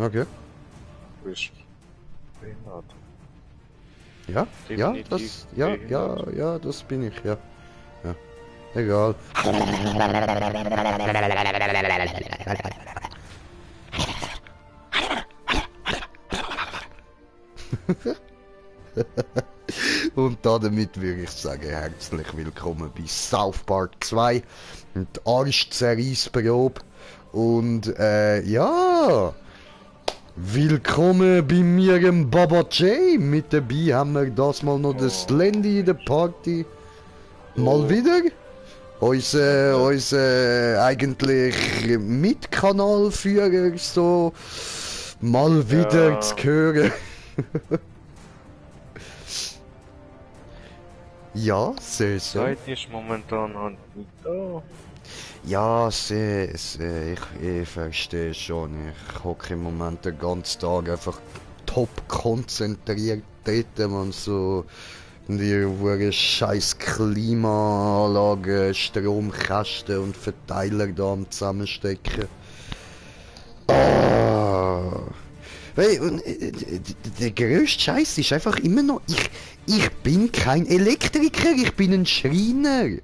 Okay. Du bist behindert. Ja? Ja, das... Ja, ja, ja, das bin ich, ja. Ja. Egal. Und damit würde ich sagen, herzlich willkommen bei South Park 2 und Arschzerreissprobe. Und ja, willkommen bei mir im Baba J. Mit dabei haben wir das mal noch den Slendy in der Party. Mal wieder. Unser eigentlich Mitkanalführer so mal wieder zu hören. Ja, sehr. Zeit ist momentan halt nicht da. Ja, ich verstehe schon. Ich hocke im Moment den ganzen Tag einfach top konzentriert dort und so die scheiß Klimaanlage, Stromkästen und Verteiler da am Zusammenstecken. Ah. Hey, und, der grösste Scheiß ist einfach immer noch, ich bin kein Elektriker, ich bin ein Schreiner.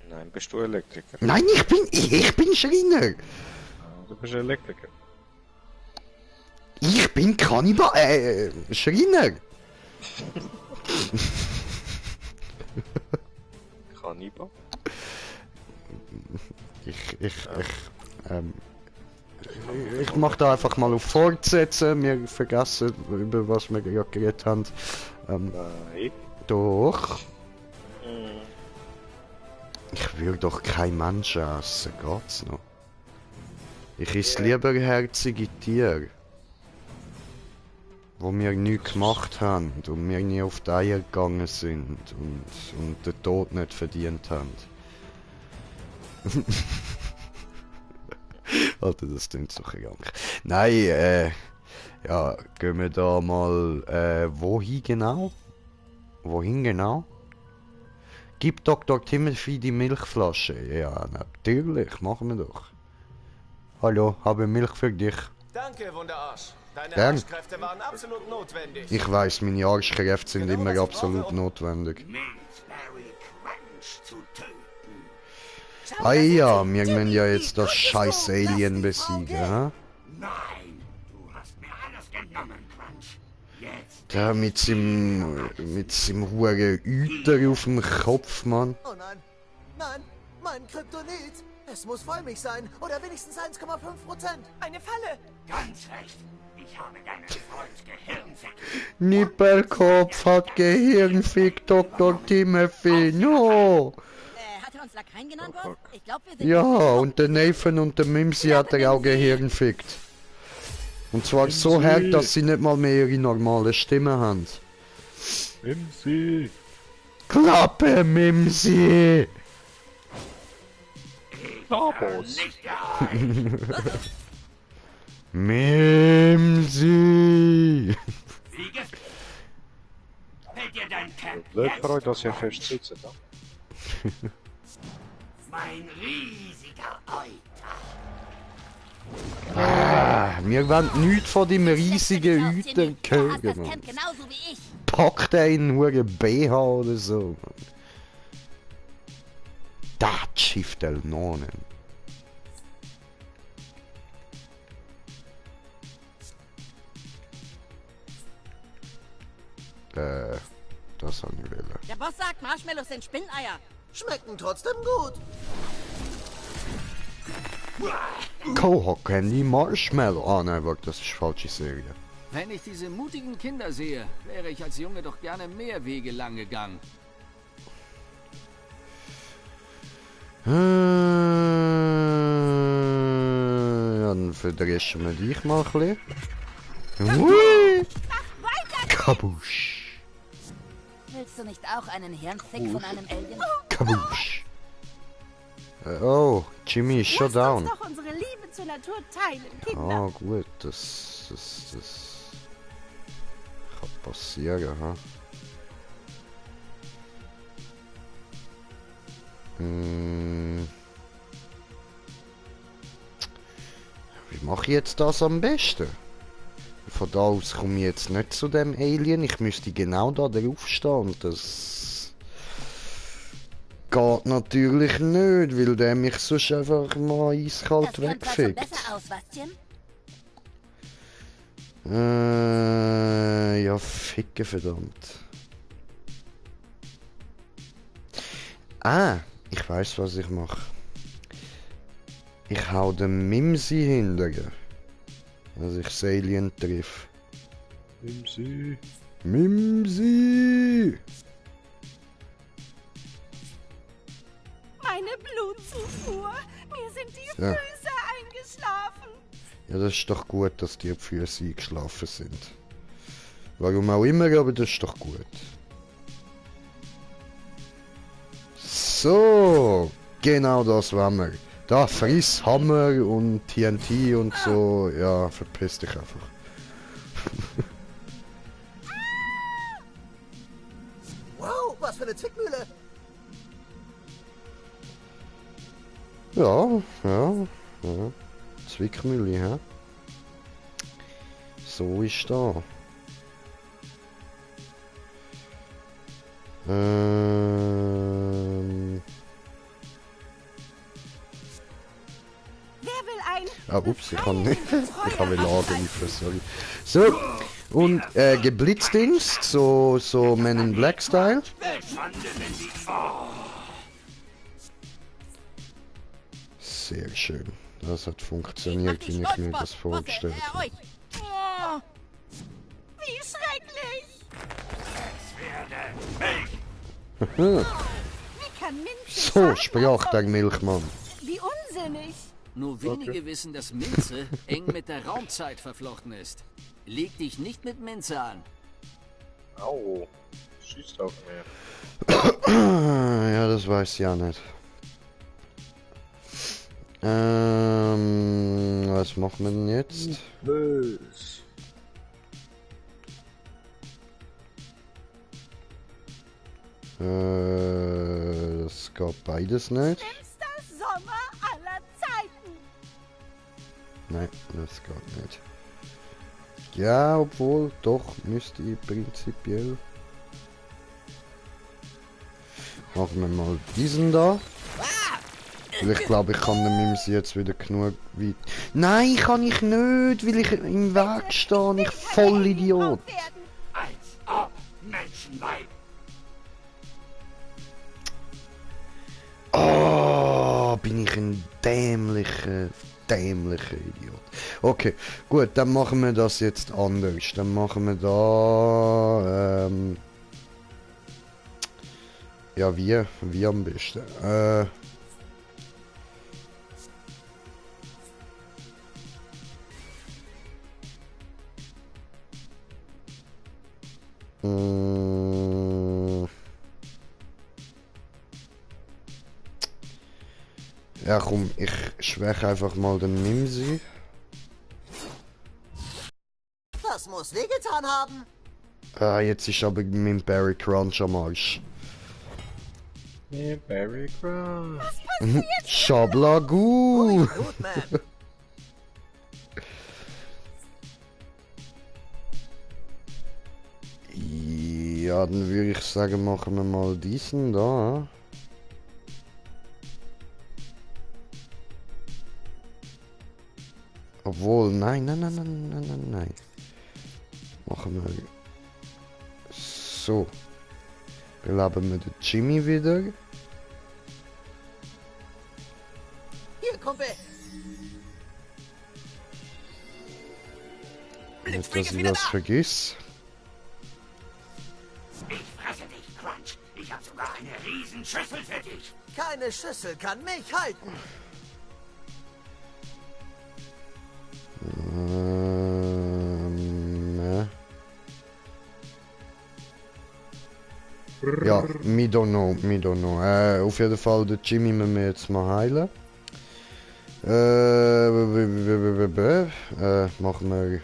Nein, bist du Elektriker? Nein, ich bin Schreiner. Du bist Elektriker. Ich bin Kannibal, Schreiner. Kannibal? Ich mach da einfach mal auf Fortsetzen. Wir vergessen, über was wir gerade geredet haben. Nein. Doch. Ich will doch kein Mensch essen, geht's noch? Ich esse lieber herzige Tiere, wo wir nichts gemacht haben und wir nie auf die Eier gegangen sind und den Tod nicht verdient haben. Alter, das klingt so krank. Nein, ja, gehen wir da mal, wohin genau? Wohin genau? Gib Dr. Timothy die Milchflasche. Ja, natürlich, machen wir doch. Hallo, habe Milch für dich. Danke, Wunderarsch. Deine Gern. Arschkräfte waren absolut notwendig. Ich weiß, meine Arschkräfte sind immer absolut notwendig. Ah ja, wir müssen ja jetzt das scheiß Alien besiegen, hä? Nein, du hast mir alles genommen, Quatsch. Jetzt. Der mit seinem huren Hüter auf dem Kopf, Mann. Oh nein, nein, mein Kryptonit. Es muss vollmilch sein oder wenigstens 1,5%. Eine Falle. Ganz recht. Ich habe deinen Freund Gehirnfick. Nippelkopf hat Gehirnfick, Dr. Timothy, no! Hat er uns Lakaien genannt, Wolf? Ich glaube, wir sind... Ja, und der Nathan und der Mimsy hat er auch Gehirnfickt. Und zwar so hart, dass sie nicht mal mehr ihre normale Stimme haben. Mimsi! Klappe, Mimsy! Labos! Mimsy! Fliege. Fällt dir dein Camp Blöd jetzt? für euch, dass ihr fest sitzt, ne? Mein riesiger Euter. Ah, wir wollen nichts von dem riesigen Hüter Du hast das hören. Camp genauso wie ich. Packt er in einen BH oder so. Das Schiff del Nonen. Das haben wir wollen. Der Boss sagt, Marshmallows sind Spinneier. Schmecken trotzdem gut. Koha Candy Marshmallow. Ah nein, warte, das ist falsche Serie. Wenn ich diese mutigen Kinder sehe, wäre ich als Junge doch gerne mehr Wege lang gegangen. Dann verdreschen wir dich mal ein bisschen. Hui! Kabusch! Willst du nicht auch einen Hirnfick von einem Alien? Kabusch! Oh, Jimmy ist schon down. Lasst uns doch unsere Liebe zur Natur teilen, Kinder. Ah, gut, das kann passieren, ha? Wie mache ich jetzt das am besten? Von da aus komme ich jetzt nicht zu dem Alien. Ich müsste genau da drauf stehen und das geht natürlich nicht, weil der mich sonst einfach mal eiskalt Das kommt wohl schon wegfickt. besser aus, Bastian. Ja, ficke verdammt. Ah, ich weiß, was ich mache. Ich hau den Mimsi hinterher. Dass ich das Alien triff. Mimsi. Mimsi! Meine Blutzufuhr. Mir sind die Ja. Füße eingeschlafen. Ja, das ist doch gut, dass die Füße eingeschlafen sind. Warum auch immer, aber das ist doch gut. So, genau das wollen wir. Da, friss Hammer und TNT und so. Ja, verpiss dich einfach. Wow, was für eine Zwickmühle. Ja. Zwickmühle, hä? So ist da. Wer will ein... Ups, ich kann nicht. Ich habe angreifen, sorry. So, und geblitzdingst, so Men in Black Style. Sehr schön. Das hat funktioniert, wie ich mir das vorgestellt habe. Oh, wie schrecklich. Wie kann Minze So Schaden sprach der Milchmann. Wie unsinnig. Nur wenige wissen, dass Minze eng mit der Raumzeit verflochten ist. Leg dich nicht mit Minze an. Au. Schießt auf mir. Ja, das weiß ich ja nicht. Was machen wir denn jetzt? Bös. Das geht beides nicht. Schlimmster Sommer aller Zeiten. Nein, das geht nicht. Ja, obwohl, doch, müsste ich prinzipiell. Machen wir mal diesen da. Weil ich glaube, ich kann dem Mimsi jetzt wieder genug weit. Nein, kann ich nicht, weil ich im Weg stehe. Ich voll Idiot. Als ob, Menschenweib. Oh, bin ich ein dämlicher Idiot. Okay, gut, dann machen wir das jetzt anders. Dann machen wir da, ja, wie am besten. Ja, komm, ich schwäche einfach mal den Mimsi. Das muss wehgetan haben. Ah, jetzt ist aber mein Berry Crunch am Arsch. Nee, Barry Crown. Schablagu! Gut, man. Ja, dann würde ich sagen, machen wir mal diesen da. Obwohl, nein. Machen wir so. Beleben wir den Jimmy wieder. Hier, Kumpel. Nicht, dass ich das vergiss. Ich fresse dich, Crunch. Ich habe sogar eine Riesenschüssel für dich. Keine Schüssel kann mich halten. Ja, me don't know. Auf jeden Fall, den Jimmy müssen wir jetzt mal heilen. Machen wir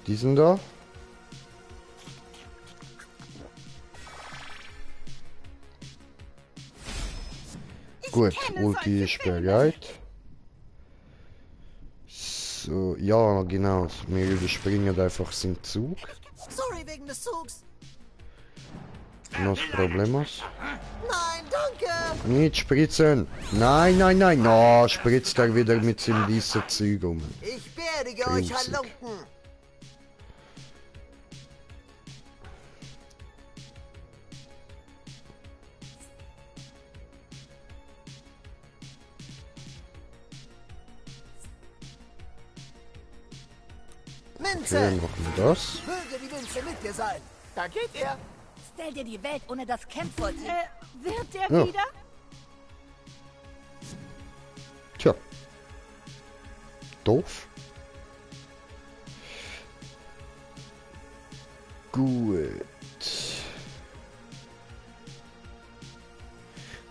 diesen da. Gut, Ulti ist bereit. So, ja, genau. Wir überspringen einfach seinen Zug. Sorry wegen des Zugs. Nos Problemos. Nein, danke. Nicht spritzen! Nein, nein, nein! Na, spritzt er wieder mit seinem weißen Zeug um. Ich beerdige euch, Grusig. Halunken. Okay, Minze! dann machen wir das. Möge die Minze mit dir sein. Da geht er. Stell dir die Welt ohne das Camp-Team. Wird der Ja. wieder? Tja. Doof. Gut.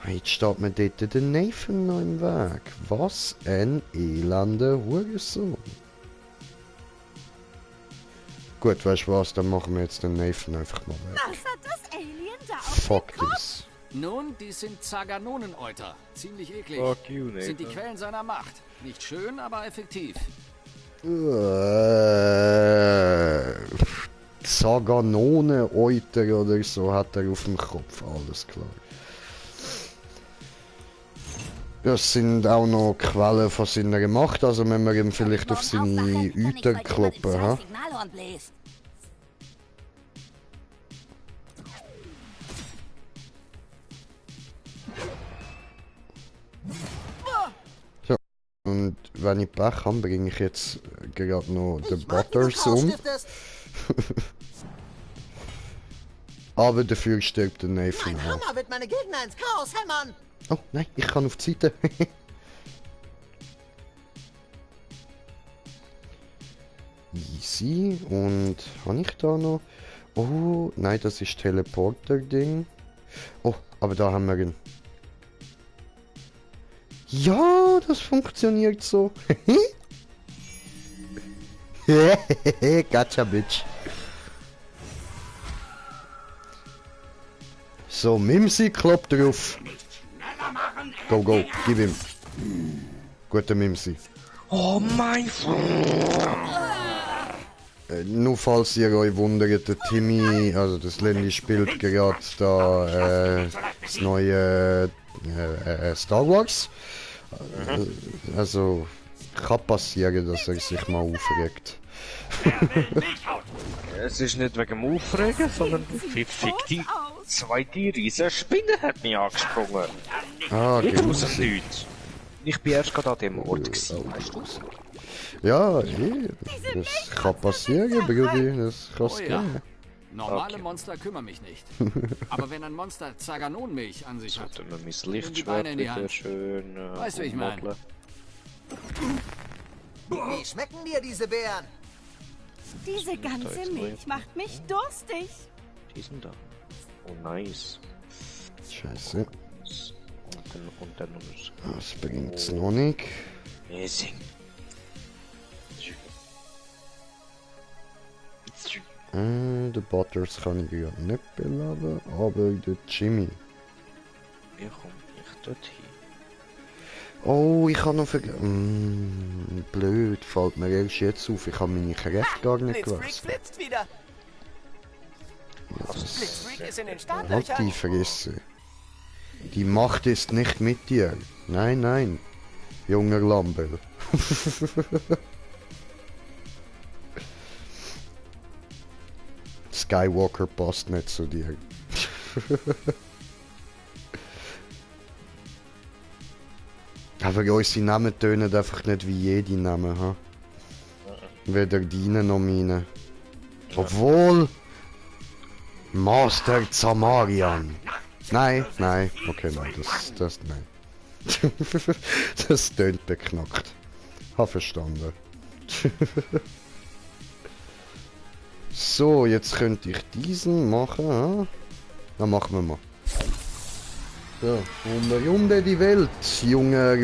Jetzt steht mir dort der Nathan noch im Weg. Was ein elender Hurensohn. Gut, weißt du was, dann machen wir jetzt den Nathan einfach mal weg. Was hat das Alien da auf Fuck this. Nun, die sind Zaganoneneuter. Ziemlich eklig. Fuck you, Sind die Nathan. Quellen seiner Macht. Nicht schön, aber effektiv. Zaganone Euter oder so hat er auf dem Kopf, alles klar. Das sind auch noch Quellen von seiner Macht, also wenn wir ihm vielleicht auf seine Euter kloppen, ha? Signalhorn bläst. Und wenn ich Pech habe, bringe ich jetzt gerade noch den Ich mag, wie du Butters Chaos um. stiftest. Aber dafür stirbt der Mein Nathan auch. Hammer wird meine Gegner ins Chaos hämmern. Oh nein, ich kann auf die Seite. Easy. Und habe ich da noch? Oh, nein, das ist Teleporter-Ding. Oh, aber da haben wir ihn. Ja, das funktioniert so. Gotcha, Bitch. So, Mimsi, kloppt drauf. Go, go, gib ihm. Guter Mimsi. Oh mein Nur falls ihr euch wundert, der Timmy, also das Lenny spielt gerade da das neue Star Wars. Also kann passieren, dass er sich mal aufregt. Es ist nicht wegen dem Aufregen, sondern fick die zweite riesen Spinne hat mich angesprungen. Ah, Jetzt genau. muss es nichts. Ich bin erst gerade an dem Ort gewesen, weißt du? Ja, das kann passieren, Brudi, das kann es Oh ja. geben. Normale Okay. Monster kümmern mich nicht. Aber wenn ein Monster Zaganonmilch an sich hat, Sollte man mein die Lichtschwert Beine in die wieder Hand. schön Weißt du, wie ich mein? ummodeln. Wie schmecken dir diese Beeren? Diese ganze Milch macht mich durstig. Die sind da. Oh nice. Scheiße, Und dann uns. das bringt's noch nicht. Amazing. Den Butters kann ich gerade nicht beladen, aber der Jimmy. Wie komme ich dorthin? Oh, ich habe noch vergessen. Blöd, fällt mir erst jetzt auf. Ich habe meine Kräfte gar nicht Blitzfreak gewusst. flitzt wieder. Das Blitzfreak ist in den halt Startlöchern. die Fresse. Die Macht ist nicht mit dir. Nein, nein. Junger Lamberl. Skywalker passt nicht zu dir. Aber unsere Namen tönen einfach nicht wie jede Namen, ha? Weder deine noch meine. Obwohl... Master Zamarian. Nein, nein, okay, nein, nein. Das tönt beknackt. Hab verstanden. So, jetzt könnte ich diesen machen, ha? Dann machen wir mal. So, um die Welt, junger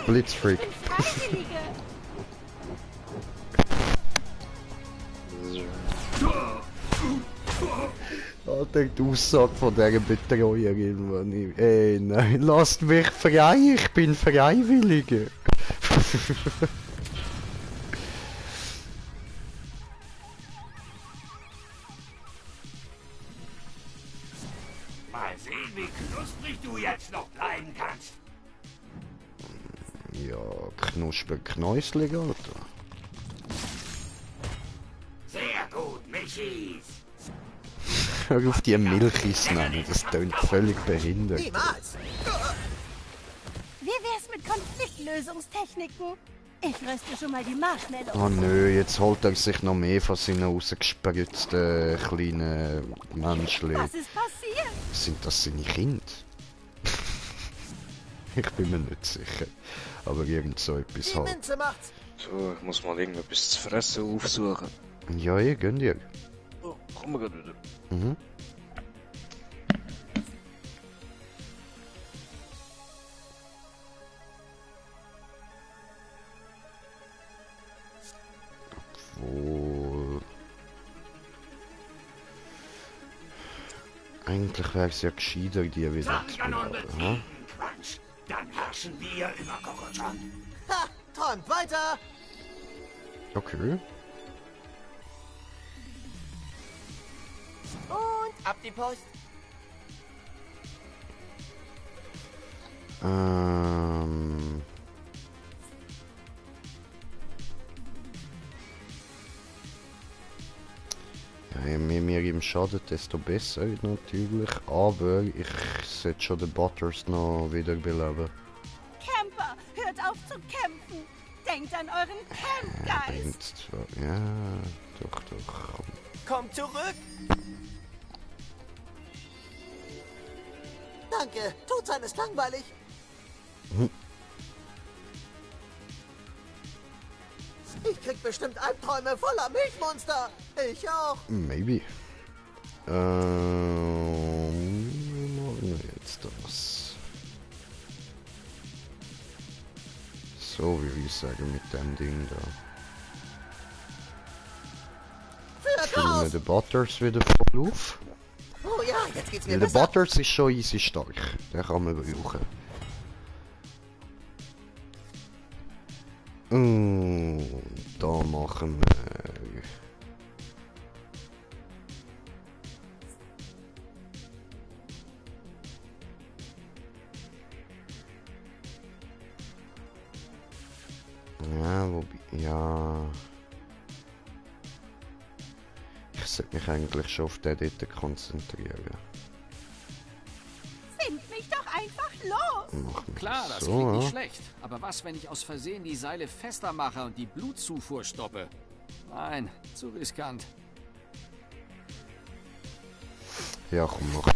Blitzfreak. Freiwillige. Alter, die Aussage von dieser Betreuerin, Mann. Ey, nein, lasst mich frei, ich bin Freiwilliger. wie du jetzt noch bleiben kannst. Ja, Knusper-Knäuslig, Alter. Sehr gut, Michis. Hör auf die Milchis nennen, das klingt völlig behindert. Niemals! Wie wär's mit Konfliktlösungstechniken? Ich röste schon mal die Marshmallows. Oh nö, jetzt holt er sich noch mehr von seinen rausgespritzten kleinen Menschli. Was ist passiert? Sind das seine Kinder? Ich bin mir nicht sicher. Aber irgend so etwas Die halt. Minze macht's! So, ich muss mal irgendetwas zu fressen aufsuchen. Ja, ihr gönnt ihr. Oh, komm mal gerade wieder. Mhm. Obwohl... Eigentlich wäre es ja gescheiter, die wieder zu Dangan und beladen, besiegen, Crunch. Dann herrschen wir über Kokotron. Ha! Träumt weiter! Okay. Und ab die Post. Ja, je mehr mir ihm schadet, desto besser natürlich. Aber ich sollte schon den Butters noch wiederbeleben. Camper, hört auf zu kämpfen. Denkt an euren Campgeist. Bringt zwar. Ja, doch, doch. Komm. Komm zurück. Danke, Todsein ist langweilig. Ich krieg bestimmt Albträume voller Milchmonster. Ich auch. Maybe. Machen wir jetzt das. So würde ich sagen mit dem Ding da. Für Füllen wir Chaos. den Butters wieder voll auf. Oh ja, jetzt geht's mir Weil der besser. Butters ist schon easy stark. Den kann man brauchen. Und da machen wir... Ja, ja... Ich sollte mich eigentlich schon auf den dort konzentrieren. Find mich doch einfach los. Machen wir Klar, das so, klingt nicht ja. schlecht. Aber was, wenn ich aus Versehen die Seile fester mache und die Blutzufuhr stoppe? Nein, zu riskant. Ja, komm noch.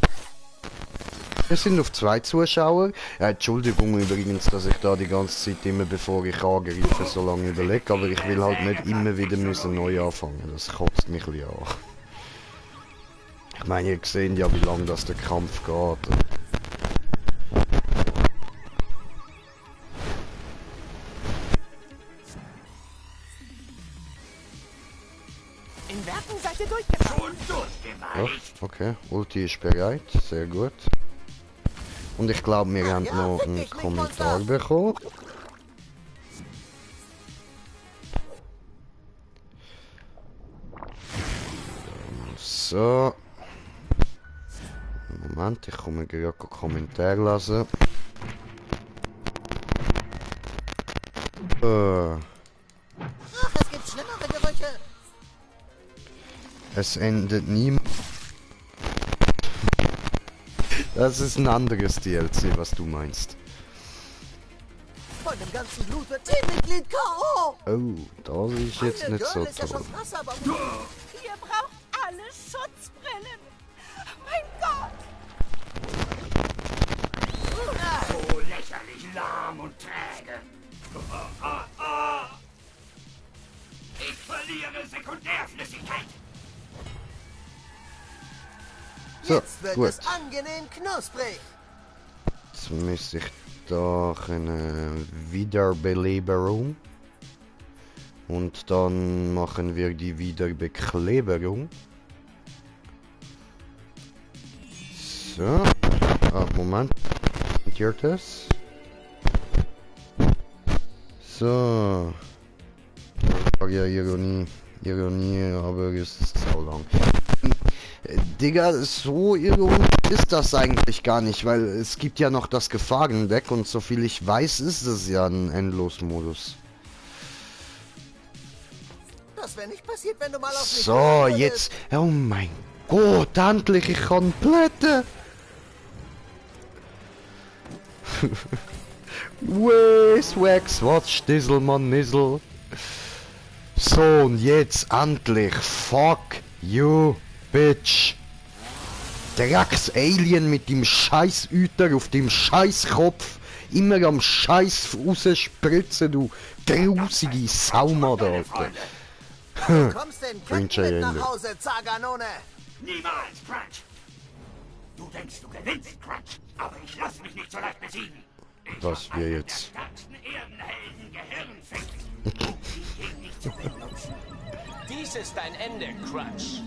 Wir sind auf 2 Zuschauer. Ja, Entschuldigung übrigens, dass ich da die ganze Zeit immer, bevor ich angreife, so lange überlege. Aber ich will halt nicht immer wieder müssen neu anfangen. Das kotzt mich ein bisschen an. Ich meine, ihr seht ja, wie lange das der Kampf geht. In Werken seid ihr durchgekommen. Schon durchgeweicht. Ja, okay, Ulti ist bereit. Sehr gut. Und ich glaube, wir haben ja, noch fick einen dich, Kommentar Milchmonster. bekommen. So. Moment, ich komme gerade Kommentar lesen. Ach, es gibt schlimmere Gerüche. Es endet nie. Das ist ein anderes DLC, was du meinst. Von dem ganzen Blut wird Teammitglied K.O. Oh, das ist jetzt Meine nicht so Girl ist ja toll. schon krass, aber... Ihr braucht alle Schutzbrillen. Mein Gott. So lächerlich lahm und träge. Ich verliere Sekundärflüssigkeit. So, Jetzt wird gut. es angenehm knusprig. Jetzt müsste ich da eine Wiederbeleberung. Und dann machen wir die Wiederbekleberung. So. Ah, Moment. Hier das. So. Ja, Ironie. Ironie, aber es ist so lang. Digga, so ironisch ist das eigentlich gar nicht, weil es gibt ja noch das Gefahrendeck und soviel ich weiß, ist es ja ein Endlosmodus. Das wäre nicht passiert, wenn du mal auf mich So, hören würdest. jetzt. Oh mein Gott, endlich, ich kann plätten. Weh, Swags, was Stisselmann, Nissel. So, und jetzt endlich. Fuck you, bitch. Drecks Alien mit dem scheiß Hüter auf dem scheiß Kopf. Immer am scheiß rausspritzen, du grusige Saumader, Alter. Du kommst den Bring Captain mit Ende. nach Hause, Zaganone. Niemals, Crunch! Du denkst, du gewinnst, Crunch, aber ich lass mich nicht so leicht besiegen. Ich Was hab wir einen jetzt? der stärksten Erdenhelden Gehirnfick. Die gehen nicht zu benutzen. Dies ist dein Ende, Crunch.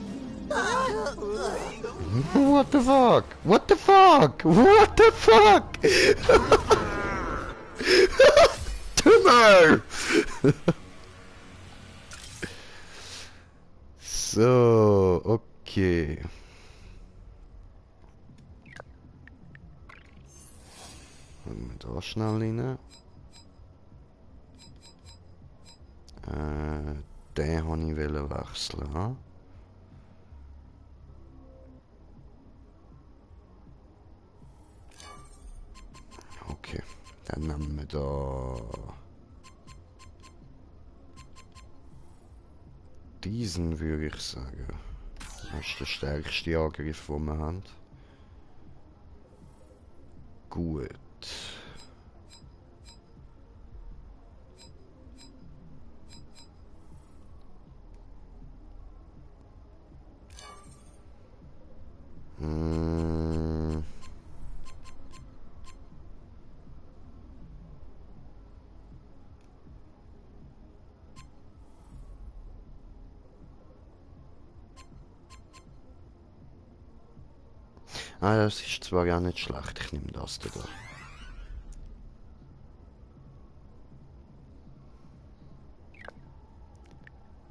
What the fuck? What the fuck? What the fuck? Timmer! So, okay. Wollen wir da schnell rein? Den habe ich wechseln. Ha? Okay, dann nehmen wir da diesen, würde ich sagen. Das ist der stärkste Angriff, den wir haben. Gut. Hm. Ah, das ist zwar gar nicht schlecht, ich nehme das da.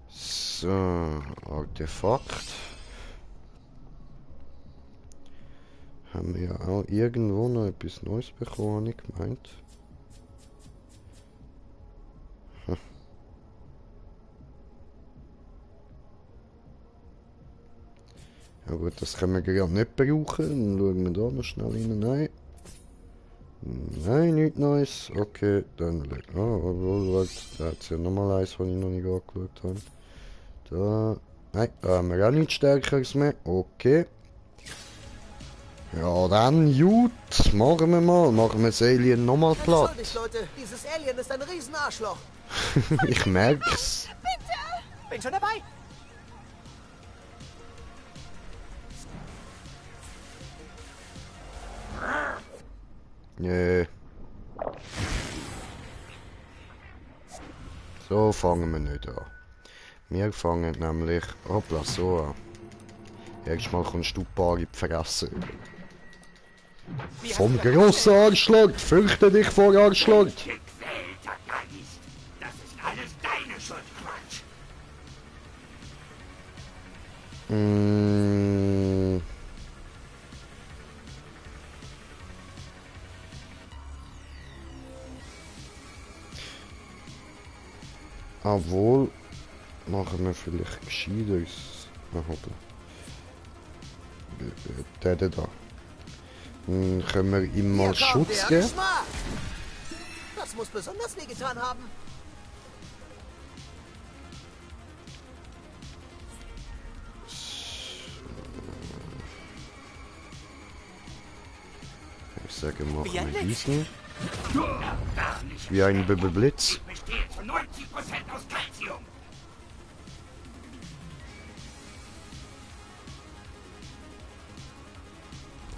So, Artefakt. Haben wir ja auch irgendwo noch etwas Neues bekommen, habe ich gemeint. Ja gut, das können wir gerade nicht brauchen. Dann schauen wir da noch schnell rein. Nein. Nein, nichts Neues. Okay, dann obwohl, da hat es ja nochmal eins, was ich noch nicht angeschaut habe. Da. Nein, da haben wir auch nichts Stärkeres mehr. Okay. Ja, dann gut. Machen wir mal. Machen wir das Alien nochmal platt. Entschuldigt, Leute, dieses Alien ist ein Riesenarschloch. Ich merk's. Bin schon dabei. Nee. So fangen wir nicht an. Wir fangen nämlich... Hoppla, so an. Erstmal kommst du ein paar in die Fresse. Vom grossen Arschloch! Fürchte dich vor Arschloch! Gequälter Geist! Das ist alles deine Schuld, Crunch! Mm. Obwohl, machen wir vielleicht gescheiteres. Hoppla. Der da. Dann können wir ihm mal Hier kommt Schutz der geben. Geschmack. Das muss besonders wehgetan haben. Ich sage, machen wir diesen. Wie ein Blitz. Besteht zu 90% aus Calcium!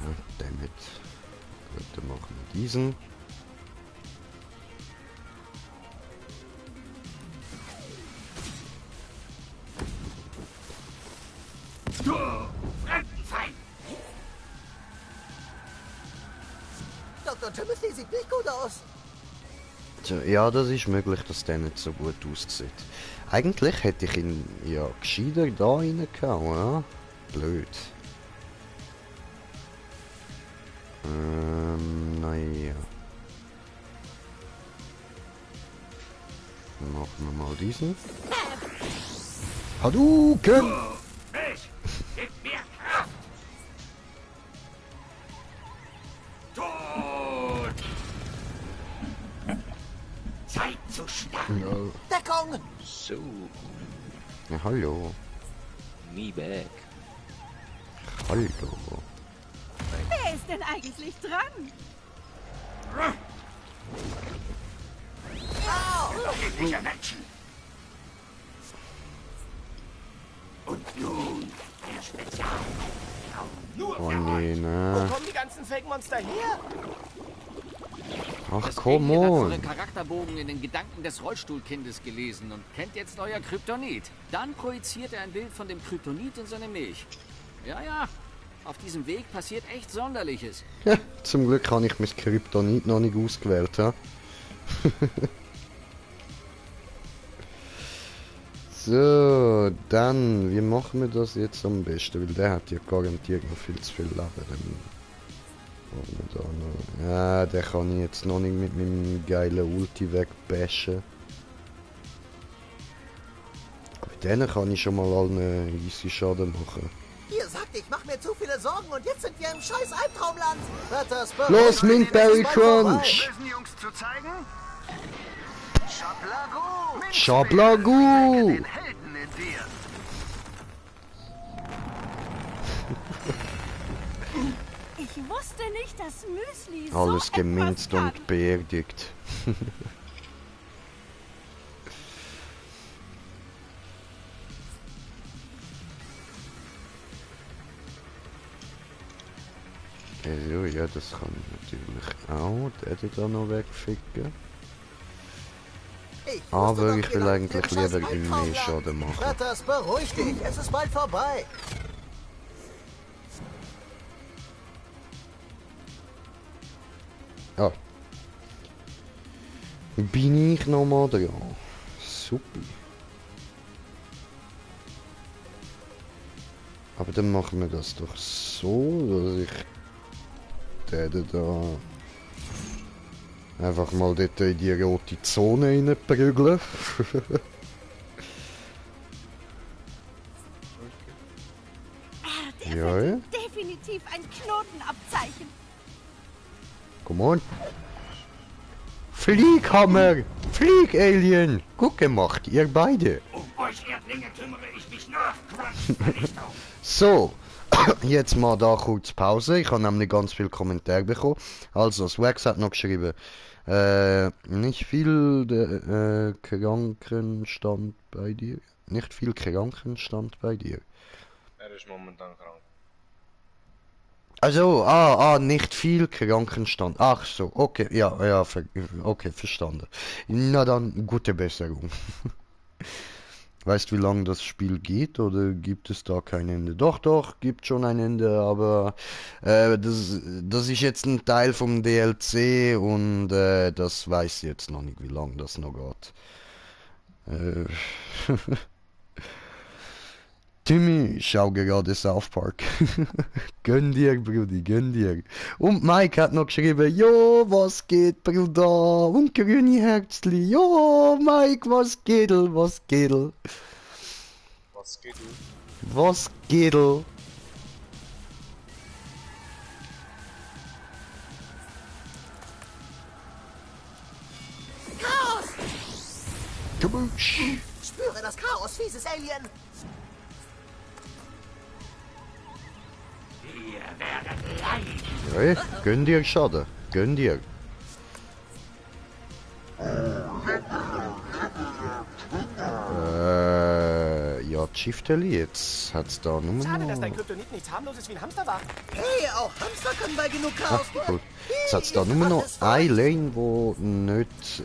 Ja, damit. Gut, dann machen wir diesen. Fremdenfeind! Dr. Timothy sieht nicht gut aus. Tja, ja, das ist möglich, dass der nicht so gut aussieht. Eigentlich hätte ich ihn ja gescheiter da reingehauen, ja? Blöd. Naja. Machen wir mal diesen. Hadouken! Ich! Gib mir Kraft! Tod! Zeit zu sterben! Ja. Deckung! So, Ja, hallo. me back. Hallo. Wer ist denn eigentlich dran? Kindliche Menschen! Und nun der Spezial. Oh nee, Wo ne. kommen die ganzen Fake-Monster her? Ach, Das komm Alien hat on. eure Charakterbogen in den Gedanken des Rollstuhlkindes gelesen und kennt jetzt euer Kryptonit. Dann projiziert er ein Bild von dem Kryptonit in seine Milch. Ja, ja. Auf diesem Weg passiert echt Sonderliches. Ja, zum Glück habe ich mein Kryptonit noch nicht ausgewählt, ha? So, dann, wie machen wir das jetzt am besten? Weil der hat ja garantiert noch viel zu viel Leben. Dann machen wir da noch. Ja, den kann ich jetzt noch nicht mit meinem geilen Ulti wegbashen. Mit denen kann ich schon mal allen easy Schaden machen. Ihr sagt, ich mache mir zu viele Sorgen und jetzt sind wir im scheiß Albtraumland. Wird das Los, Mintberry Crunch! Bösen Jungs zu zeigen? Schablagu! Helden in dir. Ich wusste nicht, dass Müsli so Alles etwas geminzt kann. und beerdigt. Also, ja, das kann ich natürlich auch. Der da noch wegficken. Ich wusste Aber doch, ich will ihr landet eigentlich im scheiß lieber ihm mehr Albtraumland. Schaden machen. Pretters, beruhig dich, es ist bald vorbei. Ja. Bin ich nochmal dran? Super. Aber dann machen wir das doch so, dass ich den da einfach mal dort in die rote Zone reinprügeln. Der Ja, wird ja. ihm definitiv ein Knotenabzeichen. Come on. Flieg, Hammer! Flieg, Alien! Gut gemacht, ihr beide. Um euch Erdlinge kümmere ich mich nach Crunch-Vernichtung. So, jetzt mal da kurz Pause. Ich habe nämlich ganz viel Kommentare bekommen. Also, Swax hat noch geschrieben, nicht viel Krankenstand bei dir. Nicht viel Krankenstand bei dir. Er ist momentan krank. Also, nicht viel Krankenstand. Ach so, okay, ja, okay, verstanden. Na dann, gute Besserung. Weißt du, wie lange das Spiel geht oder gibt es da kein Ende? Doch, gibt schon ein Ende, aber das ist jetzt ein Teil vom DLC und das weiß ich jetzt noch nicht, wie lange das noch geht. Timmy, schau gerade South Park. Gönn dir, Brudi, gönn dir. Und Mike hat noch geschrieben, jo, was geht, Bruder? Und grüne Herzli, jo, Mike, was geht? Was geht du? Was geht? Chaos! Kaboosh. Spüre das Chaos, fieses Alien! Ihr werdet leiden. Ja, gönn dir Schaden, gönn dir. Ja, Chifteli, jetzt hat's da nur Schade, dass noch... dein Kryptonit nichts harmloses wie ein Hamster war. Hey, auch Hamster können bei genug Chaos Ach, gehen. gut. Jetzt hat's da nur noch eine Lane, die nicht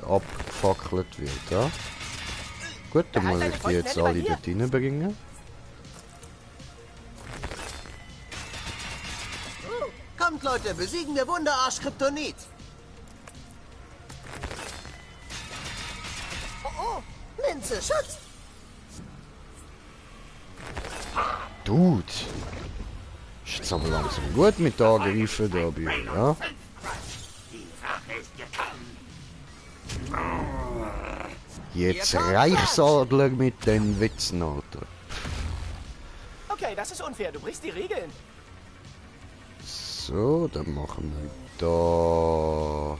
abgefackelt wird, ja? Gut, dann muss ich die jetzt alle dort reinbringen. Kommt, Leute, besiegen wir Wunderarsch Kryptonit. Oh, Minze, Schatz! Dude. Ist jetzt aber langsam gut mit Angreifen da bei euch, ja? Die Sache ist getan. Jetzt Reichsadler mit den Witzen, Alter. Okay, das ist unfair. Du brichst die Regeln. So, dann machen wir da...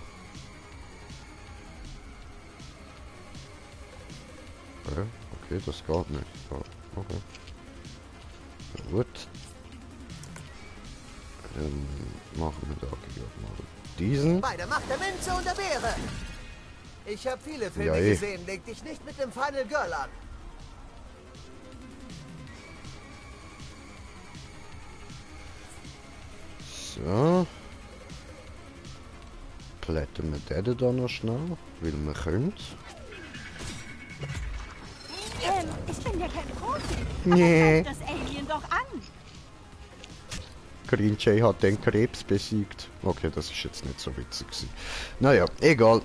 Okay, das geht nicht. Okay. Gut. Dann machen wir da mal diesen. Bei der Macht der Münze und der Beere. Ich habe viele Filme Ja, gesehen. Leg dich nicht mit dem Final Girl an. So. Plätten wir den da noch schnell, weil wir können. Ich bin ja kein Profi. Nee. Aber greif das Alien doch an. Green Jay hat den Krebs besiegt. Okay, das ist jetzt nicht so witzig gewesen. Naja, egal.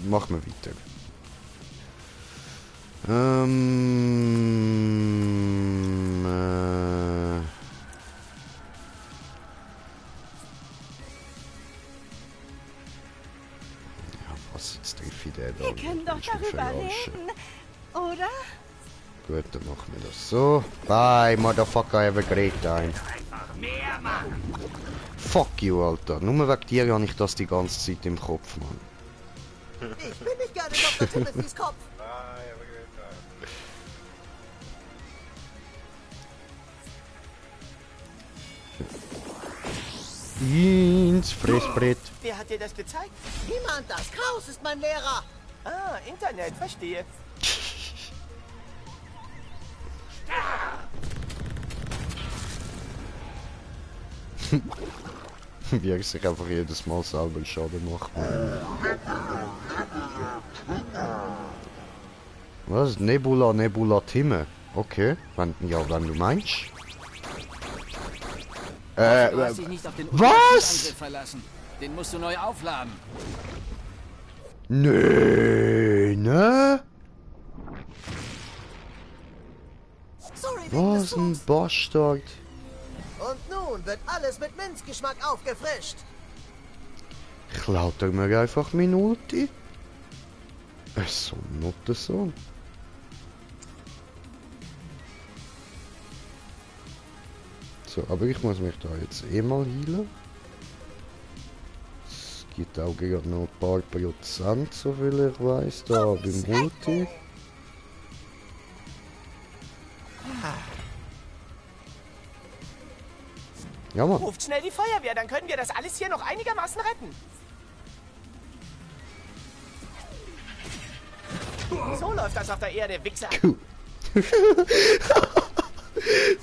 Machen wir weiter. Ja, was jetzt treffe ich den da? Wir können doch Ich will darüber verarschen. reden. Oder? Gut, dann machen wir das so. Bye, Motherfucker, have a great time. Einfach mehr machen. Fuck you, Alter. Nur wegen dir habe ich das die ganze Zeit im Kopf, Mann. Ich bin nicht gerne Dr. Timothys Kopf. Ins Fressbrett. Wer hat dir das gezeigt? Niemand. Das Chaos ist mein Lehrer. Ah, Internet. Verstehe. Wie er sich einfach jedes Mal selber Schaden macht. Was? Nebula Timme. Okay, wenn du meinst. Du hast dich nicht auf den was? Ultimationsangriff verlassen. Den musst du neu aufladen. Nee, ne? Sorry, wegen des Was ein Fuchs. Bastard. Und nun wird alles mit Minzgeschmack aufgefrischt. Klaut er mir einfach mein Ulti? So, not so. So, aber ich muss mich da jetzt eh mal heilen. Es gibt auch gerade noch ein paar Prozent, so viel ich weiß, da beim Ulti. Ja, Mann. Ruft schnell die Feuerwehr, dann können wir das alles hier noch einigermaßen retten. So läuft das auf der Erde, Wichser.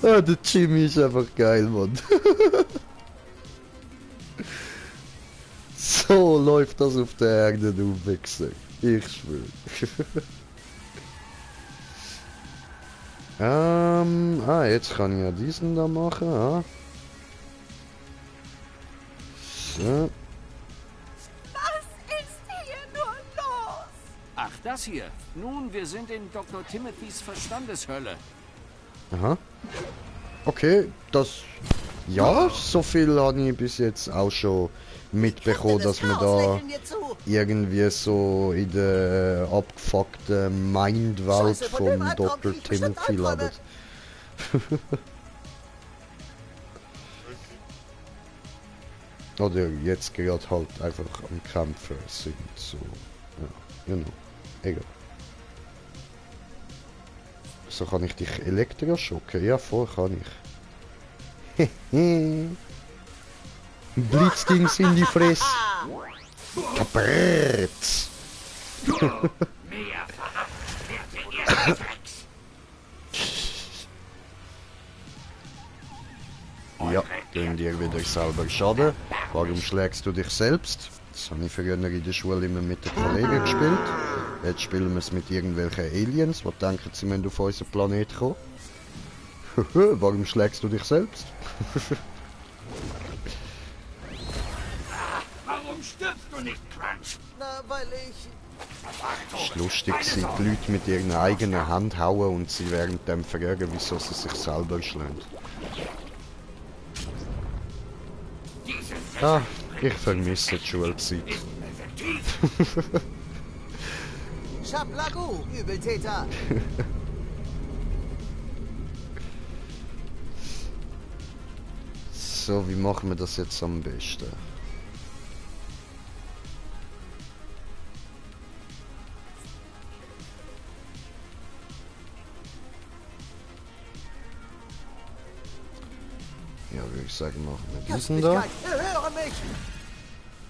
Ah, der Jimmy ist einfach geil, Mann. So läuft das auf der Erde, du Wichser. Ich schwöre. Jetzt kann ich ja diesen da machen, ah. So. Was ist hier nur los? Ach, das hier. Nun, wir sind in Dr. Timothys Verstandeshölle. Aha. Okay, das... Ja, so viel habe ich bis jetzt auch schon mitbekommen, dass wir da irgendwie so in der abgefuckten Mindwelt Scheiße, von von dem Albtraum Dr. krieg ich bestimmt Timothy Albträume. lebt. Oder jetzt gerade halt einfach am Kämpfen sind, so... Ja, genau. Egal. So kann ich dich elektroschocken? Ja, voll kann ich. Blitzdings in die Fresse. Kabrett. Mehr verhaftet wird der erste Drecks. Ja, gehen dir wieder selber Schaden. Warum schlägst du dich selbst? Das habe ich früher in der Schule immer mit den Kollegen gespielt. Jetzt spielen wir es mit irgendwelchen Aliens. Was denken sie, wenn du auf unseren Planet kommst? Warum schlägst du dich selbst? Warum stirbst du nicht, Crunch? Na, weil ich Es ist lustig, die Leute mit ihrer eigenen Hand hauen und sie währenddem fragen, wieso sie sich selber schlagen. Ah, ich vermisse die Schulzeit. Chaplagu, Übeltäter. So, wie machen wir das jetzt am besten? Ja, würde ich sagen, machen wir diesen da. Köstlichkeit, höre mich!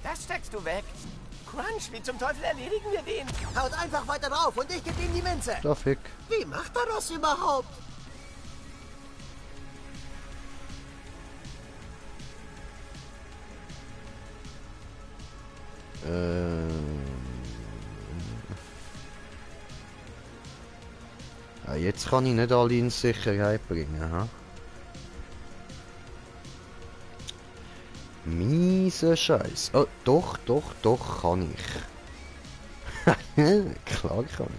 Das steckst du weg. Crunch, wie zum Teufel erledigen wir den? Haut einfach weiter drauf und ich gebe ihm die Minze. Da fick. Wie macht er das überhaupt? Ja, jetzt kann ich nicht alle in Sicherheit bringen, ha? Miese Scheiß. Oh, doch, kann ich. Klar kann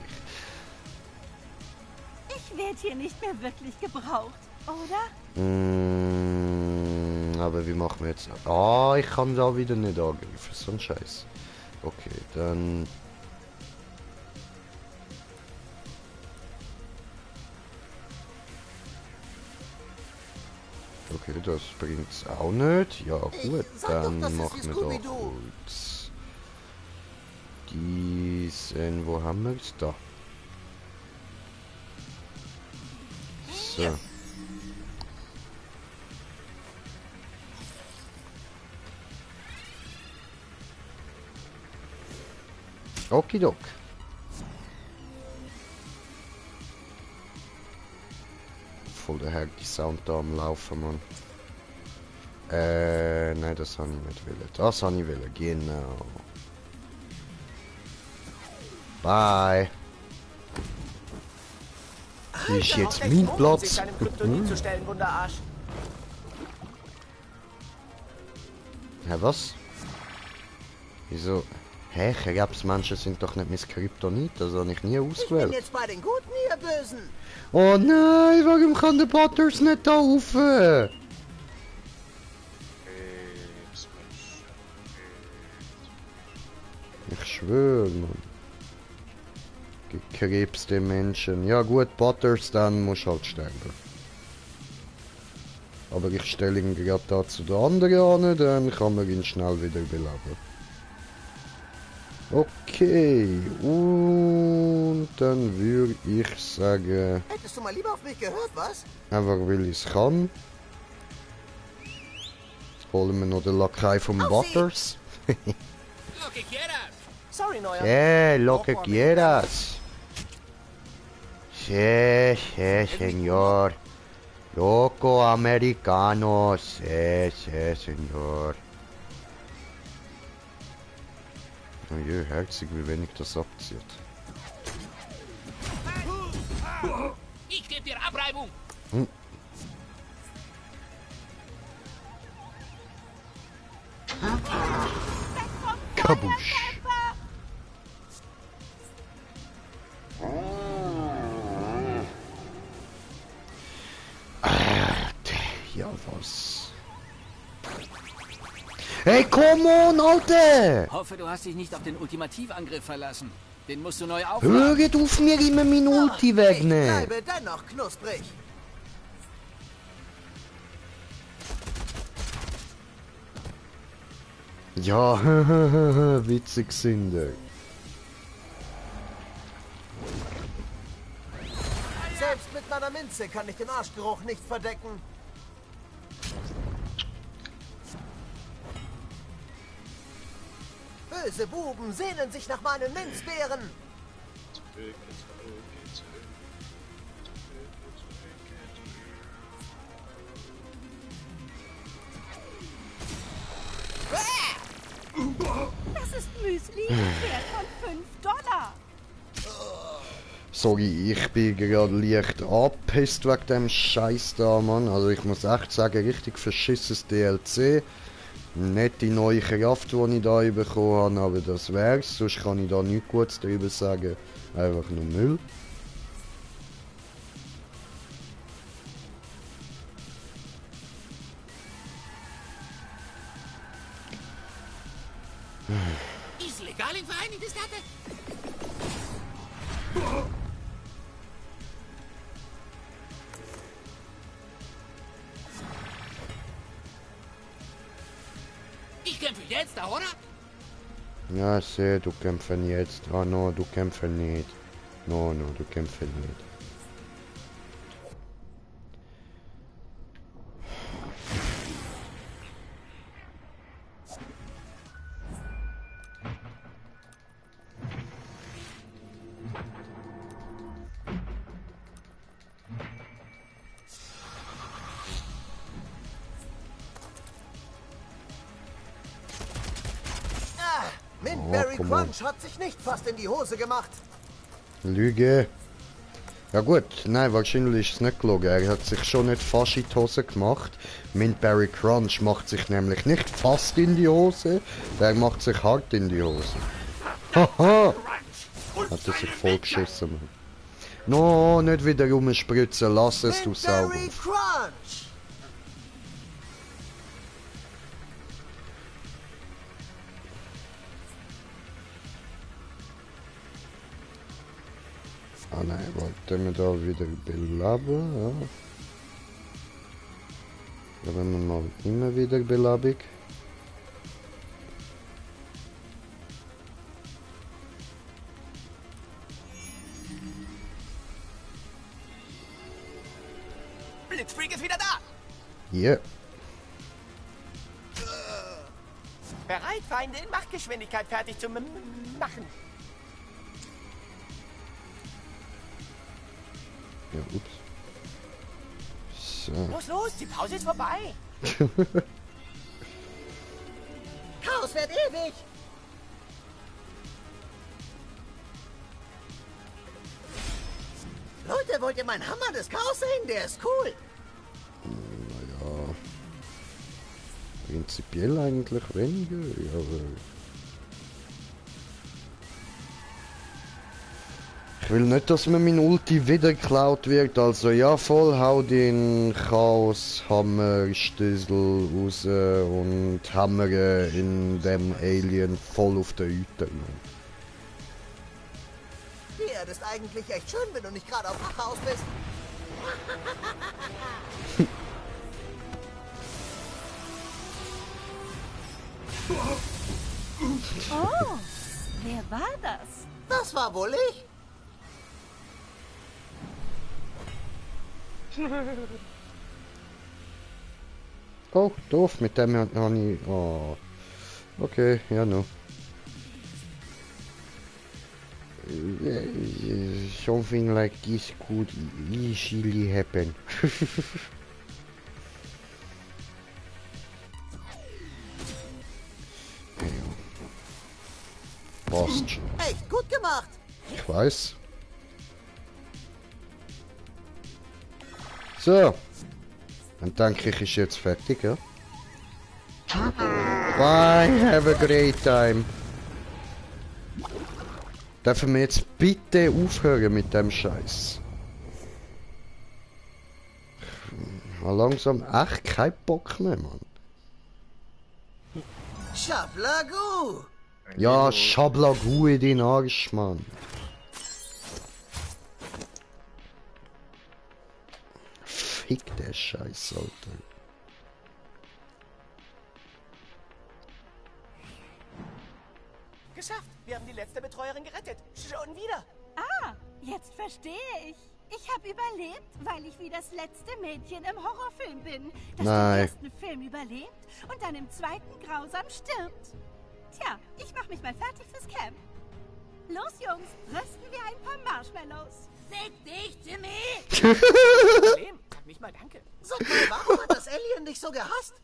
ich. Ich werde hier nicht mehr wirklich gebraucht, oder? Aber wie machen wir jetzt? Ah, ich kann da wieder nicht angreifen. So ein Scheiß. Okay, dann. Okay, das bringt's auch nicht. Ja gut, dann machen wir doch kurz diesen. Wo haben wir es da? So. Okidok. Voll der Herrliche Sound da am Laufen, Mann. Nein, das habe ich nicht wollen. Das habe ich wollen, genau. Bye. Hier ist jetzt mein Platz. Hä, was? Wieso? Hä, Krebsmenschen sind doch nicht mein Kryptonit, das habe ich nie ausgewählt. Ich bin jetzt bei den Guten, ihr Bösen. Oh nein, warum kann der Butters nicht da rauf? Ich schwöre, Mann. Gekrebste Menschen. Ja gut, Butters, dann musst du halt sterben. Aber ich stelle ihn gerade da zu den anderen an, dann kann man ihn schnell wieder beleben. Okay, und dann würde ich sagen... Hättest du mal lieber auf mich gehört, was? Einfach weil ich es kann. Holen wir noch den Lakai vom Butters. Sorry, Neuer. Lo que quieras. Sí, señor. Loco americano. Sí, señor. Oh je, herzig, wie wenig das abzieht. Ich gebe dir Abreibung. Kabusch. Ja, was? Hey, come on, Alter! Hoffe, du hast dich nicht auf den Ultimativangriff verlassen. Den musst du neu aufladen. Hört auf, mir immer mein Ulti wegnehmen! Ich bleibe dennoch knusprig. Ja, witzig sind die. Selbst mit meiner Minze kann ich den Arschgeruch nicht verdecken. Böse Buben sehnen sich nach meinen Minzbeeren. Das ist Müsli wert von $5. Sorry, ich bin gerade leicht abgepisst wegen dem Scheiß da, Mann. Also ich muss echt sagen, richtig verschissenes DLC. Nicht die neue Kraft, die ich da bekommen habe, aber das wär's. Sonst kann ich da nichts Gutes darüber sagen. Einfach nur Müll. Ist legal in Vereinigte Staaten? Ich kämpfe jetzt, oder? Ja, ich sehe, du kämpfst jetzt. Ah, no, du kämpfst nicht. No, du kämpfst nicht. Mintberry come on. Crunch hat sich nicht fast in die Hose gemacht. Lüge. Ja gut, nein, wahrscheinlich ist es nicht gelogen. Er hat sich schon nicht fast in die Hose gemacht. Mintberry Crunch macht sich nämlich nicht fast in die Hose, der macht sich hart in die Hose. Haha! Hat er sich vollgeschissen, Mann. No, nicht wieder rumspritzen, lass es, du Sau. Mintberry Crunch! Ah nein, wollten wir da wieder beleben, ja. Da werden wir mal immer wieder belebig. Blitzfreak ist wieder da! Hier. Bereit, Feinde in Machtgeschwindigkeit fertig zu machen. Ja, ups. So. Los, die Pause ist vorbei. Chaos wird ewig. Leute, wollt ihr meinen Hammer des Chaos sehen? Der ist cool. Naja. Prinzipiell eigentlich weniger, aber. Ich will nicht, dass mir mein Ulti wieder geklaut wird, also ja, voll hau den Chaos-Hammer-Stößel raus und hammere in dem Alien voll auf der Hütte. Die Erde ist eigentlich echt schön, wenn du nicht gerade auf Rache aus bist. Oh, wer war das? Das war wohl ich. Oh, doof, mit dem hat noch nie. Oh. Okay, ja, no. Something like this could easily happen. Passt schon. Echt gut gemacht. Ich weiß. So. Dann denke ich, ist jetzt fertig, ja? Bye, have a great time. Dürfen wir jetzt bitte aufhören mit dem Scheiß? Ich habe langsam echt keinen Bock mehr, Mann. Schablagu. Ja, Schablagu in den Arsch, Mann. Fick der Scheiß, Alter. Geschafft. Wir haben die letzte Betreuerin gerettet. Schon wieder. Ah, jetzt verstehe ich. Ich habe überlebt, weil ich wie das letzte Mädchen im Horrorfilm bin, das Nein. den ersten Film überlebt und dann im zweiten grausam stirbt. Tja, ich mache mich mal fertig fürs Camp. Los, Jungs, rösten wir ein paar Marshmallows. Fick dich, Jimmy! Problem. Sag nicht mal danke. Sag mal, warum hat das Alien dich so gehasst?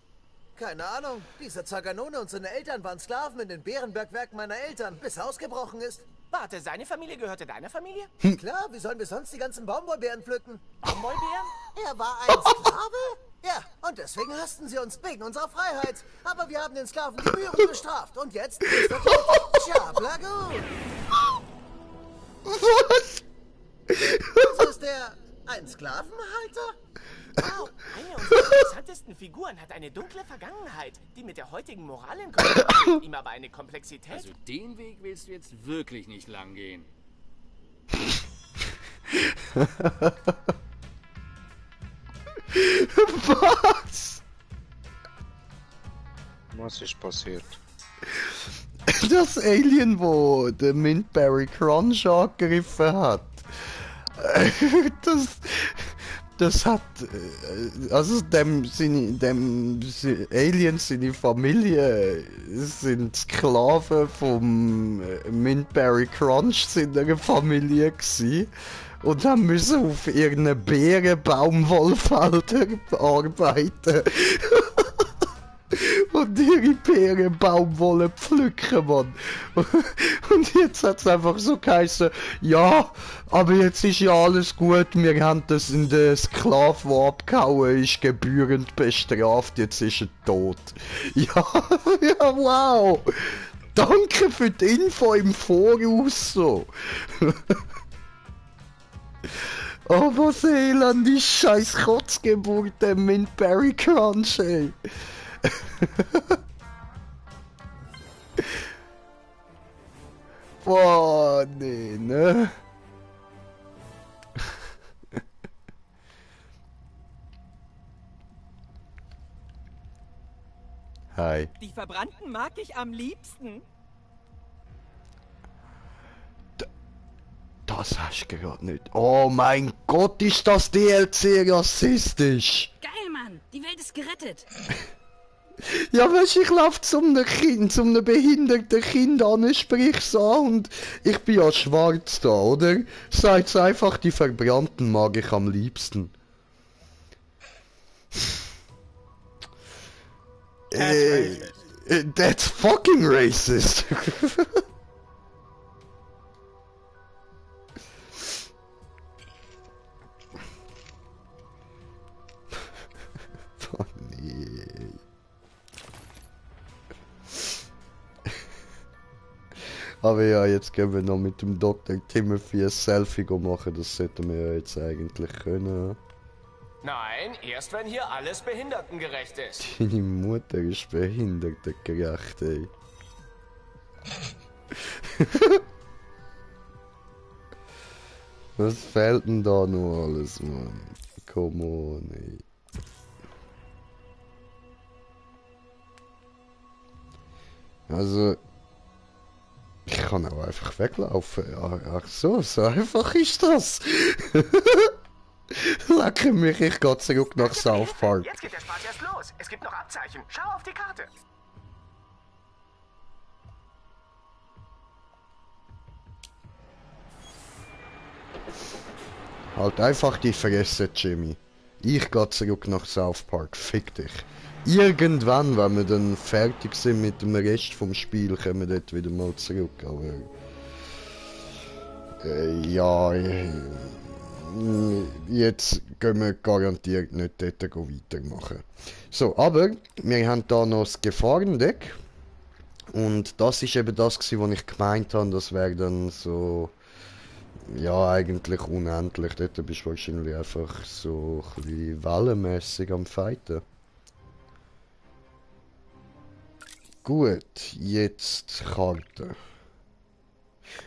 Keine Ahnung. Dieser Zaganone und seine Eltern waren Sklaven in den Bärenbergwerken meiner Eltern, bis er ausgebrochen ist. Warte, seine Familie gehörte deiner Familie? Klar, wie sollen wir sonst die ganzen Baumwollbeeren pflücken? Baumwollbeeren? Er war ein Sklave? Ja, und deswegen hassten sie uns wegen unserer Freiheit. Aber wir haben den Sklaven gebührend bestraft. Und jetzt ist er tot. Tja, Blagu. Was? Also ist er ein Sklavenhalter? Wow, eine unserer interessantesten Figuren hat eine dunkle Vergangenheit, die mit der heutigen Moral in Konflikt, ihm aber eine Komplexität... Also den Weg willst du jetzt wirklich nicht lang gehen. Was? Was ist passiert? Das Alien, wo der Mintberry Crunch angegriffen hat. Das hat, also dem Alien, seine Familie sind Sklaven vom Mintberry Crunch in einer Familie gsi und haben müssen auf irgendeinem Beerenbaumwollfeld arbeiten. Und ihre Beerenbaumwolle pflücken, Mann. Und jetzt hat es einfach so geheißen, ja, aber jetzt ist ja alles gut, wir haben das in der Sklave, der abgehauen ist, gebührend bestraft, jetzt ist er tot. Ja, ja, wow. Danke für die Info im Voraus so. Oh, was elend, die scheiß Kotzgeburt, der Mintberry Crunch, ey. Boah, nee, ne? Hi. Die Verbrannten mag ich am liebsten. Das hast du gerade nicht. Oh mein Gott, ist das DLC rassistisch! Geil, Mann. Die Welt ist gerettet. Ja, weißt du, ich lauf zum Kind, zum behinderten Kind an, sprich's an und ich bin ja schwarz da, oder? Sagt's einfach, die Verbrannten mag ich am liebsten. That's fucking racist. Oh nee. Aber ja, jetzt gehen wir noch mit dem Dr. Timothy ein Selfie machen, das sollten wir ja jetzt eigentlich können. Nein, erst wenn hier alles behindertengerecht ist. Deine Mutter ist behindertengerecht, ey. Was fehlt denn da noch alles, Mann? Come on, ey. Also, ich kann auch einfach weglaufen. Ach so, so einfach ist das. Leck mich, ich gehe zurück nach South Park. Jetzt geht der Spaß erst los. Es gibt noch Abzeichen. Schau auf die Karte. Halt einfach die Fresse, Jimmy. Ich gehe zurück nach South Park. Fick dich. Irgendwann, wenn wir dann fertig sind mit dem Rest vom Spiel, kommen wir dort wieder mal zurück. Aber ja, jetzt gehen wir garantiert nicht dort weitermachen. So, aber wir haben da noch das Gefahrendeck. Und das ist eben das, was ich gemeint habe, das wäre dann so... Ja, eigentlich unendlich. Dort bist du wahrscheinlich einfach so ein bisschen wellenmässig am Fighten. Gut, jetzt Karte.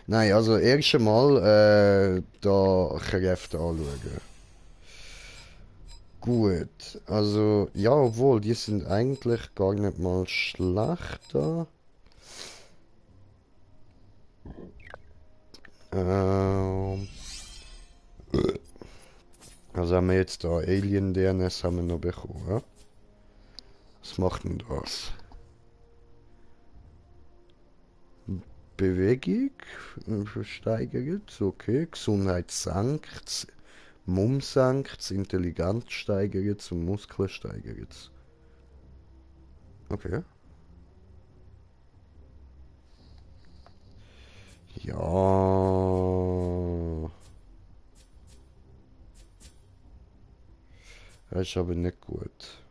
Nein, also erst einmal da Kräfte anschauen. Gut, also ja, obwohl die sind eigentlich gar nicht mal schlechter. Also haben wir jetzt da Alien DNS haben wir noch bekommen. Ja? Was macht denn das? Bewegung steigert, okay. Gesundheit senkt, Mumm senkt, Intelligenz steigert und Muskeln steigert. Okay. Ja. Das ist aber nicht gut.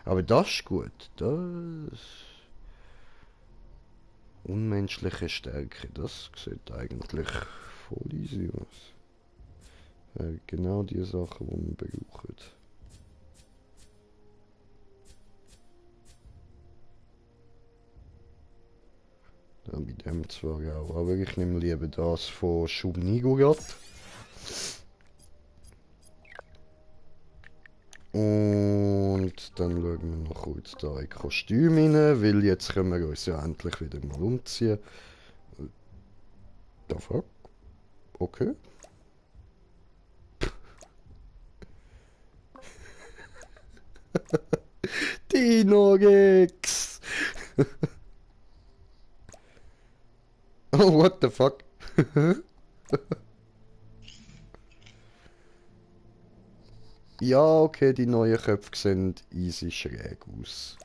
Aber das ist gut. Das... Unmenschliche Stärke, das sieht eigentlich voll easy aus. Genau die Sachen, die man braucht. Ja, bei dem zwar auch, aber ich nehme lieber das von Schubnigurat. Und dann schauen wir noch kurz da in Kostüm rein, weil jetzt können wir uns ja endlich wieder mal umziehen. Da fuck? Okay. Dino Rex! Oh, what the fuck? Ja, okay, die neuen Köpfe sehen easy schräg aus.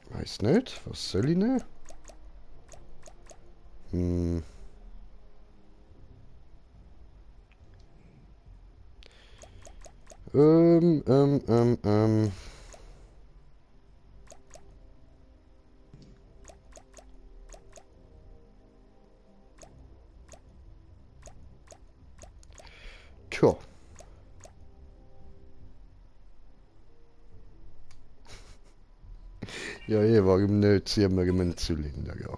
Weiß nicht, was soll ich nehmen? Hm. Ähm, ähm, ähm, ähm. Tja. Ja, warum nicht? Ziehen wir ihm einen Zylinder, ja.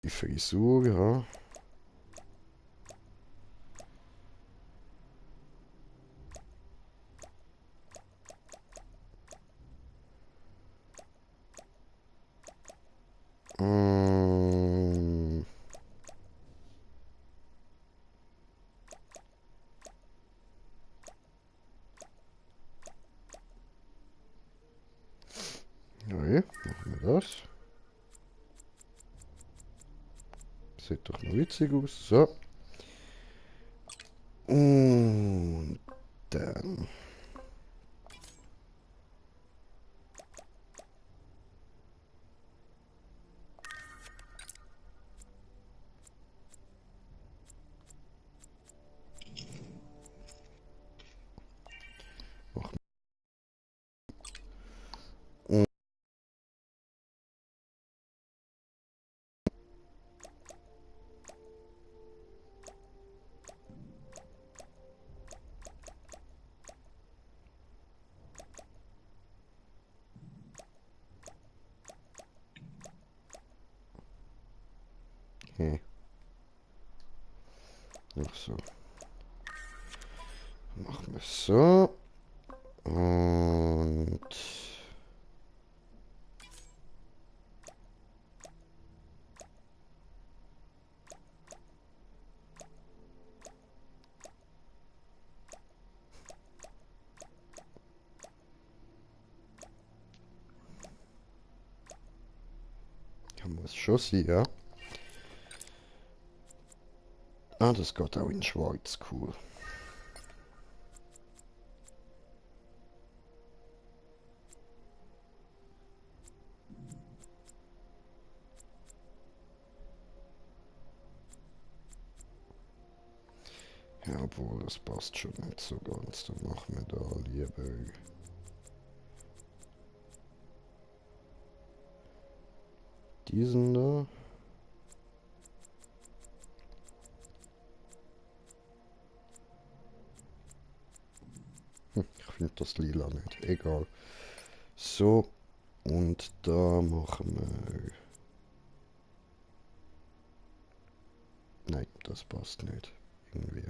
Die Frisur, ja. Ähm. Okay, machen wir das. Sieht doch noch witzig aus. So. Und dann. Machen wir. Okay. Noch so. Machen wir so. Und. Kann man es schon sehen, ja? Ah, das geht auch in schwarz, cool. Ja, obwohl, das passt schon nicht so ganz. Dann machen wir da lieber... diesen da. Ich finde das lila nicht. Egal. So. Und da machen wir... Nein, das passt nicht. Irgendwie.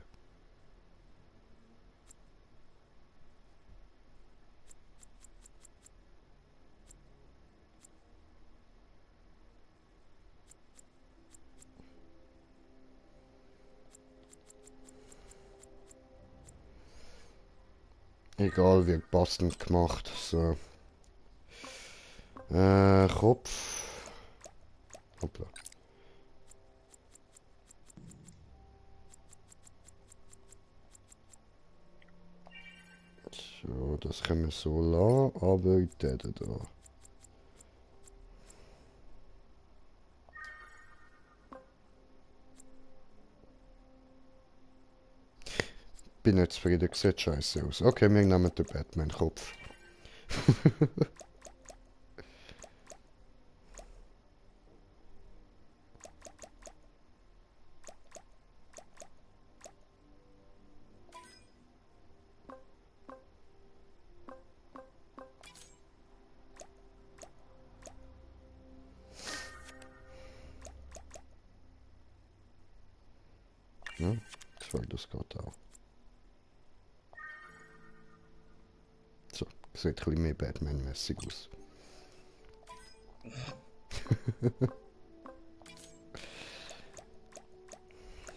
Egal, wird passend gemacht. So. Kopf. Hoppla. So, das können wir so lassen, aber der da. Bin nicht zufrieden, sieht scheiße aus. Okay, wir nehmen den Batman-Kopf. Ja, ich wollte das gerade auch. So, sieht ein bisschen mehr Batman-mäßig aus.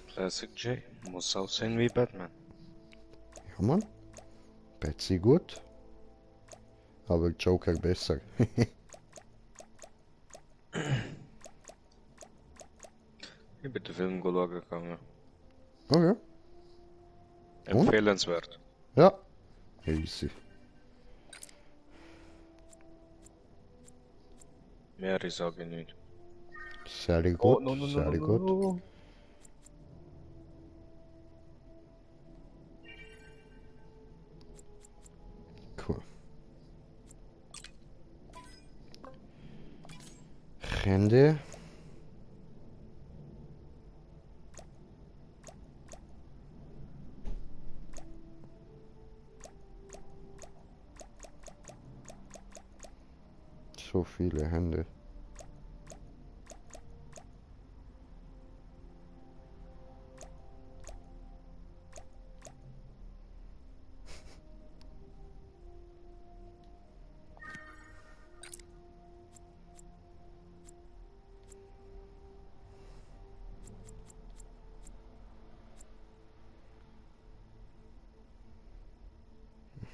Classic J. Muss aussehen wie Batman. Ja, Mann. Betsy gut. Aber Joker besser. Ich bin den Film schauen gegangen. Okay. Empfehlenswert. Ja. Easy. Mehr ich sage nicht. Sehr gut. Oh, no, Sehr gut. no. Cool. Hände. So viele Hände.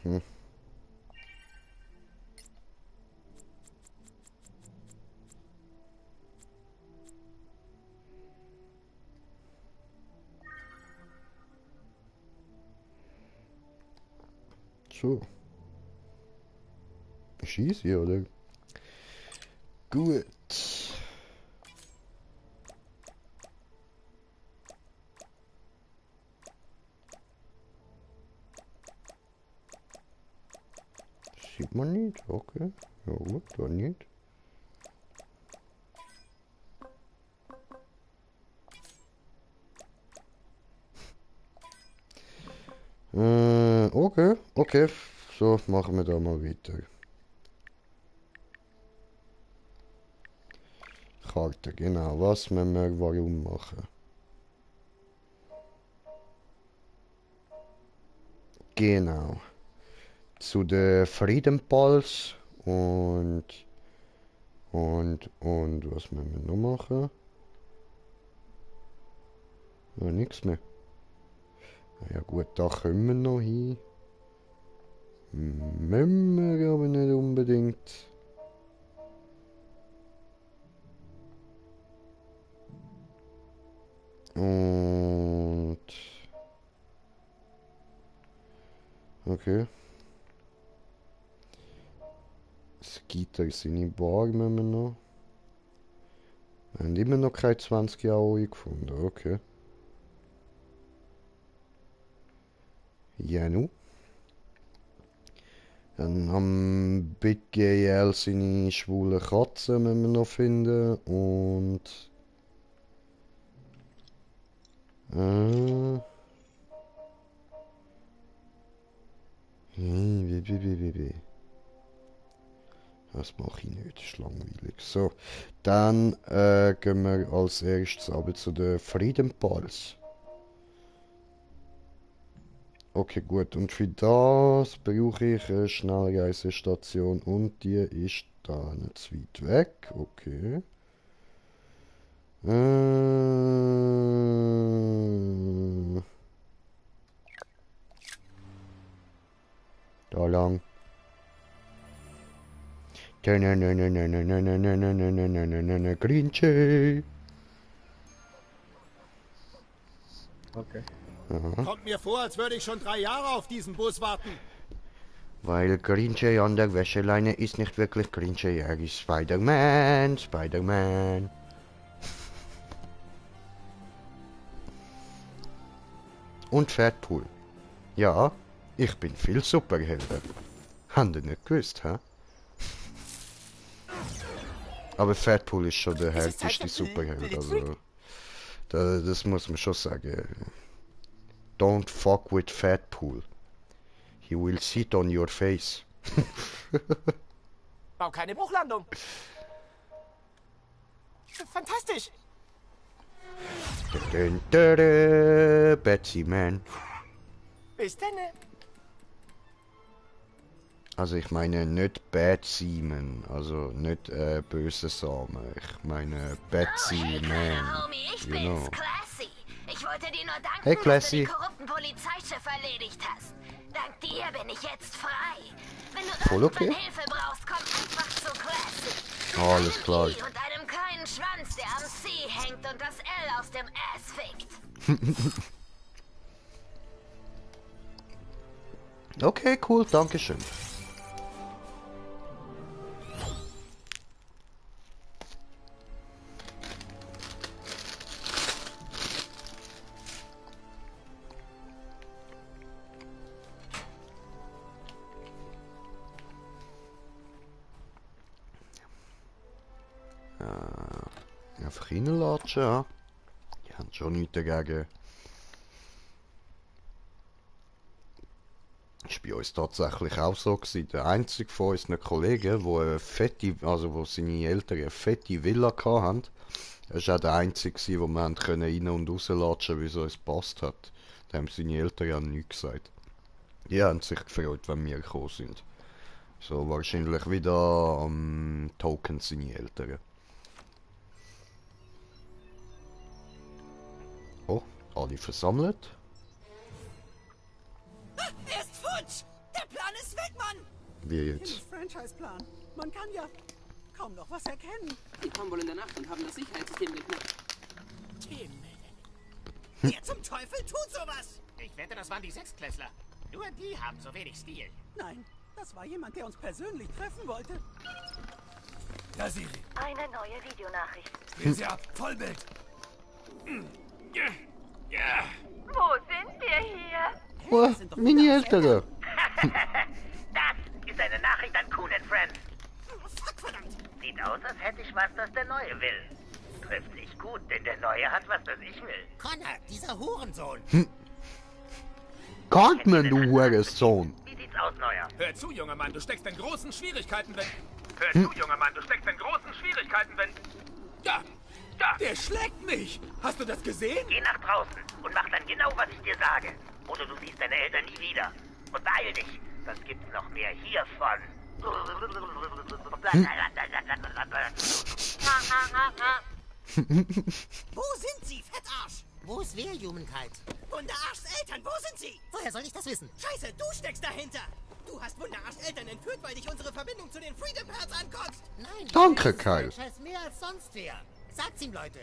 Mhm. So. Ist easy, oder? Gut. Sieht man nicht? Okay. Ja gut, dann nicht. Okay, okay. So, machen wir da mal weiter. Karte, genau. Was müssen wir warum machen? Genau. Zu der Friedenpals und was müssen wir noch machen? Ja, nichts mehr. Ja gut, da können wir noch hin. Müssen wir aber nicht unbedingt. Und... Okay. Skeeter seine Bar müssen wir noch. Wir haben immer noch keine 20 Jahre gefunden, okay. Ja, nu. Dann am Big GL seine schwule Katze müssen wir noch finden und... Das mache ich nicht, das ist langweilig. So, dann gehen wir als erstes aber zu den Friedenpals. Okay, gut. Und für das brauche ich eine Schnellreisestation und die ist da nicht zu weit weg. Okay. Da lang. Grinche. Okay. Aha. Kommt mir vor, als würde ich schon 3 Jahre auf diesen Bus warten. Weil Green Jay an der Wäscheleine ist nicht wirklich Green Jay, er ist Spider-Man, Spider-Man. Und Fatpool. Ja, ich bin viel Superhelden. Haben die nicht gewusst, hä? Aber Fatpool ist schon der härteste Superheld, also... Das muss man schon sagen. Don't fuck with Fatpool. He will sit on your face. Bau keine Bruchlandung. Fantastisch. Betsy Man. Bis dann. Also ich meine nicht Bad Seaman, also nicht böse Samen. Ich meine Betsy Man. Homie, ich You bin's, know. Classy. Ich wollte dir nur danken, Hey, dass Classy. du die korrupten Polizeichefs erledigt hast. Dank dir bin ich jetzt frei. Wenn du Voll irgendwann okay. Hilfe brauchst, komm einfach zu Classy. Mit Alles einem klar. I und einem kleinen Schwanz, der am C hängt und das L aus dem Ass fickt. Okay, cool, dankeschön. Einfach reinlatschen, ja. Die haben schon nichts dagegen. Das war bei uns tatsächlich auch so gewesen. Der einzige von unseren Kollegen, wo eine fette, also wo seine Eltern eine fette Villa hatten, das war auch der einzige gewesen, wo wir haben können rein und rauslatschen, wie es uns gepasst hat. Da haben seine Eltern ja nichts gesagt. Die haben sich gefreut, wenn wir gekommen sind. So wahrscheinlich wieder am Token seine Eltern. Oh, alle versammelt. Er ist futsch! Der Plan ist weg, Mann! Wie jetzt? Franchise-Plan. Man kann ja kaum noch was erkennen. Die kommen wohl in der Nacht und haben das Sicherheitssystem geknackt. Tim. Wer zum Teufel tut sowas? Ich wette, das waren die Sechstklässler. Nur die haben so wenig Stil. Nein, das war jemand, der uns persönlich treffen wollte. Da Siri. Eine neue Videonachricht. Spiel sie ab. Vollbild. Wo sind wir hier? Oh, meine Eltern. Das ist eine Nachricht an Coon and Friends. Fuck, verdammt! Sieht aus, als hätte ich was, das der Neue will. Trifft sich gut, denn der Neue hat was, das ich will. Connor, dieser Hurensohn. Cartman, du Hurensohn. Wie sieht's aus, Neuer? Hör zu, junger Mann, du steckst in großen Schwierigkeiten, wenn... Hör zu, junger Mann, du steckst in großen Schwierigkeiten, wenn... Da! Der schlägt mich! Hast du das gesehen? Geh nach draußen und mach dann genau, was ich dir sage. Oder du siehst deine Eltern nie wieder. Und beeil dich, sonst gibt's noch mehr hiervon. Wo sind sie, Fettarsch? Wo ist wer, Humankind? Wunderarschs Eltern, wo sind sie? Woher soll ich das wissen? Scheiße, du steckst dahinter! Du hast Wunderarschs Eltern entführt, weil dich unsere Verbindung zu den Freedom Hearts ankotzt! Nein, Danke, Kyle. Scheiß mehr als sonst wer. Sagt's ihm, Leute.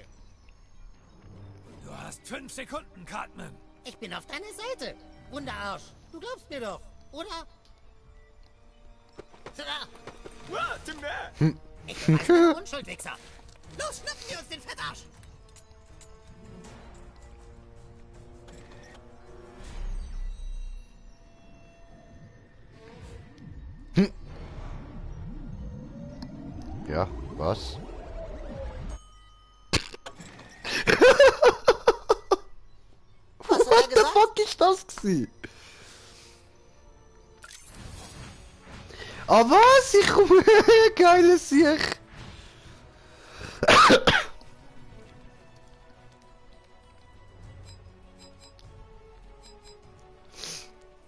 Du hast 5 Sekunden, Cartman. Ich bin auf deiner Seite. Wunderarsch. Du glaubst mir doch, oder? Ich bin ein Unschuldswichser. Los, schnappen wir uns den Fettarsch. Ja, was? What the fuck ist das gewesen? Ah was? Ich komme... Geiles Sieg!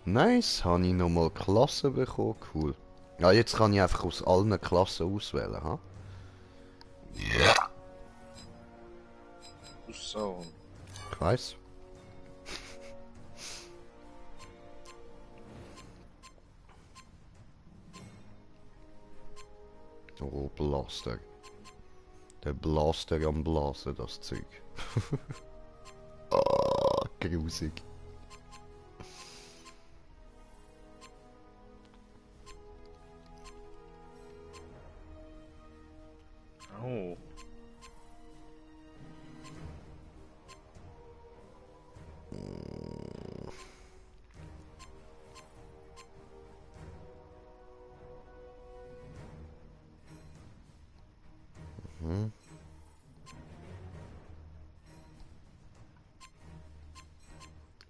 Nice, habe ich nochmal Klasse bekommen, cool. Ja, jetzt kann ich einfach aus allen Klassen auswählen, ha? Ja. So. Ich weiss. Oh, Blaster. Der Blaster am Blasen, das Zeug. Ah, grusig.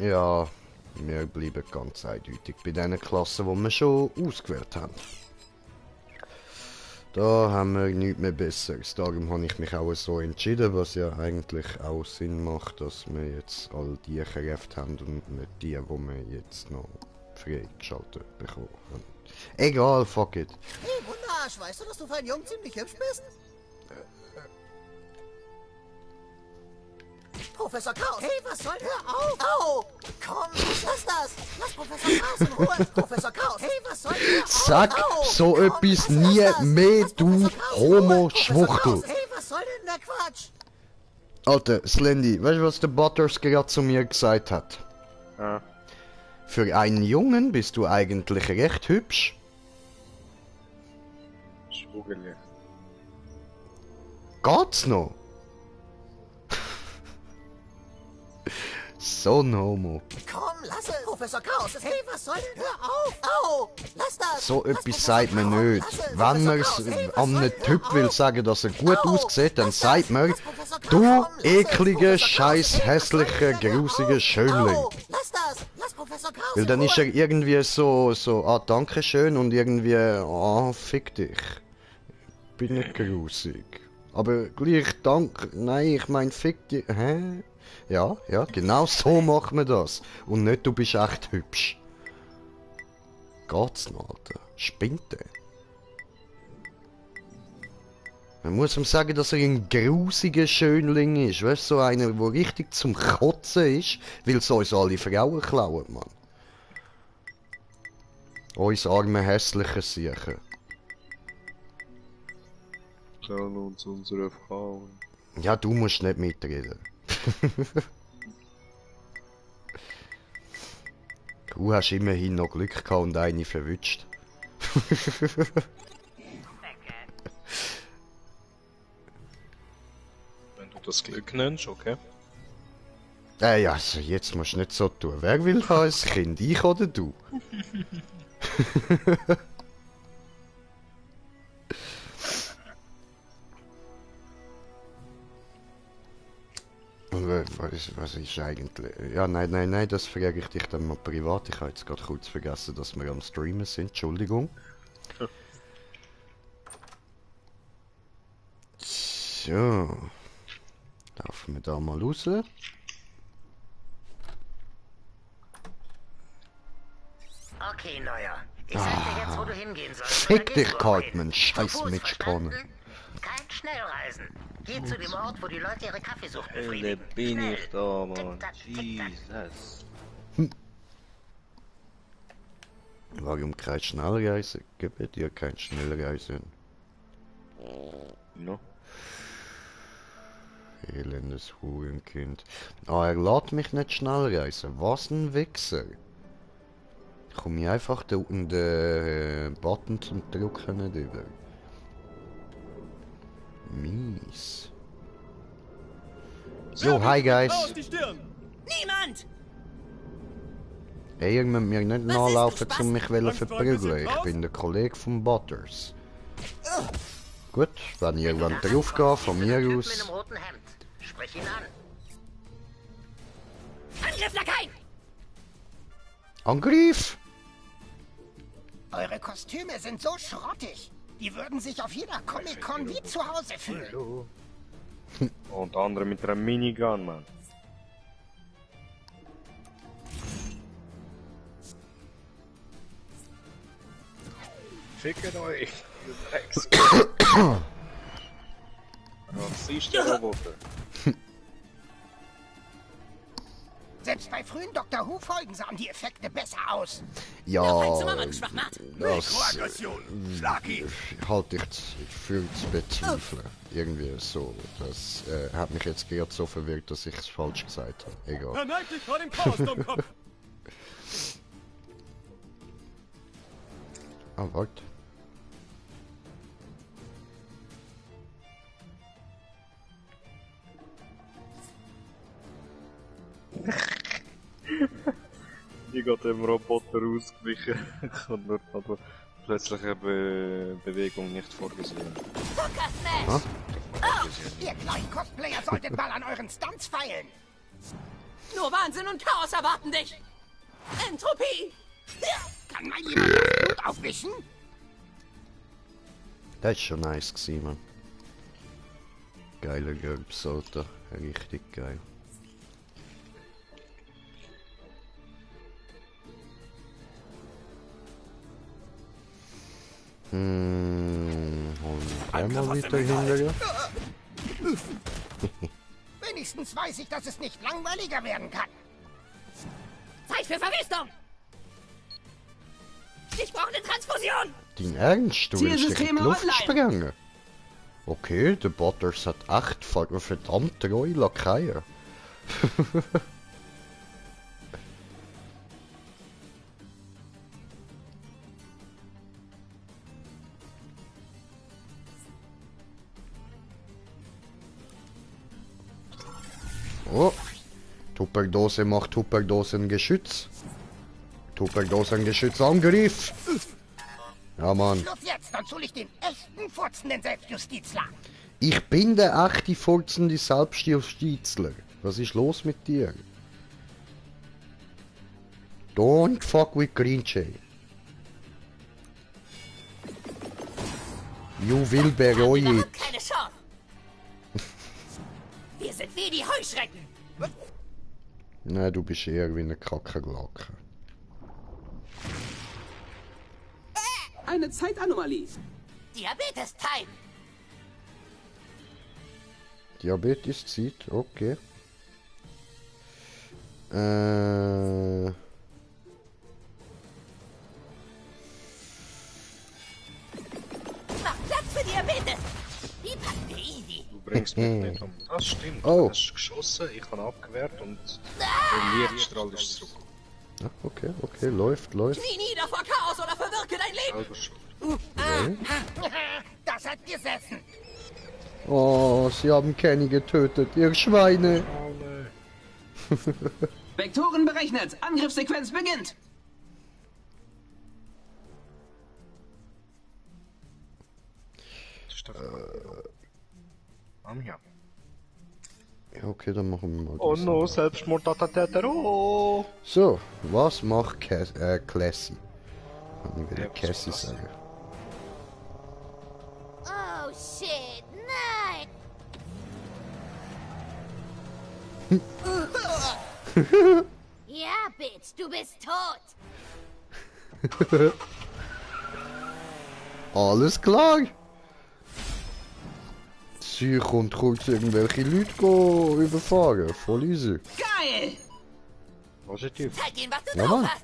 Ja, wir bleiben ganz eindeutig bei den Klassen, die wir schon ausgewählt haben. Da haben wir nichts mehr Besseres. Darum habe ich mich auch so entschieden, was ja eigentlich auch Sinn macht, dass wir jetzt all die Kräfte haben und nicht die wir jetzt noch freigeschaltet bekommen haben. Egal, fuck it. Hey, Wunderarsch, weißt du, dass du für einen Jungen ziemlich hübsch bist? Professor Kraus! Hey, was soll der? Au! Komm, lass das! Lass Professor Kraus in Ruhe! Professor Kraus! Hey, was soll der? Sag so etwas nie mehr, du Homo-Schwuchtel! Hey, was soll denn der Quatsch? Alter, Slendy, weißt du, was der Butters gerade zu mir gesagt hat? Ja. Für einen Jungen bist du eigentlich recht hübsch. Schwugelig. Geht's noch? So ein Homo. Komm, lass es! Professor Kraus! Hey, was soll denn? Hör auf! Au! Lass das! So etwas sagt man nicht. Wenn man einem Typ will sagen, dass er gut aussieht, dann sagt man, du ekliger, scheiß, hässlicher, grusiger Schönling. Lass das! Lass Professor Kraus! Weil dann ist er irgendwie so, danke schön und irgendwie, fick dich. Bin nicht grusig. Aber gleich nein, ich mein fick dich, hä? Ja, genau so macht man das. Und nicht, du bist echt hübsch. Geht's noch, Alter? Spinnt der? Man muss ihm sagen, dass er ein grusiger Schönling ist. Weißt du, so einer, der richtig zum Kotzen ist, weil es uns alle Frauen klauen, Mann. Uns arme, hässliche Siechen. Sollen uns unsere Frauen. Ja, du musst nicht mitreden. Du hast immerhin noch Glück gehabt und eine verwünscht. Wenn du das Glück nennst, okay? Ja, also jetzt musst du nicht so tun. Wer will da ein Kind? Ich oder du? Was ist eigentlich... Ja, nein, das frage ich dich dann mal privat. Ich habe jetzt gerade kurz vergessen, dass wir am Streamen sind. Entschuldigung. So. Laufen wir da mal raus. Okay, Neuer. Ich sag dir jetzt, wo du hingehen sollst. Fick dich, Cartman, scheiß Mitchcorner. Kein Schnellreisen. Geh zu dem Ort, wo die Leute ihre Kaffeesucht Da befriedigen. bin ich da, Mann. Jesus. Warum kein Schnellreisen? Gebe dir kein Schnellreisen. No. Elendes Hurenkind. Ah, er lässt mich nicht schnell reisen. Was ein Wichser. Komme ich einfach da unten den Button zum Drücken nicht über. Mies. So, hi guys. Niemand! Hey, ihr müsst mir nicht nachlaufen, um mich verprügeln. Ich bin der Kollege von Butters. Gut, wenn ihr drauf geht, von mir aus. Mit einem roten Hemd. Sprich ihn an. Angriff, Lakai! Angriff! Eure Kostüme sind so schrottig. Die würden sich auf jeder Comic-Con wie zu Hause fühlen. Und andere mit einer Minigun, Mann. Fickt euch, ihr Drecks. Was siehst du, Roboter? Selbst bei frühen Dr. Who-Folgen sahen die Effekte besser aus. Ja, das Schlag halte ich für zu bezweifeln. Irgendwie so. Das hat mich jetzt gerade so verwirrt, dass ich es falsch gesagt habe. Egal. Verneig dich vor dem Chaos, Dummkopf! Ah, warte. Ich geht dem Roboter ausgewichen. Ich habe nur gerade plötzliche Bewegung nicht vorgesehen. Ihr kleinen Cosplayer solltet mal an euren Stunts feilen. Nur Wahnsinn und Chaos erwarten dich. Entropie. Kann mal jemand das Blut aufwischen? Das ist schon nice gewesen, Mann. Geiler GURPS, Alter. Richtig geil. Und einmal wieder hinterher. Wenigstens weiß ich, dass es nicht langweiliger werden kann. Zeit für Verwüstung. Ich brauche eine Transfusion. Dein Ernst? Du willst dich in die Zielsysteme Luft online. sprengen? Okay, der Butters hat echt verdammt treue Lakaien. Oh, Tupperdose macht Tupperdosengeschütz. Tupperdosengeschützangriff. Ja, Mann. Los jetzt, sonst hol ich den echten furzenden Selbstjustizler. Ich bin der echte furzende Selbstjustizler. Was ist los mit dir? Don't fuck with Green Jay. You will bereue it. Keine Chance. Wir sind wie die Heuschrecken. Nein, du bist eher wie eine Kakerlake. Eine Zeitanomalie. Diabetes-Time. Diabetes-Zeit, okay. Mach Platz für Diabetes. Die packen wir easy. Du bringst mich nicht um. Das stimmt. Oh. Du hast geschossen, ich habe abgewehrt und der Lichtstrahl ist zurück. Ja, okay, okay, läuft. Knie nieder vor Chaos oder verwirke dein Leben. Das hat gesessen. Oh, sie haben Kenny getötet, ihr Schweine. Vektoren berechnet. Angriffssequenz beginnt. Ja. Ja, okay, dann machen wir mal Oh das. no, Selbstmordattentäter. Oh. So, was macht Classy? Kann ich wieder Cassie sagen. Oh shit, nein! Ja, Bitch, du bist tot! Alles klar. Sie kommt kurz irgendwelche Leute überfahren. Voll easy. Geil! Positiv. Zeig ihnen, was du Ja, drauf Mann. hast.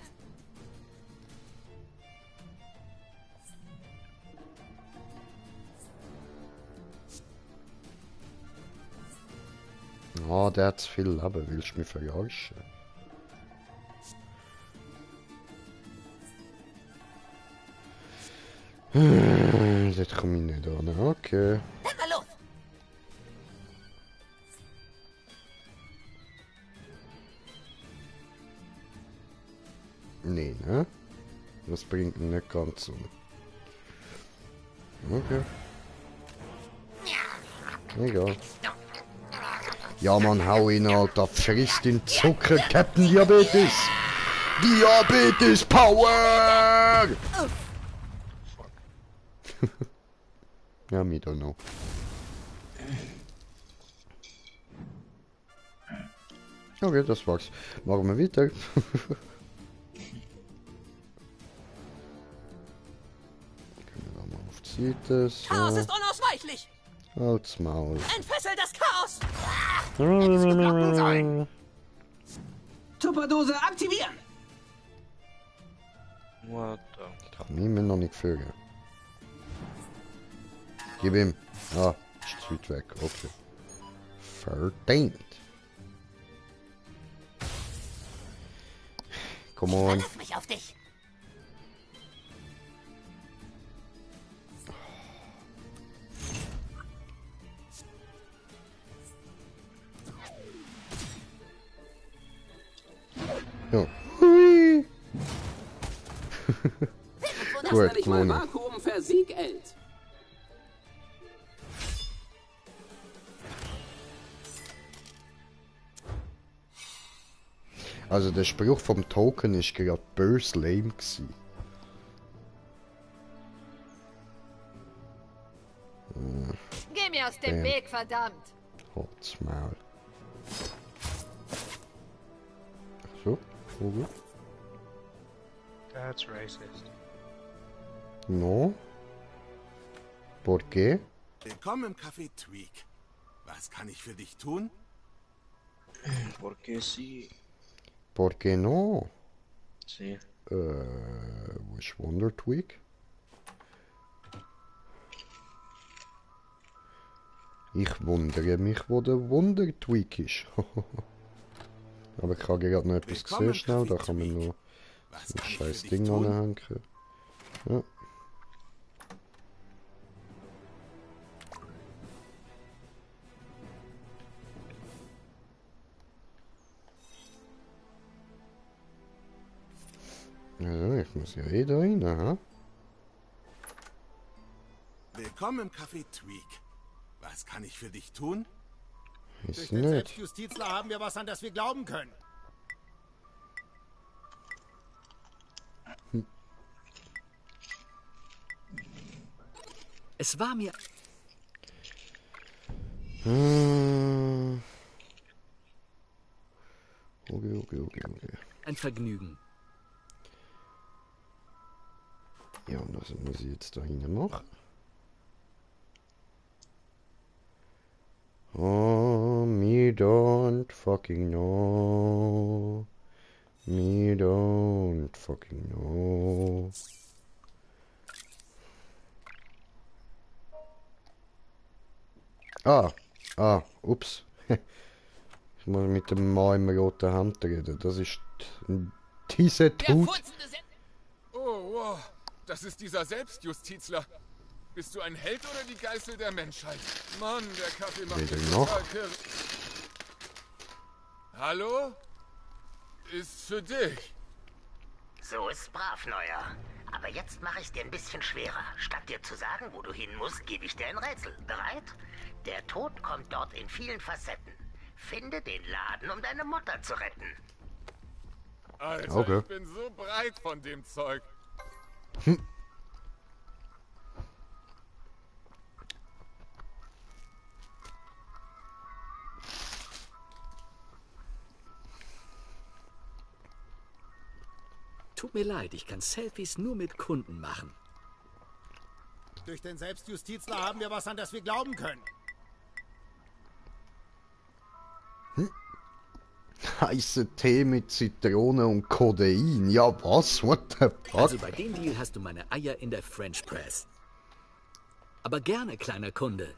Ah, der hat zu viel Leben. Willst du mich verarschen? Das komme ich nicht an. Okay. Dann mal los. Nee, ne? Das bringt ihn nicht ganz um. Okay. Egal. Ja, man, hau ihn, Alter. Friss den Zucker, Captain Diabetes. Diabetes Power! Ja, me don't know. Okay, das war's. Machen wir weiter. Können wir da mal auf die Seite. Chaos So. ist unausweichlich. Halt's Maul. Entfessel das Chaos. Tupperdose aktivieren. What the... Kann ich mir noch nicht fügen. Gib ihm. Ah, ist zu weit weg. Okay. Verdammt. Come on. Verlass mich auf dich. Ja. Hui. Das Gut, nenne ich mal gewonnen. Vakuum versiegelt. Also der Spruch vom Token ist gerade bös lame gewesen. Geh mir aus dem Damn. Weg, verdammt! Halt's Maul. So, Vogel. That's racist. No. ¿Por qué? Willkommen im Café Tweak. Was kann ich für dich tun? Porque sí. ¿Por qué no? Sí. Wo ist Wonder Tweak? Ich wundere mich, wo der Wonder Tweak ist. Aber ich habe gerade noch etwas gesehen, schnell. Da kann man noch ein scheiß Ding anhängen. Ja. Also, ich muss ja eh da rein, aha. Willkommen im Café Tweak. Was kann ich für dich tun? Ist Durch den nicht. Selbstjustizler haben wir was, an das wir glauben können. Es war mir Okay. ein Vergnügen. Ja, und was muss ich jetzt da hinten machen? Oh, me don't fucking know. Me don't fucking know. Ups. Ich muss mit dem Mann im roten Hemd reden. Das ist diese Tut. Oh, wow. Das ist dieser Selbstjustizler. Bist du ein Held oder die Geißel der Menschheit? Mann, der Kaffee macht Weder mich noch. total kirre. Hallo? Ist für dich. So ist brav, Neuer. Aber jetzt mache ich es dir ein bisschen schwerer. Statt dir zu sagen, wo du hin musst, gebe ich dir ein Rätsel. Bereit? Der Tod kommt dort in vielen Facetten. Finde den Laden, um deine Mutter zu retten. Alter, Okay. ich bin so breit von dem Zeug. Tut mir leid, ich kann Selfies nur mit Kunden machen. Durch den Selbstjustizler haben wir was, an das wir glauben können. Heiße Tee mit Zitrone und Codein. Ja, was? What the fuck? Also bei dem Deal hast du meine Eier in der French Press. Aber gerne, kleiner Kunde.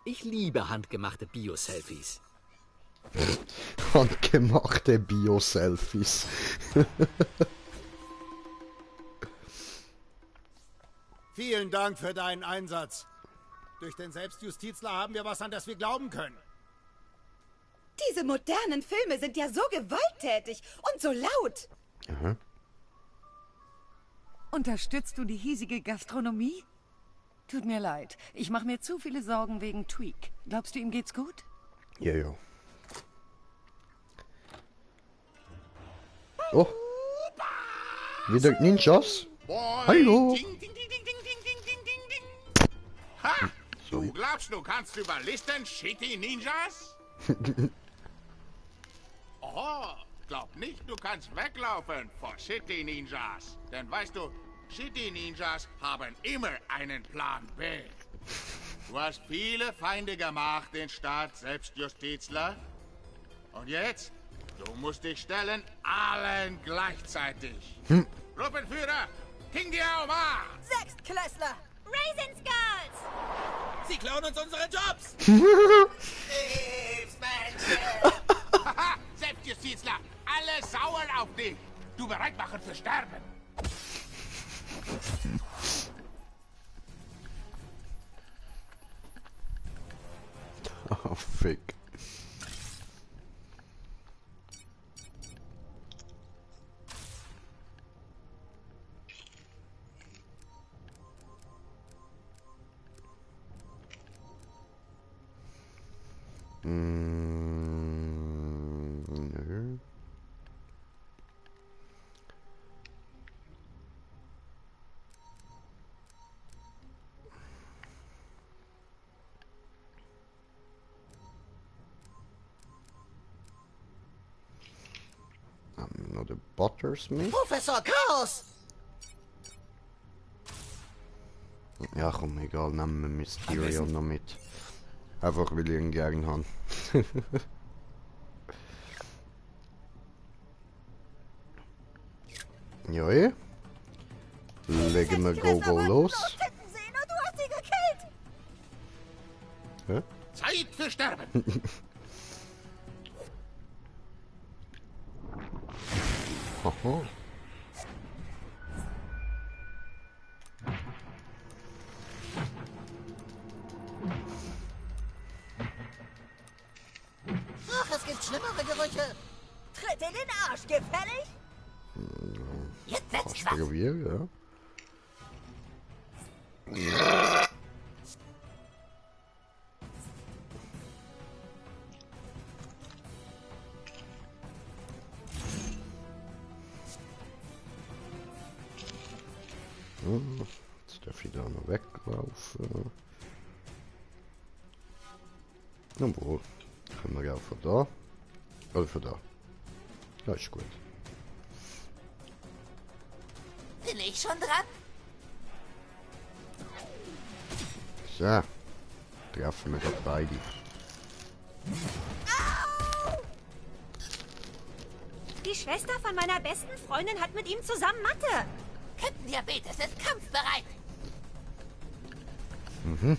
Ich liebe handgemachte Bio-Selfies. Handgemachte Bio-Selfies. Vielen Dank für deinen Einsatz. Durch den Selbstjustizler haben wir was, an das wir glauben können. Diese modernen Filme sind ja so gewalttätig und so laut. Aha. Unterstützt du die hiesige Gastronomie? Tut mir leid, ich mache mir zu viele Sorgen wegen Tweak. Glaubst du, ihm geht's gut? Ja, ja. Oh. Wieder Ninjas? Hallo. Ha! Du glaubst, du kannst überlisten, Shitty Ninjas? Oh, glaub nicht, du kannst weglaufen vor Shitty Ninjas. Denn weißt du, Shitty Ninjas haben immer einen Plan B. Du hast viele Feinde gemacht in Stadt, Selbstjustizler. Und jetzt? Du musst dich stellen, allen gleichzeitig. Gruppenführer, King Diaoma! Sechstklässler! Raisin Skulls! Sie klauen uns unsere Jobs! Haha, Selbstjustizler, alle sauer auf dich. Du bereit machen für Sterben. Oh, fick. Buttersmith? Professor Chaos! Ja, komm, egal, nehmen wir Mysterio noch mit. Einfach weil ich ihn gern habe. Ja, legen wir go los. Hä? Zeit für Sterben! Haha. Ach, es gibt schlimmere Gerüche. Tritt in den Arsch, gefällig? Jetzt Kannst du probieren, ja? Jetzt darf ich da noch weglaufen. Na wohl, können wir auch von da. Oder von da. Ja, ist gut. Bin ich schon dran? So, treffen wir doch beide. Die Schwester von meiner besten Freundin hat mit ihm zusammen Mathe. Captain Diabetes ist kampfbereit. Mhm.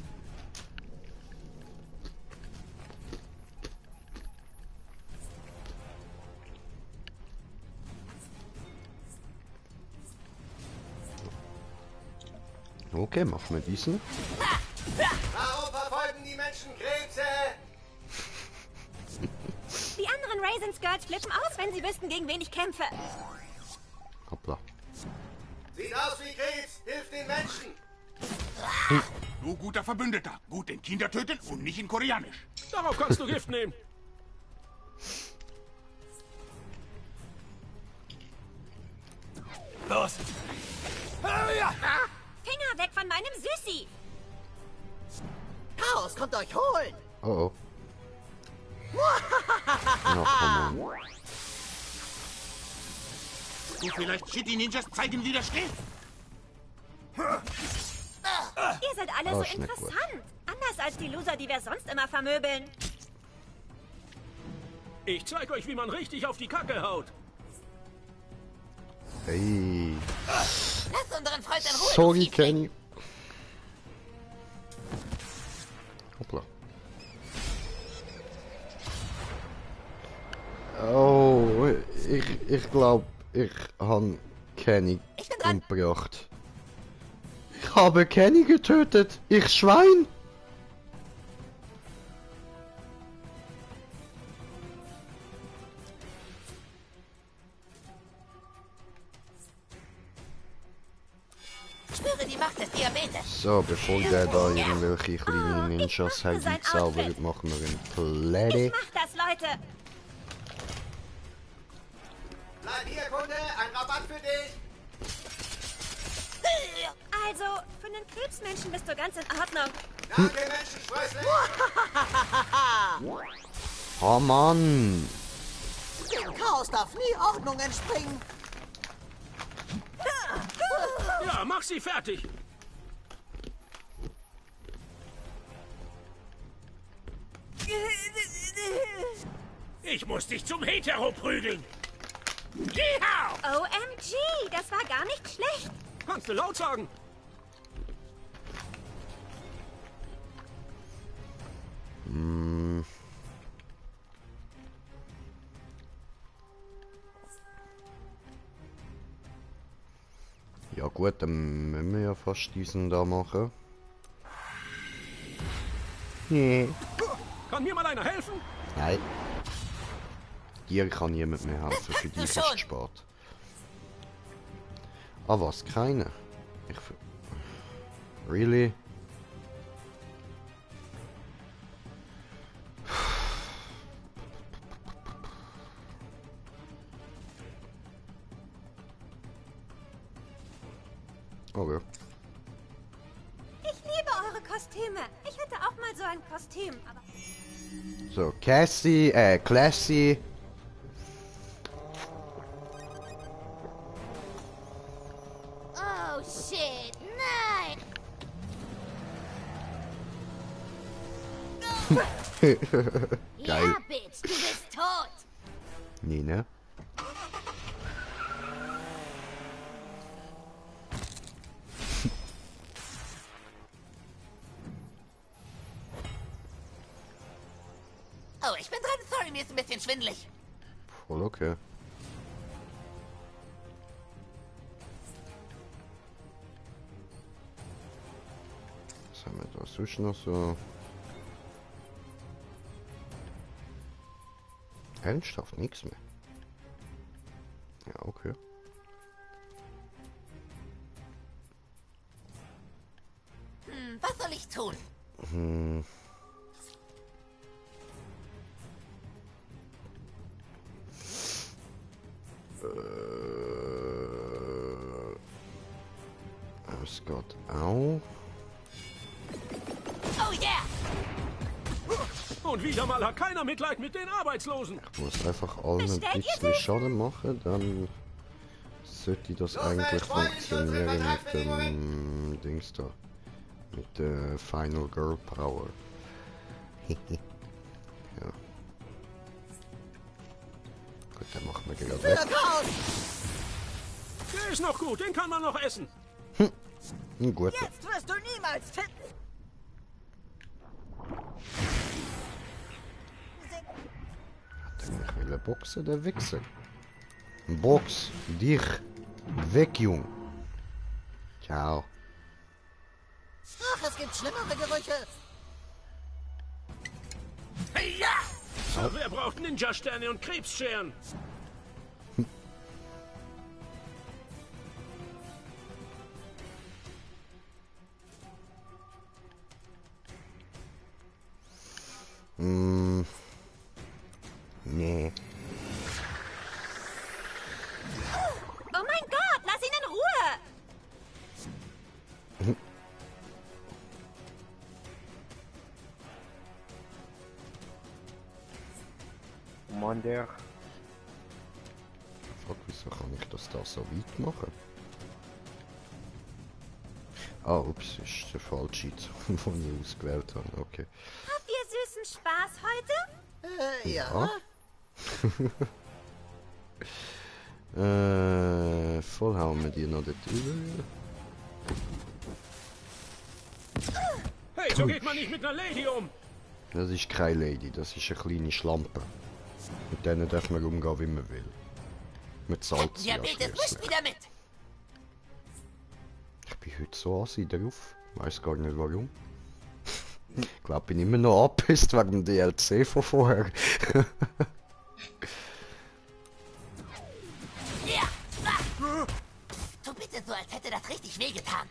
Okay, machen wir diesen. Warum verfolgen die Menschen Krebse? Die anderen Raisins Girls flippen aus, wenn sie wüssten, gegen wen ich kämpfe. Hoppla. Sieht aus wie Krebs, hilft den Menschen. Du guter Verbündeter. Gut in Kinder töten und nicht in Koreanisch. Darauf kannst du Gift nehmen. Los. Finger weg von meinem Süßi. Chaos kommt euch holen. Oh oh. Na, komm on. Du vielleicht Shitty Ninjas zeigen, wie das steht? Ihr seid alle so interessant. Anders als die Loser, die wir sonst immer vermöbeln. Ich zeig euch, wie man richtig auf die Kacke haut. Hey. Lass unseren Freund in Ruhe. Sorry, Kenny. Hoppla. Oh, ich glaube, ich habe Kenny umgebracht. Ich habe Kenny getötet. Ich Schwein. Spüre die Macht des Diabetes. So, bevor der da irgendwelche kleinen Ninjas herzaubert, machen wir einen Plädi. Ich mach das, Leute. Bleib hier, Kunde, ein Rabatt für dich. Also, für einen Krebsmenschen bist du ganz in Ordnung. Danke, Menschensprössling. Oh Mann. Dem Chaos darf nie Ordnung entspringen. Ja, mach sie fertig. Ich muss dich zum Hetero prügeln. OMG, das war gar nicht schlecht. Kannst du laut sagen? Hm. Ja gut, dann müssen wir ja fast diesen da machen. Nee. Kann mir mal einer helfen? Nein. Dir kann niemand mehr helfen, für dich ist es spät. Ah was, keine? Really? Okay. Ich liebe eure Kostüme. Ich hätte auch mal so ein Kostüm, aber... So, Classy. Ja, Bitch, du bist tot. Nee, ne? Oh, ich bin dran. Sorry, mir ist ein bisschen schwindelig. Voll okay. Was haben wir da sonst noch so? Ernsthaft nichts mehr. Ja, okay. Was soll ich tun? Hm. Es geht auch. Oh yeah! Und wieder mal hat keiner Mitleid mit den Arbeitslosen. Ich muss einfach allen ein bisschen Schaden machen, dann sollte das eigentlich funktionieren mit dem Dings da. Mit der Final Girl Power. Ja. Gut, dann machen wir gerade weg. Der ist noch gut, den kann man noch essen. Gut. Jetzt wirst du niemals finden. Ich will boxen, der Wichser. Box dich weg, Jung. Ciao. Ach, es gibt schlimmere Gerüche. Ja! So, wer braucht Ninja-Sterne und Krebsscheren? Nee. Oh mein Gott, lass ihn in Ruhe! Mann, der. Fuck, wieso kann ich das da so weit machen? Ah, ups, ist der falsche, den ich ausgewählt habe. Okay. Habt ihr süßen Spaß heute? Ja. Vollhauen wir die noch dort über. Hey, so geht man nicht mit einer Lady um. Das ist keine Lady, das ist eine kleine Schlampe. Mit denen darf man umgehen, wie man will. Mit Salz. Diabetes mischt wieder mit. Ich bin heute so assi drauf. Weiß gar nicht warum. Ich glaube, ich bin immer noch abgepisst wegen dem DLC von vorher. Ja! Tu bitte so, als hätte das richtig wehgetan.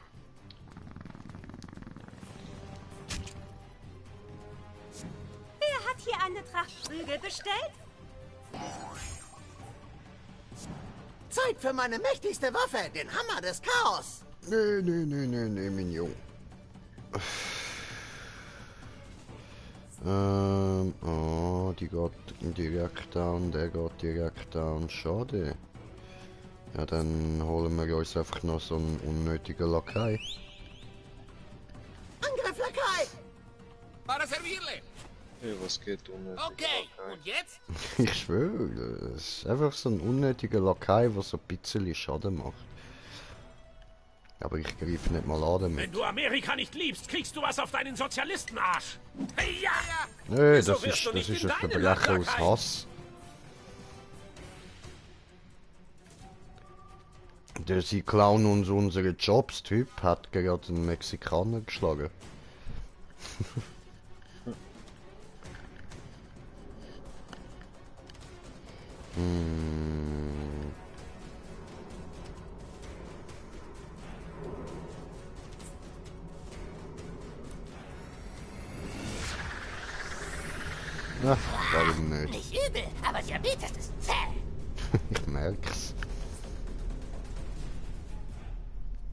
Wer hat hier eine Tracht Prügel bestellt? Zeit für meine mächtigste Waffe, den Hammer des Chaos. Nee, mein Junge. Oh, die geht direkt down, der geht direkt down. Schade. Ja, dann holen wir uns einfach noch so einen unnötigen Lakai. Angriff, Lakai! Para servirle! Hey, was geht um? Okay, und jetzt? Ich schwöre, es ist einfach so ein unnötiger Lakai, der so ein bisschen Schaden macht. Aber ich greife nicht mal an damit. Wenn du Amerika nicht liebst, kriegst du was auf deinen Sozialistenarsch. Hey, ja! Nee, Wieso das wirst du ist nicht in ein deinem Verbrechen Land, aus Lakai? Hass. Der sie klauen uns unsere Jobs-Typ hat gerade einen Mexikaner geschlagen. Ach, warum nicht? Nicht übel, aber Diabetes ist zäh. Ich merk's.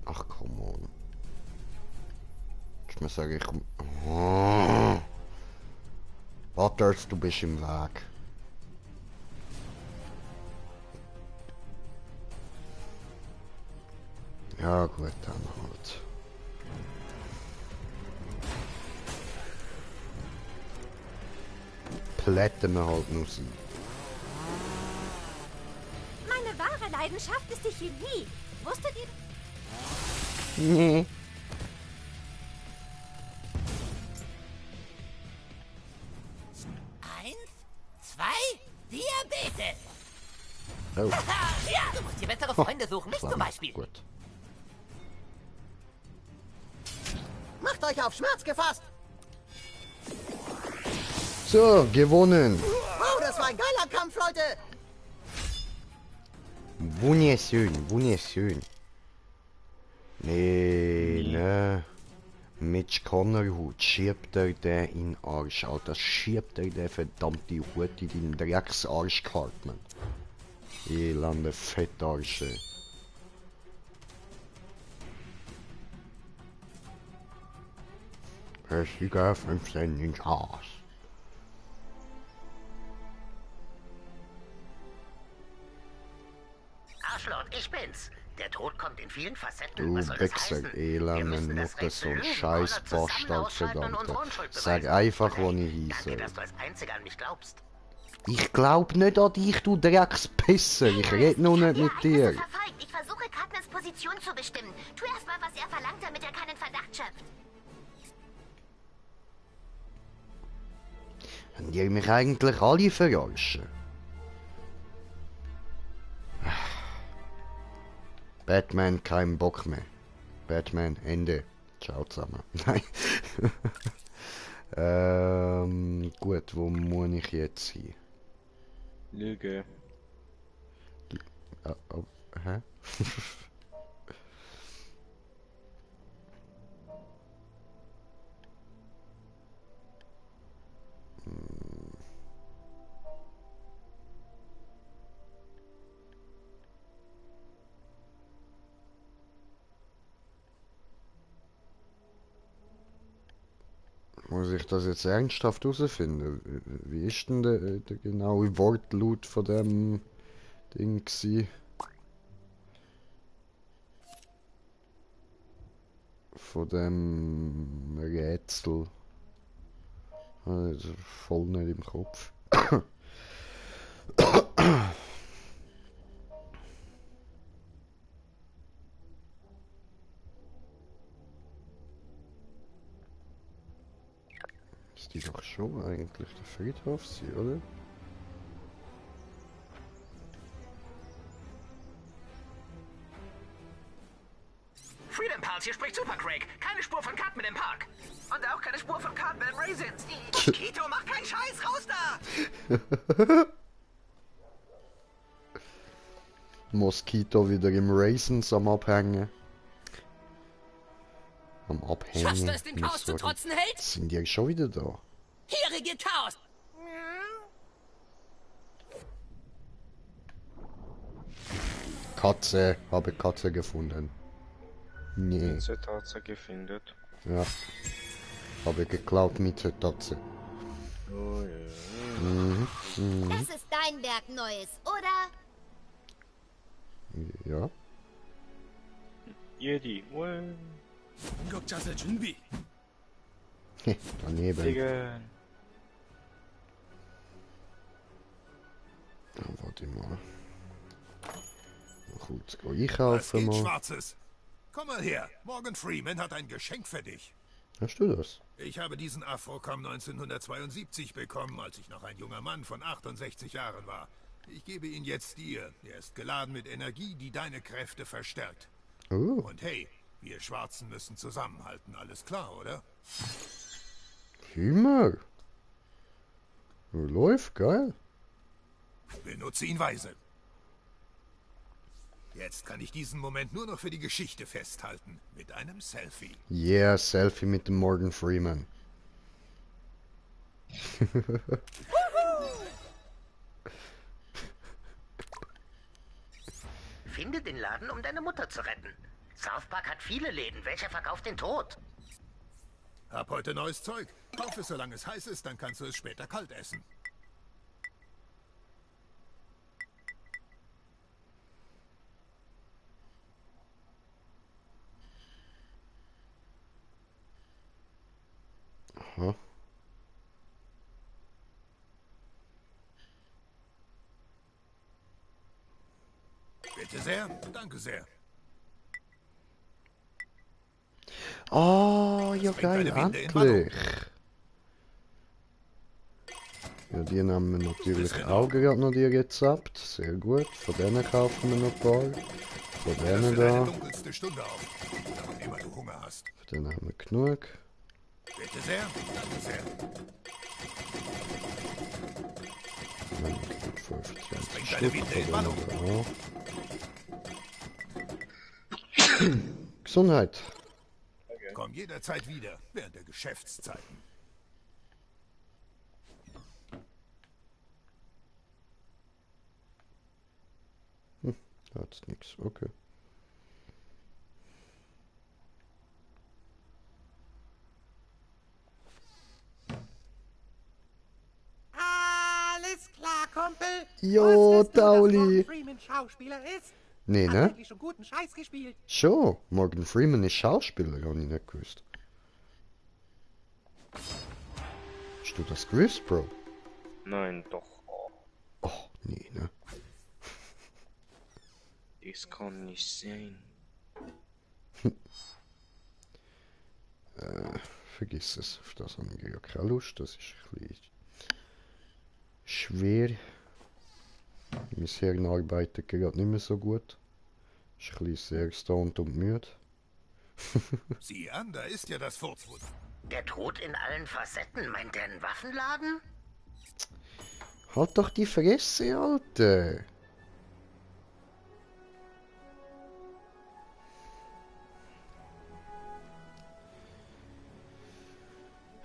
Ach, come on. Ich muss sagen, oh. Butters, du bist im Weg. Ja gut, dann halt. plätten wir halt nur sein. Meine wahre Leidenschaft ist die Chemie. Wusstet ihr? Nee. Diabetes. Oh. Ja, du musst dir bessere Freunde suchen, mich zum Beispiel. Gut. Macht euch auf Schmerz gefasst. So, gewonnen. Wow, das war ein geiler Kampf, Leute. Wunderschön, wunderschön. Nee, ne. Mitch Connerhut, schiebt er den in den Arsch, Alter. Schiebt er den verdammte Hut in deinen Drecksarsch, Cartman. Elende Fettarsche. Hässlicher 15 ins Arsch. Arschloch, ich bin's. Der Tod kommt in vielen Facetten. Du Was soll das Wichser, heißen? elende Mutter, so ein scheiß Bastard, verdammte. Sag einfach, wo ich Danke, heiße. dass du als Einziger an mich glaubst. Ich glaub nicht an dich, du Dreckspisser. Ich red noch nicht mit dir. Verfolgt. Ich versuche, Cadmans Position zu bestimmen. Tu erst mal, was er verlangt, damit er keinen Verdacht schöpft. Haben die mich eigentlich alle verarschen? Batman, kein Bock mehr. Batman, Ende. Ciao zusammen. Nein. Gut, wo muss ich jetzt hin? Lüge. Hä? Muss ich das jetzt ernsthaft herausfinden? Wie ist denn der genaue Wortlaut von dem Ding gsi? Von dem Rätsel. Also voll nicht im Kopf. Ist die doch schon eigentlich der Friedhof sein, oder? Freedom Pals, hier spricht Super Craig. Keine Spur von Cadman im Park. Und auch keine Spur von Cadman im Raisins. Kito, mach keinen Scheiß, raus da! Moskito wieder im Raisins am Abhängen. Am Abhängen. Schaffst du es, dem Chaos zu trotzen, Held? Sind die schon wieder da? Hier regiert Chaos. Katze, habe Katze gefunden. Nee. Tatsache gefunden. Ja. Habe geklaut mit der Tatze. Oh ja. Mhm. Mhm. Das ist dein Werk Neues, oder? Ja. Jedi. Daneben. Digga. Warte mal. Gut, gehe ich Was kaufen geht, mal. Schwarzes? Komm mal her. Morgan Freeman hat ein Geschenk für dich. Hast du das? Ich habe diesen Afrocom 1972 bekommen, als ich noch ein junger Mann von 68 Jahren war. Ich gebe ihn jetzt dir. Er ist geladen mit Energie, die deine Kräfte verstärkt. Oh. Und hey, wir Schwarzen müssen zusammenhalten. Alles klar, oder? Himmel. Läuft, geil. Benutze ihn weise. Jetzt kann ich diesen Moment nur noch für die Geschichte festhalten. Mit einem Selfie. Yeah, Selfie mit dem Morgan Freeman. Finde den Laden, um deine Mutter zu retten. South Park hat viele Läden. Welcher verkauft den Tod? Hab heute neues Zeug. Kauf es, solange es heiß ist, dann kannst du es später kalt essen. Aha. sehr, danke sehr. Oh, ja bringt geil, deine Winde in Wallung. endlich. Ja, die nehmen wir natürlich auch gerade noch die Rezept. Sehr gut. Von denen kaufen wir noch ein paar. Von denen Deine da. dunkelste Stunde auf, wann immer du Hunger hast. Von denen haben wir genug. Bitte sehr, danke sehr. Dann haben wir 25 bringt Stück. deine Winde Von in denen Wallung. da auch. Gesundheit. Komm jederzeit wieder, während der Geschäftszeiten. Hat's nix, okay. Alles klar, Kumpel. Jo, Wusstest du, dass Tauli. Morgan Freeman Schauspieler ist? Nee, Hat ne? eigentlich schon guten Scheiß gespielt. Schon. Morgan Freeman ist Schauspieler, habe ich nicht gewusst. Hast du das gewusst, Bro? Nein, doch. Oh, nee, ne? Das kann nicht sein. Vergiss es. Auf das habe ich ja keine Lust. Das ist ein bisschen schwer. Mein Hirn arbeitet gerade nicht mehr so gut. Ist ein bisschen sehr stoned und müde. Sieh an, da ist ja das Furzwunder. Der Tod in allen Facetten, meint der einen Waffenladen? Halt doch die Fresse, Alter!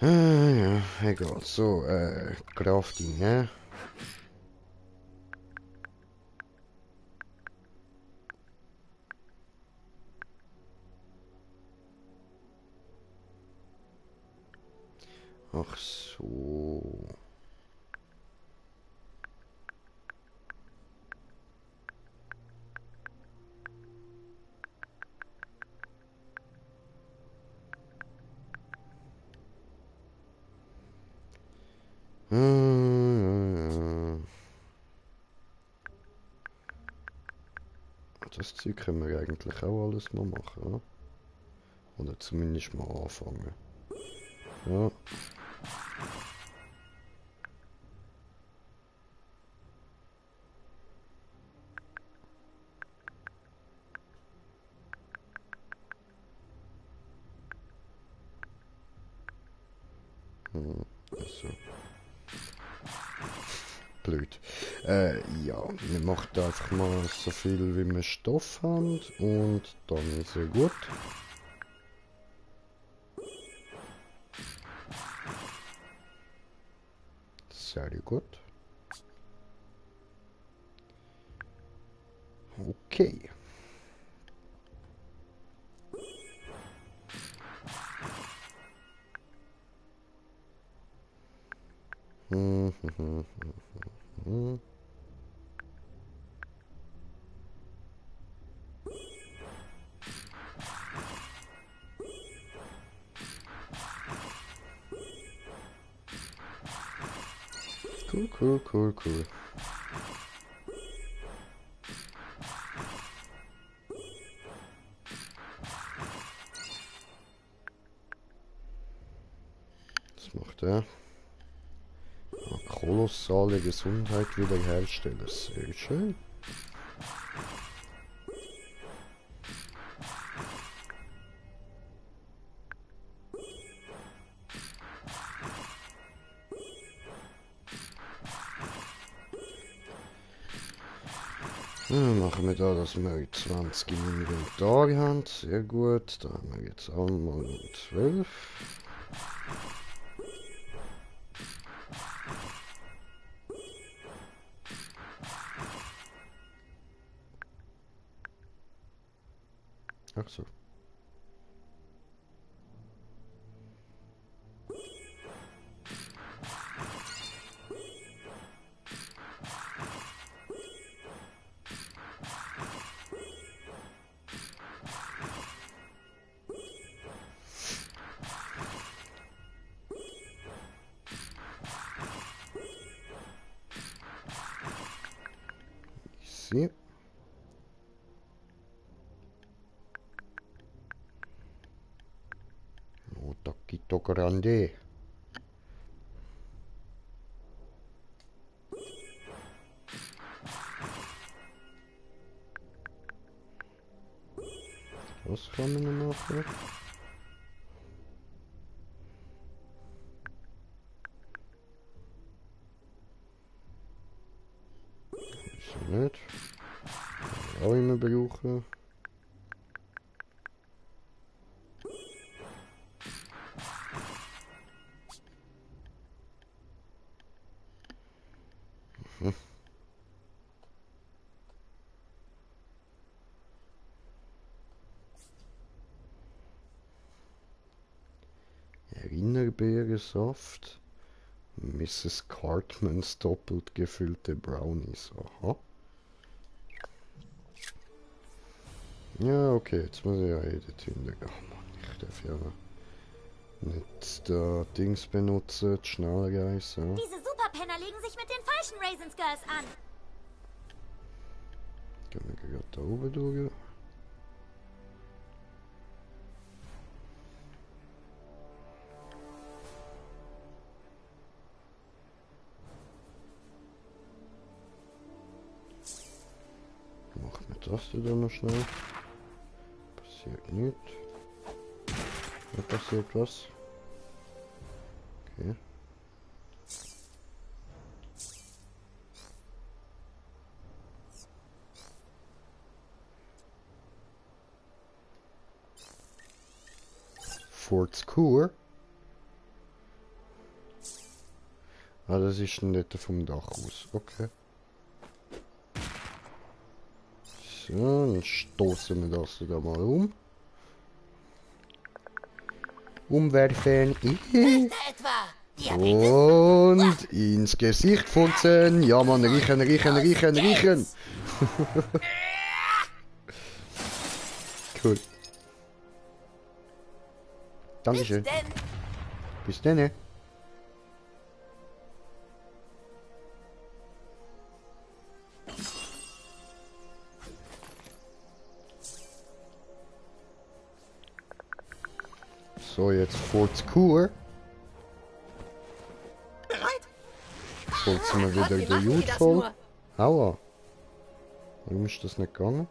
Ja, egal. So, Crafting, ne? Ach so. Das Zeug können wir eigentlich auch alles mal machen, oder? Oder zumindest mal anfangen. Ja. Also. Blöd. Ja, wir machen einfach mal so viel wie wir Stoff haben und dann ist er gut. Sehr gut. Okay. Cool. Was macht er? Kolossale Gesundheit wiederherstellen. Sehr schön. Dann machen wir da, dass wir 20 im Inventar haben. Sehr gut. Da haben wir jetzt auch mal 12. Ach so. See. Porto Grande. Was kann man noch machen? Ist nicht. Auch immer brauchen. Erinnerbeerensaft. Mrs. Cartmans doppelt gefüllte Brownies. Aha. Ja, okay, jetzt muss ich ja Tünder. Oh Mann, ich darf ja nicht da Dings benutzen, die Schnellreise. Ja. Diese Superpenner legen sich mit den falschen Raisins Girls an. Gehen wir gerade da oben durch. Machen wir das da noch schnell. Passiert nichts. Da passiert was. Okay. Forts Kur. Ah, das ist nicht vom Dach aus. Okay. So, dann stoßen wir das da mal um. Umwerfen. Und ins Gesicht funzen. Ja, man, riechen, riechen, riechen, riechen. Cool. Dankeschön. Bis dann. So, jetzt Forts Kur. Bereit? Putzen wir wieder den Jut voll. Aua. Warum ist das nicht gegangen?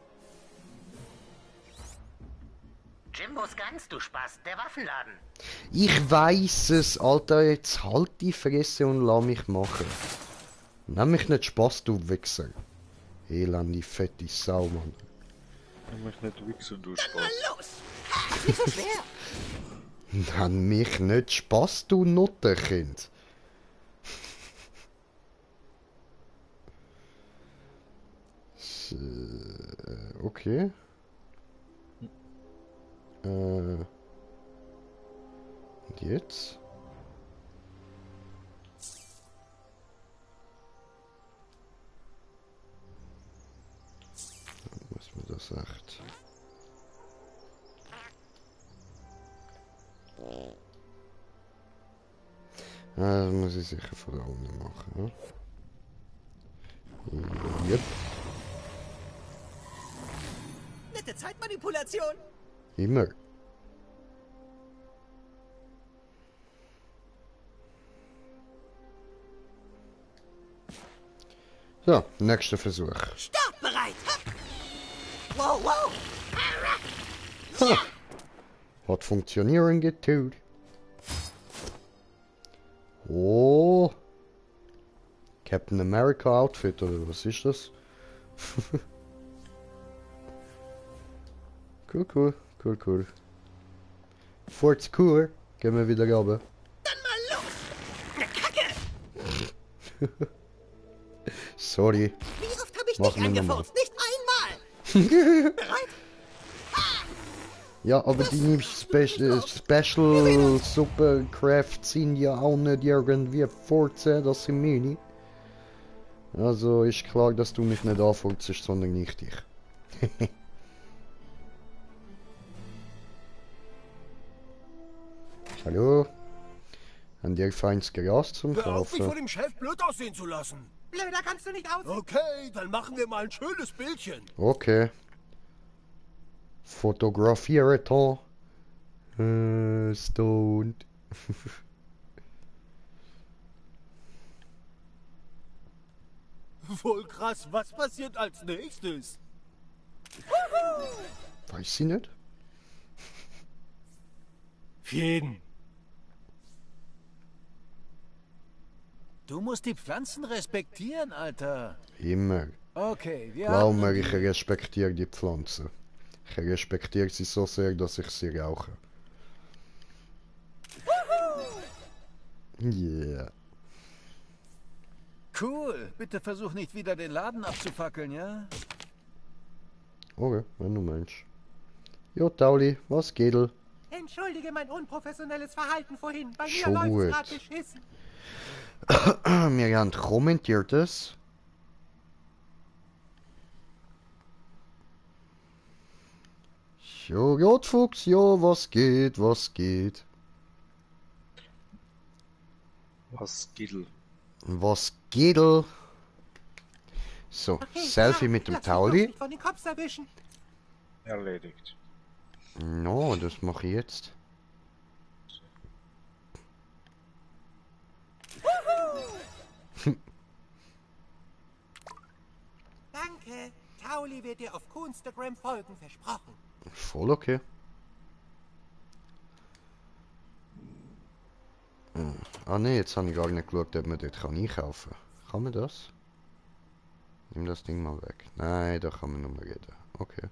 Jimbos Gans, du Spaß, der Waffenladen. Ich weiß es, Alter. Jetzt halt die Fresse und lass mich machen. Nimm mich nicht Spaß, du Wichser. Elende, fette Sau, Mann. Nimm mich nicht wichsen, du Spaß. Los! Nicht so schwer! Nenn mich nicht Spaß, du Nuttenkind. Okay. Und jetzt? Was mir das sagt. Das muss ich sicher von da unten machen. Ja? Yep. Nette Zeitmanipulation. Immer. So, nächster Versuch. Startbereit. Wow, wow. Ha. Hat funktionieren getan. Oh. Captain America Outfit oder was ist das? Cool, cool, cool, cool. Forts Kur, gehen wir wieder runter. Dann mal los! Ne Kacke! Sorry. Wie oft habe ich Machen dich wir angefurzt? Nicht einmal! Bereit? Ja, aber die Special Supercrafts sind ja auch nicht irgendwie Forza, das sind meine. Also ist klar, dass du mich nicht anfurzt, sondern nicht ich. Hallo? Haben die feines Gras zum Hör auf, mich Kaufen? vor dem Chef blöd aussehen zu lassen. Blöder kannst du nicht aussehen. Okay, dann machen wir mal ein schönes Bildchen. Okay. Fotografiere Stoned. Voll krass, was passiert als nächstes? Weiß sie nicht? Für jeden. Du musst die Pflanzen respektieren, Alter. Immer. Okay, wir Glaub haben... mir, ich respektiere die Pflanzen. Ich respektiere sie so sehr, dass ich sie rauche. Yeah. Cool. Bitte versuch nicht wieder den Laden abzufackeln, ja? Okay, wenn du meinst. Jo, Tauli, was geht? Entschuldige mein unprofessionelles Verhalten vorhin. Bei mir Schon läuft's gut. grad beschissen. Wir haben kommentiert es. Jo, Rotfuchs, jo, was geht, was geht? Was Gidl? Was geht? So, Okay, Selfie ja, mit dem lass mich bloß Tauli. nicht von den Cops erwischen. Erledigt. No, das mache ich jetzt. Danke. Tauli wird dir auf Instagram folgen, versprochen. Voll okay. Ah ne, jetzt habe ich gar nicht geschaut, ob man dort einkaufen kann. Kann man das? Nimm das Ding mal weg. Nein, da kann man nur mal reden. Okay.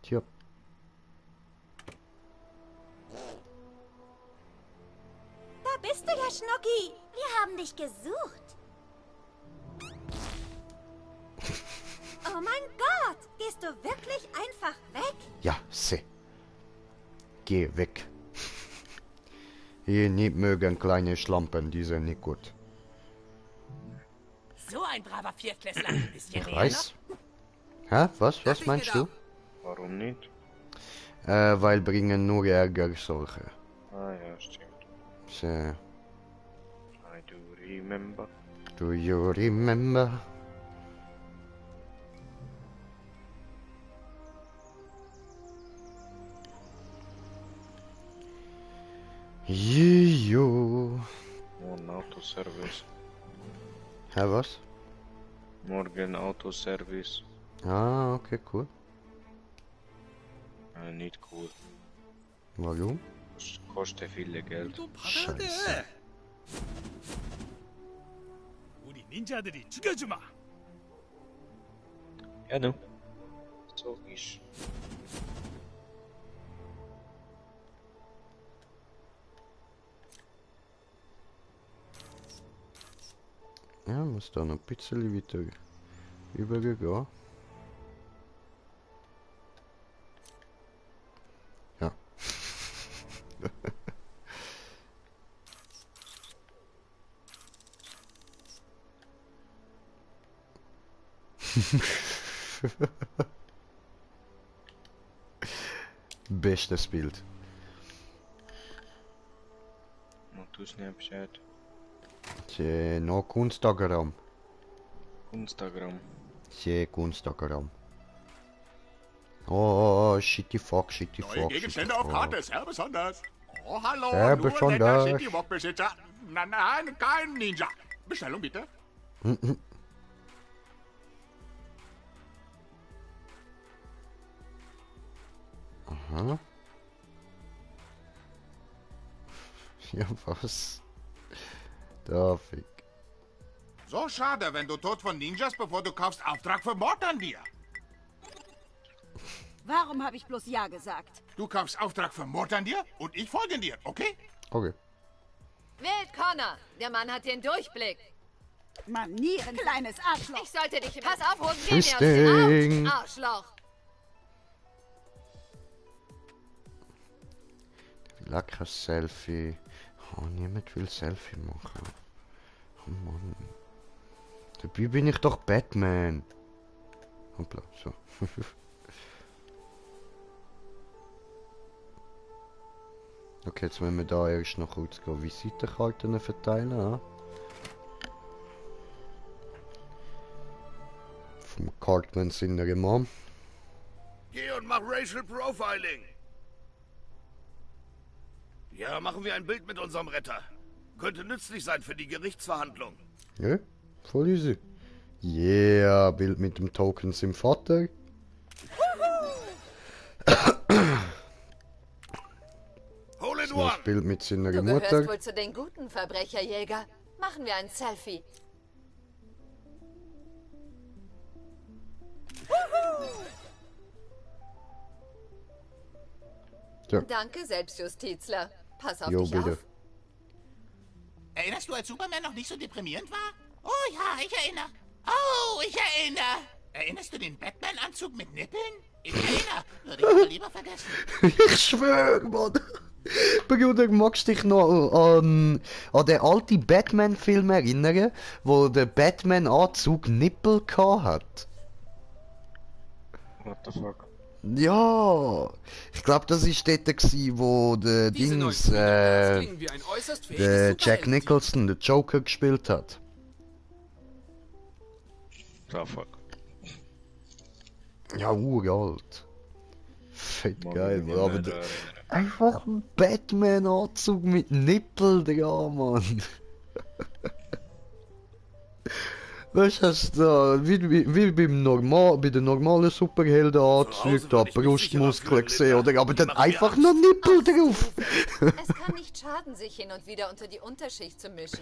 Tja. Da bist du ja, Schnucki. Wir haben dich gesucht. Oh mein Gott, gehst du wirklich einfach weg? Ja, seh. Geh weg. Hier nicht mögen kleine Schlampen, die sind nicht gut. So ein braver Viertklässler. Bisschen Ich näher weiß. Hä? Was meinst du? Warum nicht? Weil bringen nur Ärger solche. Ah ja, stimmt. So. I do remember. Do you remember? Jo. Morgen Autoservice. Hä, was? Morgen Autoservice. Ah, okay, cool. Nicht cool. Warum? Das kostet viel Geld. Scheiße. 우리 닌자들이 죽여주마. Ja, nu. So ist. Ja, muss da noch ein bisschen weiter übergehen. Ja. Bestes Bild. Und du Snapchat. C'è no Kunstagram. Instagram. C'è Kunstagram. Oh, shitty fuck, shitty Neue fuck. Gegenstände shitty auf fuck. Karte, sehr besonders. Oh, hallo, Sehr nur besonders. netter City-Walk-Besitzer. Nein, kein Ninja. Bestellung bitte. Aha. Ja, was? Darf ich? So schade, wenn du Tod von Ninjas, bevor du kaufst, Auftrag für Mord an dir. Warum habe ich bloß Ja gesagt? Du kaufst Auftrag für Mord an dir und ich folge dir, okay? Okay. Wählt Connor. Der Mann hat den Durchblick. Manieren, kleines Arschloch. Ich sollte dich... Pass auf, holen Sie mir aus dem Fisting. Arschloch. Leckeres Selfie. Oh, niemand will Selfie machen. Oh Mann. Dabei bin ich doch Batman. Hoppla, so. Okay, jetzt müssen wir da erst noch kurz Visitenkarten verteilen. Ja? Vom Cartman seiner Mom. Geh und mach Racial Profiling. Ja, machen wir ein Bild mit unserem Retter. Könnte nützlich sein für die Gerichtsverhandlung. Ja, voll easy. Yeah, Bild mit dem Token im Vater. Das Bild mit seiner Du Mutter. gehörst wohl zu den guten Verbrecherjäger. Machen wir ein Selfie. Ja. Danke, Selbstjustizler. Pass auf Jo, dich bitte. auf. Erinnerst du, als Superman noch nicht so deprimierend war? Oh ja, ich erinnere. Oh, ich erinnere. Erinnerst du den Batman-Anzug mit Nippeln? Ich erinnere. Würde ich aber lieber vergessen. Ich schwöre, Mann. Bruder, magst du dich noch an den alten Batman-Film erinnern, wo der Batman-Anzug Nippel hat? What the fuck? Ja, ich glaube, das war dort, wo der Dings, der Jack Nicholson, der Joker, gespielt hat. Ah, fuck. Ja, uralt. Fett Mag geil, ich mich Mann. Aber nicht der, erinnern. einfach ein Batman-Anzug mit Nippel dran, Mann. Weißt du, hast da, wie bei den normalen Superheldenanzügen, da Brustmuskeln gesehen, oder? Aber dann einfach noch Nippel drauf. Es kann nicht schaden, sich hin und wieder unter die Unterschicht zu mischen.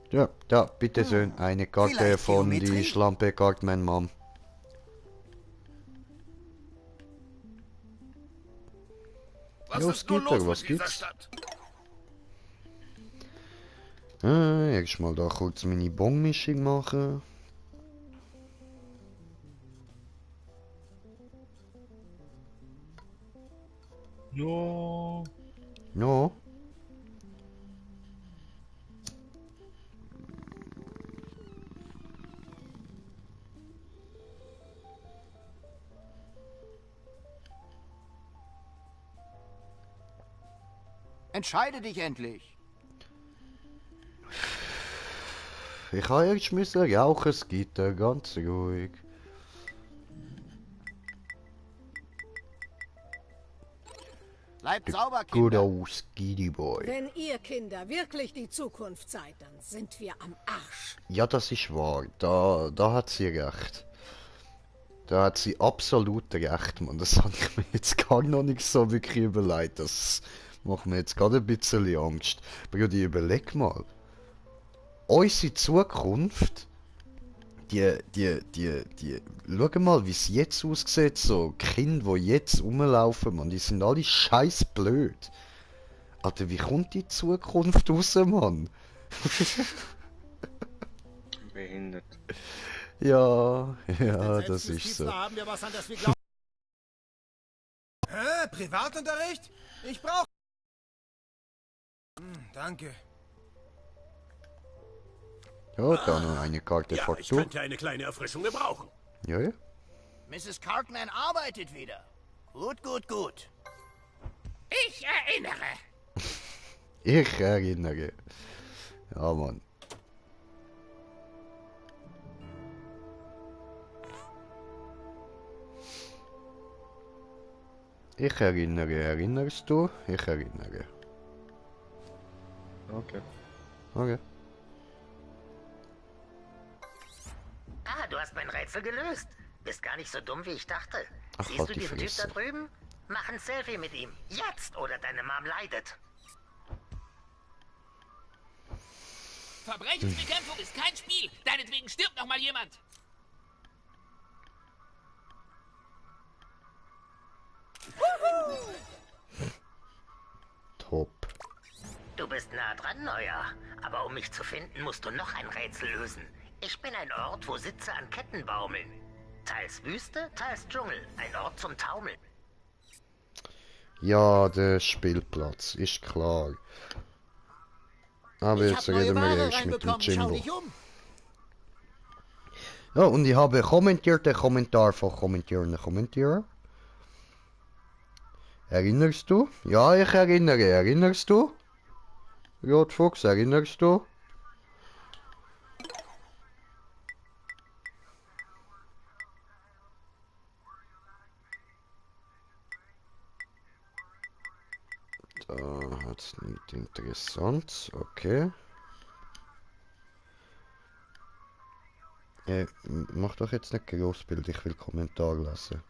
Ja, da, bitte schön, eine Karte Vielleicht von Geometrie? die Schlampe Cartman Mom. Was Jo, ist nur Skitter, los was mit dieser gibt's? Stadt? Erst mal da kurz meine Bongmischung machen. No. No. Entscheide dich endlich. Ich habe erst müssen rauchen, es gibt ganz ruhig. Bleibt sauber, Good Kinder. old Skiddy Boy. Wenn ihr Kinder wirklich die Zukunft seid, dann sind wir am Arsch. Ja, das ist wahr. Da hat sie recht. Da hat sie absolut recht, Mann. Das habe ich mir jetzt gar noch nicht so wirklich überlegt. Das macht mir jetzt gerade ein bisschen Angst. Aber die überleg mal. Unsere Zukunft, schau mal, wie es jetzt aussieht. So Kinder, die jetzt rumlaufen, Mann, die sind alle scheiß blöd. Alter, wie kommt die Zukunft raus, Mann? Behindert. Ja, das ist so. Haben wir was, an das wir glauben? Hä? Privatunterricht? Ich brauche... danke. Ja, da noch eine Karte Ja, ich Faktur. könnte eine kleine Erfrischung gebrauchen. Ja, ja. Mrs. Cartman arbeitet wieder. Gut, gut, gut. Ich erinnere. Ich erinnere. Ja, Mann. Ich erinnere. Erinnerst du? Ich erinnere. Okay. Okay. Ah, du hast mein Rätsel gelöst. Bist gar nicht so dumm, wie ich dachte. Ach, Siehst halt du die diesen Typ da Fresse. drüben? Mach ein Selfie mit ihm. Jetzt, oder deine Mom leidet. Verbrechensbekämpfung ist kein Spiel. Deinetwegen stirbt noch mal jemand. Top. Du bist nah dran, Neuer. Aber um mich zu finden, musst du noch ein Rätsel lösen. Ich bin ein Ort, wo Sitze an Ketten baumeln. Teils Wüste, teils Dschungel. Ein Ort zum Taumeln. Ja, der Spielplatz, ist klar. Aber jetzt reden wir erst mit dem Jimbo. Ja, und ich habe kommentiert den Kommentar von kommentierenden Kommentierer. Erinnerst du? Ja, ich erinnere. Erinnerst du? Rotfuchs, erinnerst du? jetzt nicht interessant. Okay. Mach doch jetzt nicht Großbild, ich will Kommentar lassen.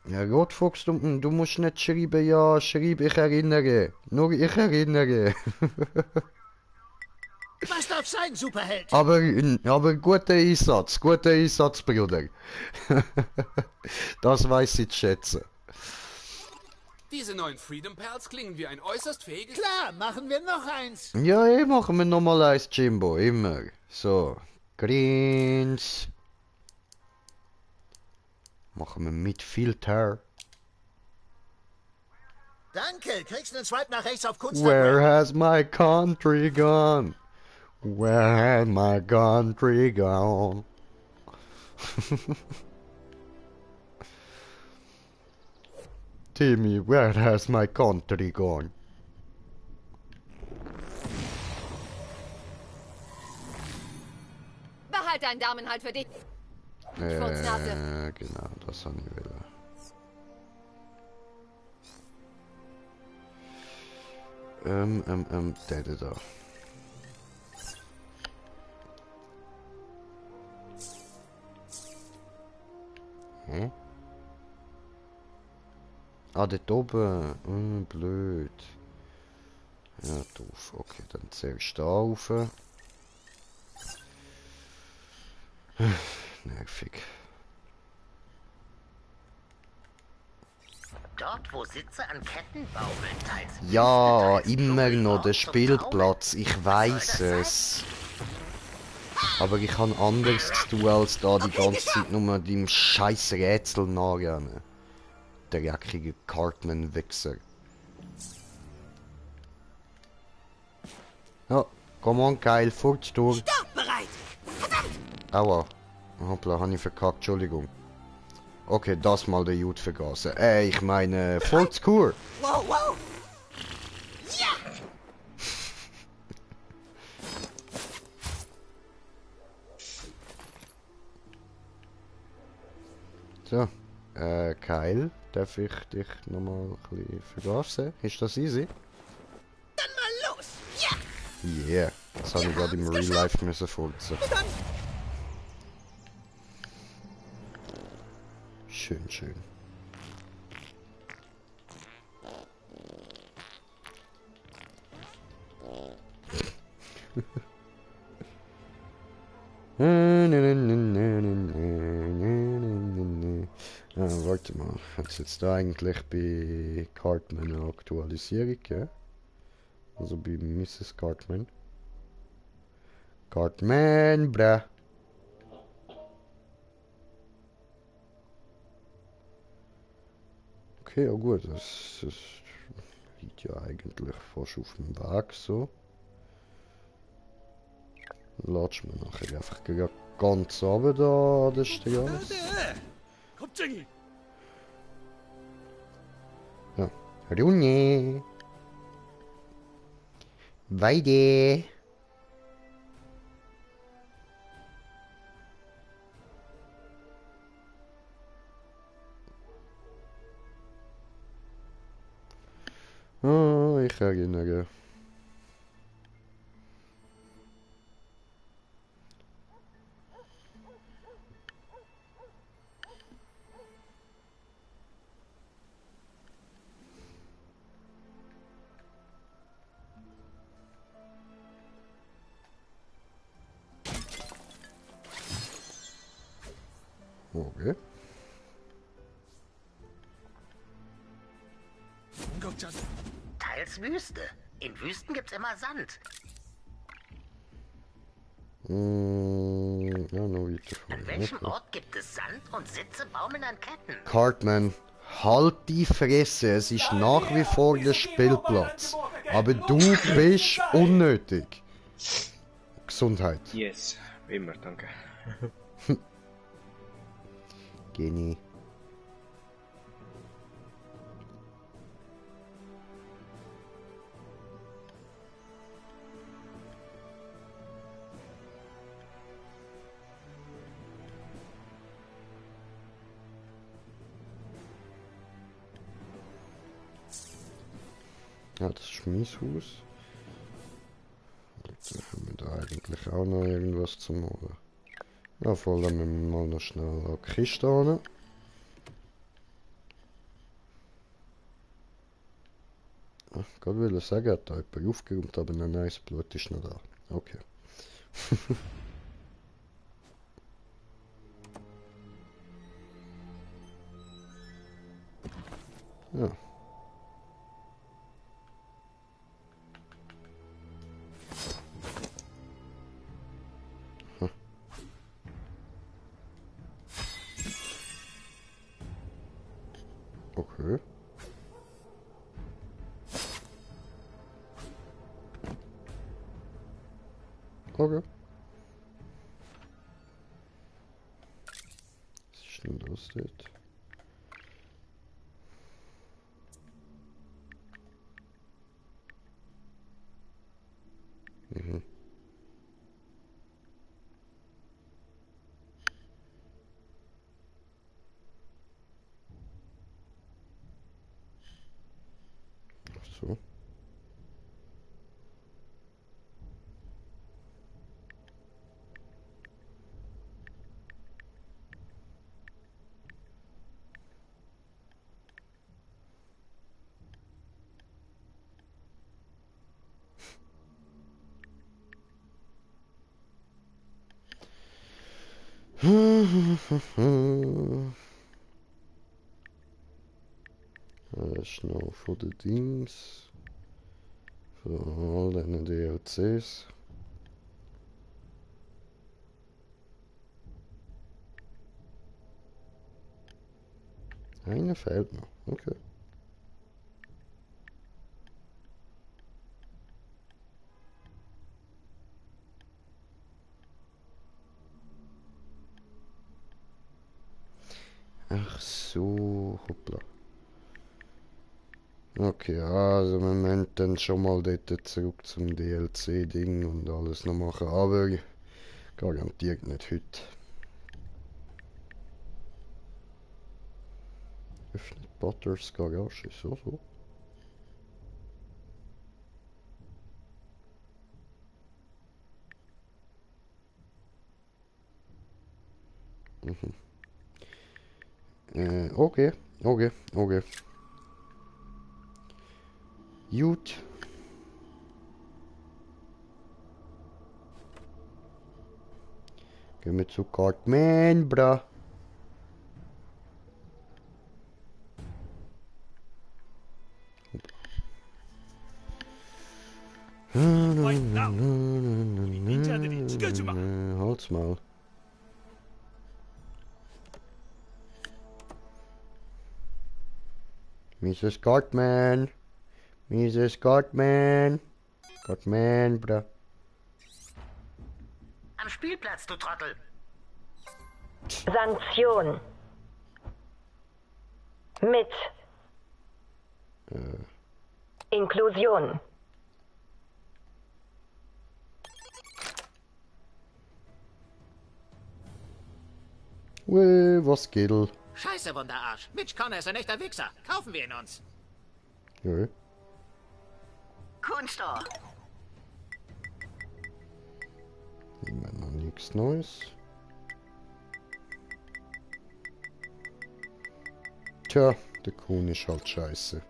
Ja, Rotfuchs, du musst nicht schreiben, ja, schreib, ich erinnere. Nur ich erinnere. Was darf sein, Superheld? Aber guter Einsatz, Bruder. Das weiß ich zu schätzen. Diese neuen Freedom Pals klingen wie ein äußerst fähiges... Klar, machen wir noch eins. Ja, machen wir nochmal eins, Jimbo, immer. So, Greens. Machen wir mit Filter. Danke, kriegst einen Swipe nach rechts auf Kunst. Where has my country gone? Where has my country gone? Timmy, where has my country gone? Behalt deinen Daumen halt für dich. Schwurznase. Genau, das habe ich will. Der da. Hä? Ah, dort oben. Blöd. Ja, doof. Okay, dann zuerst da rauf. Nervig. Dort, wo Sitze an Ketten baumeln, teils. Ja, immer noch der Spielplatz. Ich weiß es. Aber ich habe anderes zu tun, als da die ganze Zeit nur dem scheiß Rätsel nachrennen. Der dreckige Cartman-Wichser. Ja, come on, geil, Furztour. Startbereit! Aua. Hoppla, habe ich verkackt, Entschuldigung. Okay, das mal der Jud vergasen. Ich meine, Furzkur. Wow, wow! Ja! So, Kyle, darf ich dich nochmal ein bisschen vergasen? Ist das easy? Dann mal los! Ja! Yeah, das habe ich gerade im Real Life müssen furzen. Schön, schön. Warte mal, hat es jetzt da eigentlich bei Cartman eine Aktualisierung, ja? Also bei Mrs. Cartman. Cartman, bra. Okay, ja gut, das liegt ja eigentlich fast auf dem Weg so. Latsch mir nachher einfach ganz runter da an der Straße. Ja, Runde. Weide. Oh, ich erinnere. Okay. Teils Wüste. In Wüsten gibt's immer Sand. Ja, noch weiter vorne. An welchem Ort gibt es Sand und Sitze baumeln an Ketten? Cartman, halt die Fresse, es ist nach wie vor der Spielplatz. Aber du bist unnötig. Gesundheit. Yes, immer, danke. Genie. Ja, das ist mein Haus. Dann haben wir da eigentlich auch noch irgendwas zu machen. Ja, vor allem müssen wir mal noch schnell eine Kiste hin. Ich wollte sagen, hat da jemand aufgeräumt, aber nein, das Blut ist noch da. Okay. Ja. Okay. Okay. Was ist denn das dort? Mhm. Ach so. Das ist noch von den Dings. Von all diesen DLCs. Einer fehlt noch. Okay. Ach so, hoppla. Okay, also wir müssen dann schon mal dort zurück zum DLC-Ding und alles noch machen, aber garantiert nicht heute. Öffnet Butters Garage, so. Mhm. Okay. Gut. Gehen wir zu Cartman, bra. Halt's mal. Mrs. Cartman. Mrs. Cartman. Cartman, bra. Am Spielplatz, du Trottel. Sanktion. Mit. Inklusion. Was geht? Scheiße, Wunderarsch. Mitch Connor ist ein echter Wichser. Kaufen wir ihn uns. Ja. Kunstor. Immer noch nichts Neues. Tja, der Kuhn ist halt scheiße.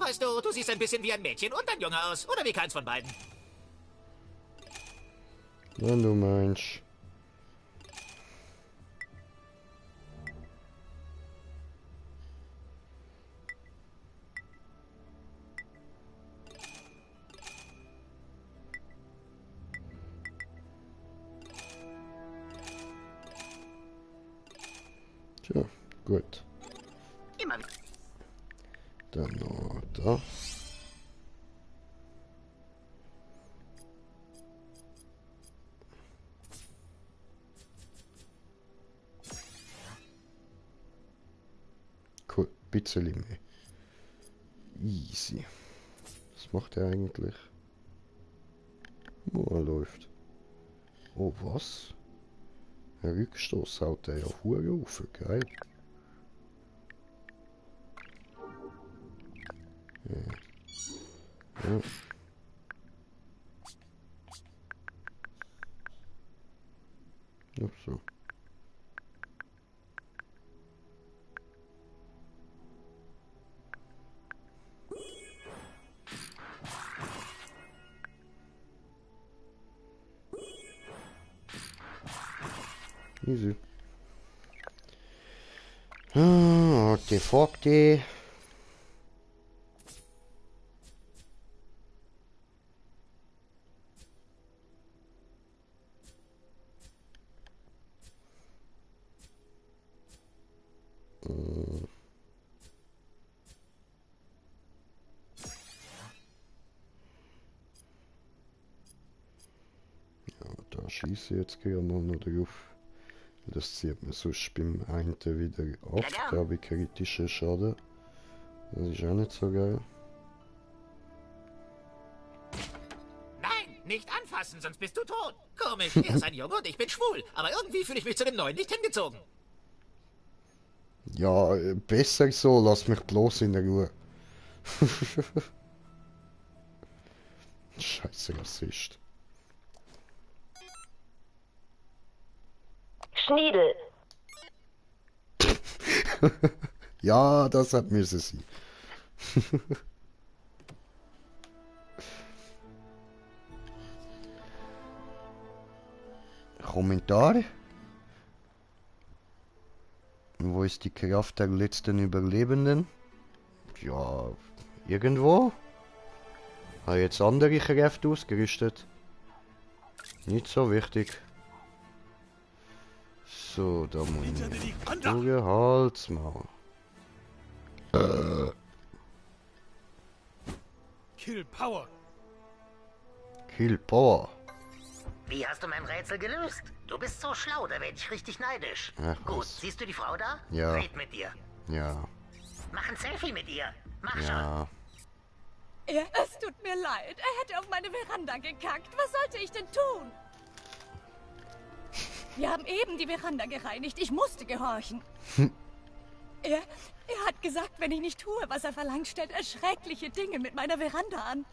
Weißt du, du siehst ein bisschen wie ein Mädchen und ein Junge aus. Oder wie keins von beiden. Wenn du meinst. Tja, gut. Immer. Dann noch da. bisschen mehr. Easy. Was macht er eigentlich? Oh, er läuft. Oh, was? Ein Rückstoß haut er ja hure auf, geil. Ja. Ja, so. Easy. Artefakte. Ja, da schieße ich jetzt gleich mal noch drauf. Das zieht man sonst beim einen wieder ab, da habe ich kritische Schaden. Das ist auch nicht so geil. Nein, nicht anfassen, sonst bist du tot. Komisch, er ist ein Junge und ich bin schwul. Aber irgendwie fühle ich mich zu dem Neuen nicht hingezogen. Ja, besser so, lass mich bloß in der Ruhe. Scheiße Rassist. Schniedel. Ja, das hat müssen sein. Kommentar? Wo ist die Kraft der letzten Überlebenden? Ja, irgendwo. Hat jetzt andere Kräfte ausgerüstet. Nicht so wichtig. So, da muss ich Halsmaul. Kill Power. Kill Power. Wie hast du mein Rätsel gelöst? Du bist so schlau, da werde ich richtig neidisch. Ach, Gut, was? siehst du die Frau da? Ja. Red mit ihr. Ja. Mach ein Selfie mit ihr. Mach schon. Ja. Es tut mir leid. Er hätte auf meine Veranda gekackt. Was sollte ich denn tun? Wir haben eben die Veranda gereinigt. Ich musste gehorchen. Er hat gesagt, wenn ich nicht tue, was er verlangt, stellt er schreckliche Dinge mit meiner Veranda an.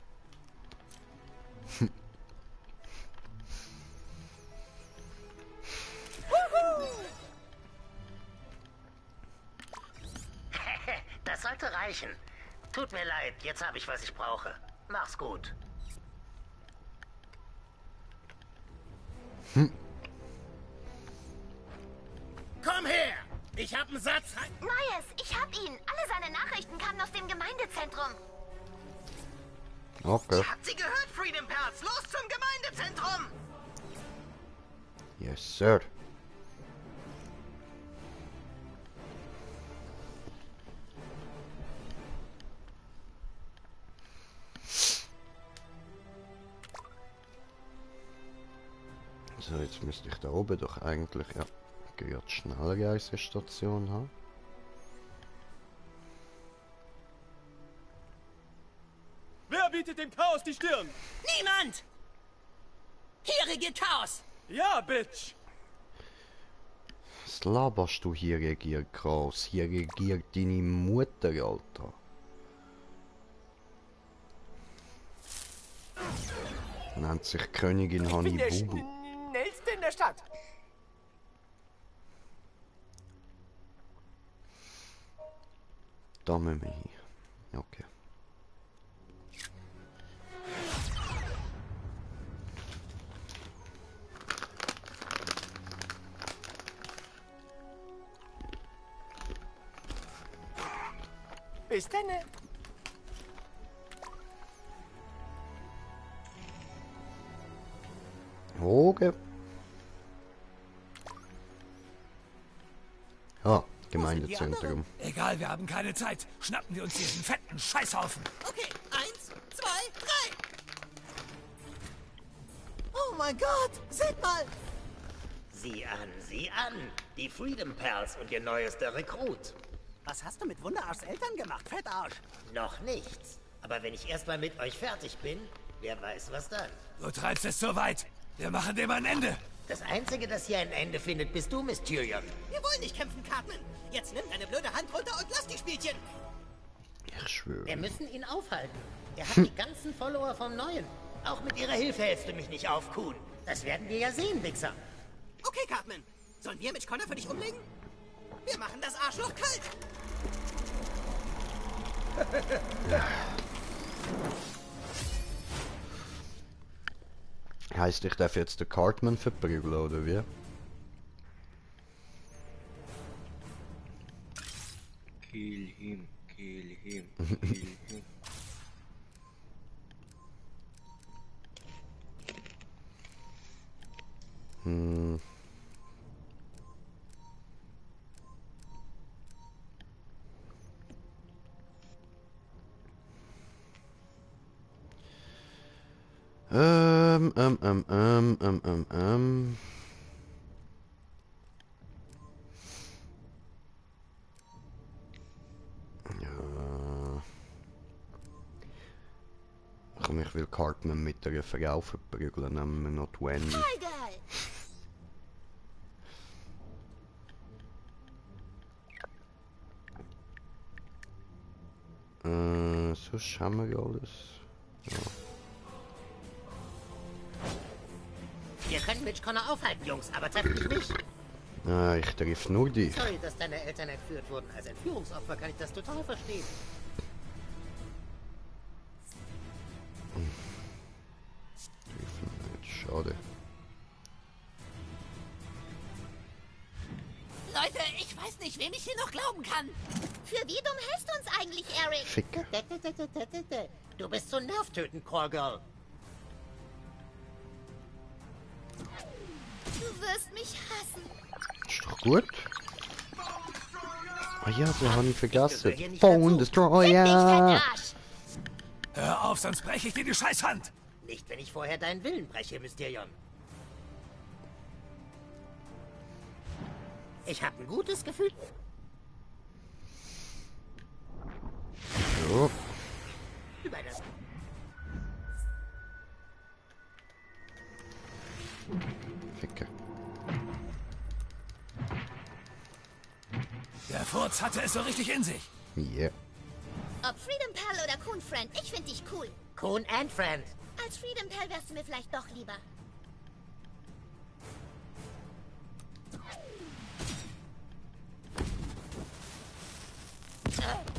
Das sollte reichen. Tut mir leid, jetzt habe ich, was ich brauche. Mach's gut. Komm her! Ich hab einen Satz. Neues, ich hab ihn. Alle seine Nachrichten kamen aus dem Gemeindezentrum. Okay. Habt sie gehört, Freedom Pals? Los zum Gemeindezentrum! Yes, sir. So, jetzt müsste ich da oben doch eigentlich, ja, gerade Schnellreisestation haben. Wer bietet dem Chaos die Stirn? Niemand! Hier regiert Chaos! Ja, Bitch! Was laberst du hier, regiert Chaos? Hier regiert deine Mutter, Alter. Nennt sich Königin Honey Bubu. Schnellste in der Stadt. Da müssen wir hin. Okay. Bis dann. Okay. Ah, Gemeindezentrum. Egal, wir haben keine Zeit. Schnappen wir uns diesen fetten Scheißhaufen. Okay, 1, 2, 3. Oh mein Gott, seht mal! Sieh an, sieh an. Die Freedom Pals und ihr neuester Rekrut. Was hast du mit Wunderarschs Eltern gemacht, Fettarsch? Noch nichts. Aber wenn ich erstmal mit euch fertig bin, wer weiß was dann. Du treibst es so weit. Wir machen dem ein Ende. Das Einzige, das hier ein Ende findet, bist du, Miss Tyrion. Wir wollen nicht kämpfen, Cartman. Jetzt nimm deine blöde Hand runter und lass die Spielchen. Ich schwöre. Wir müssen ihn aufhalten. Er hat die ganzen Follower vom Neuen. Auch mit ihrer Hilfe hältst du mich nicht auf, Kuhn. Das werden wir ja sehen, Wichser. Okay, Cartman. Sollen wir Mitch Connor für dich umlegen? Wir machen das Arschloch kalt. Heißt, ich darf jetzt den Cartman verprügeln, oder wie? Kill him, kill him, kill him. Hm. Ja. Komm, ich will Cartman mit der Frau verprügeln, nehmen wir noch die Wendy. Sonst haben wir alles. Ja. Wir können Mitch Connor aufhalten, Jungs, aber trefft mich nicht. Ah, ich triff nur dich. Sorry, dass deine Eltern entführt wurden. Als Entführungsopfer kann ich das total verstehen. Schade. Leute, ich weiß nicht, wem ich hier noch glauben kann. Für wie dumm hältst du uns eigentlich, Eric? Fick. Du bist so nervtötend, Callgirl. Du wirst mich hassen. Ist doch gut. Ah ja, so habe ich vergessen. Phone Destroyer! Hör auf, sonst breche ich dir die Scheißhand. Nicht, wenn ich vorher deinen Willen breche, Mysterion. Ich habe ein gutes Gefühl. So. Über das... Ficke. Der Furz hatte es so richtig in sich. Yeah. Ob Freedom Pal oder Coon Friend, ich finde dich cool. Coon and Friend. Als Freedom Pal wärst du mir vielleicht doch lieber.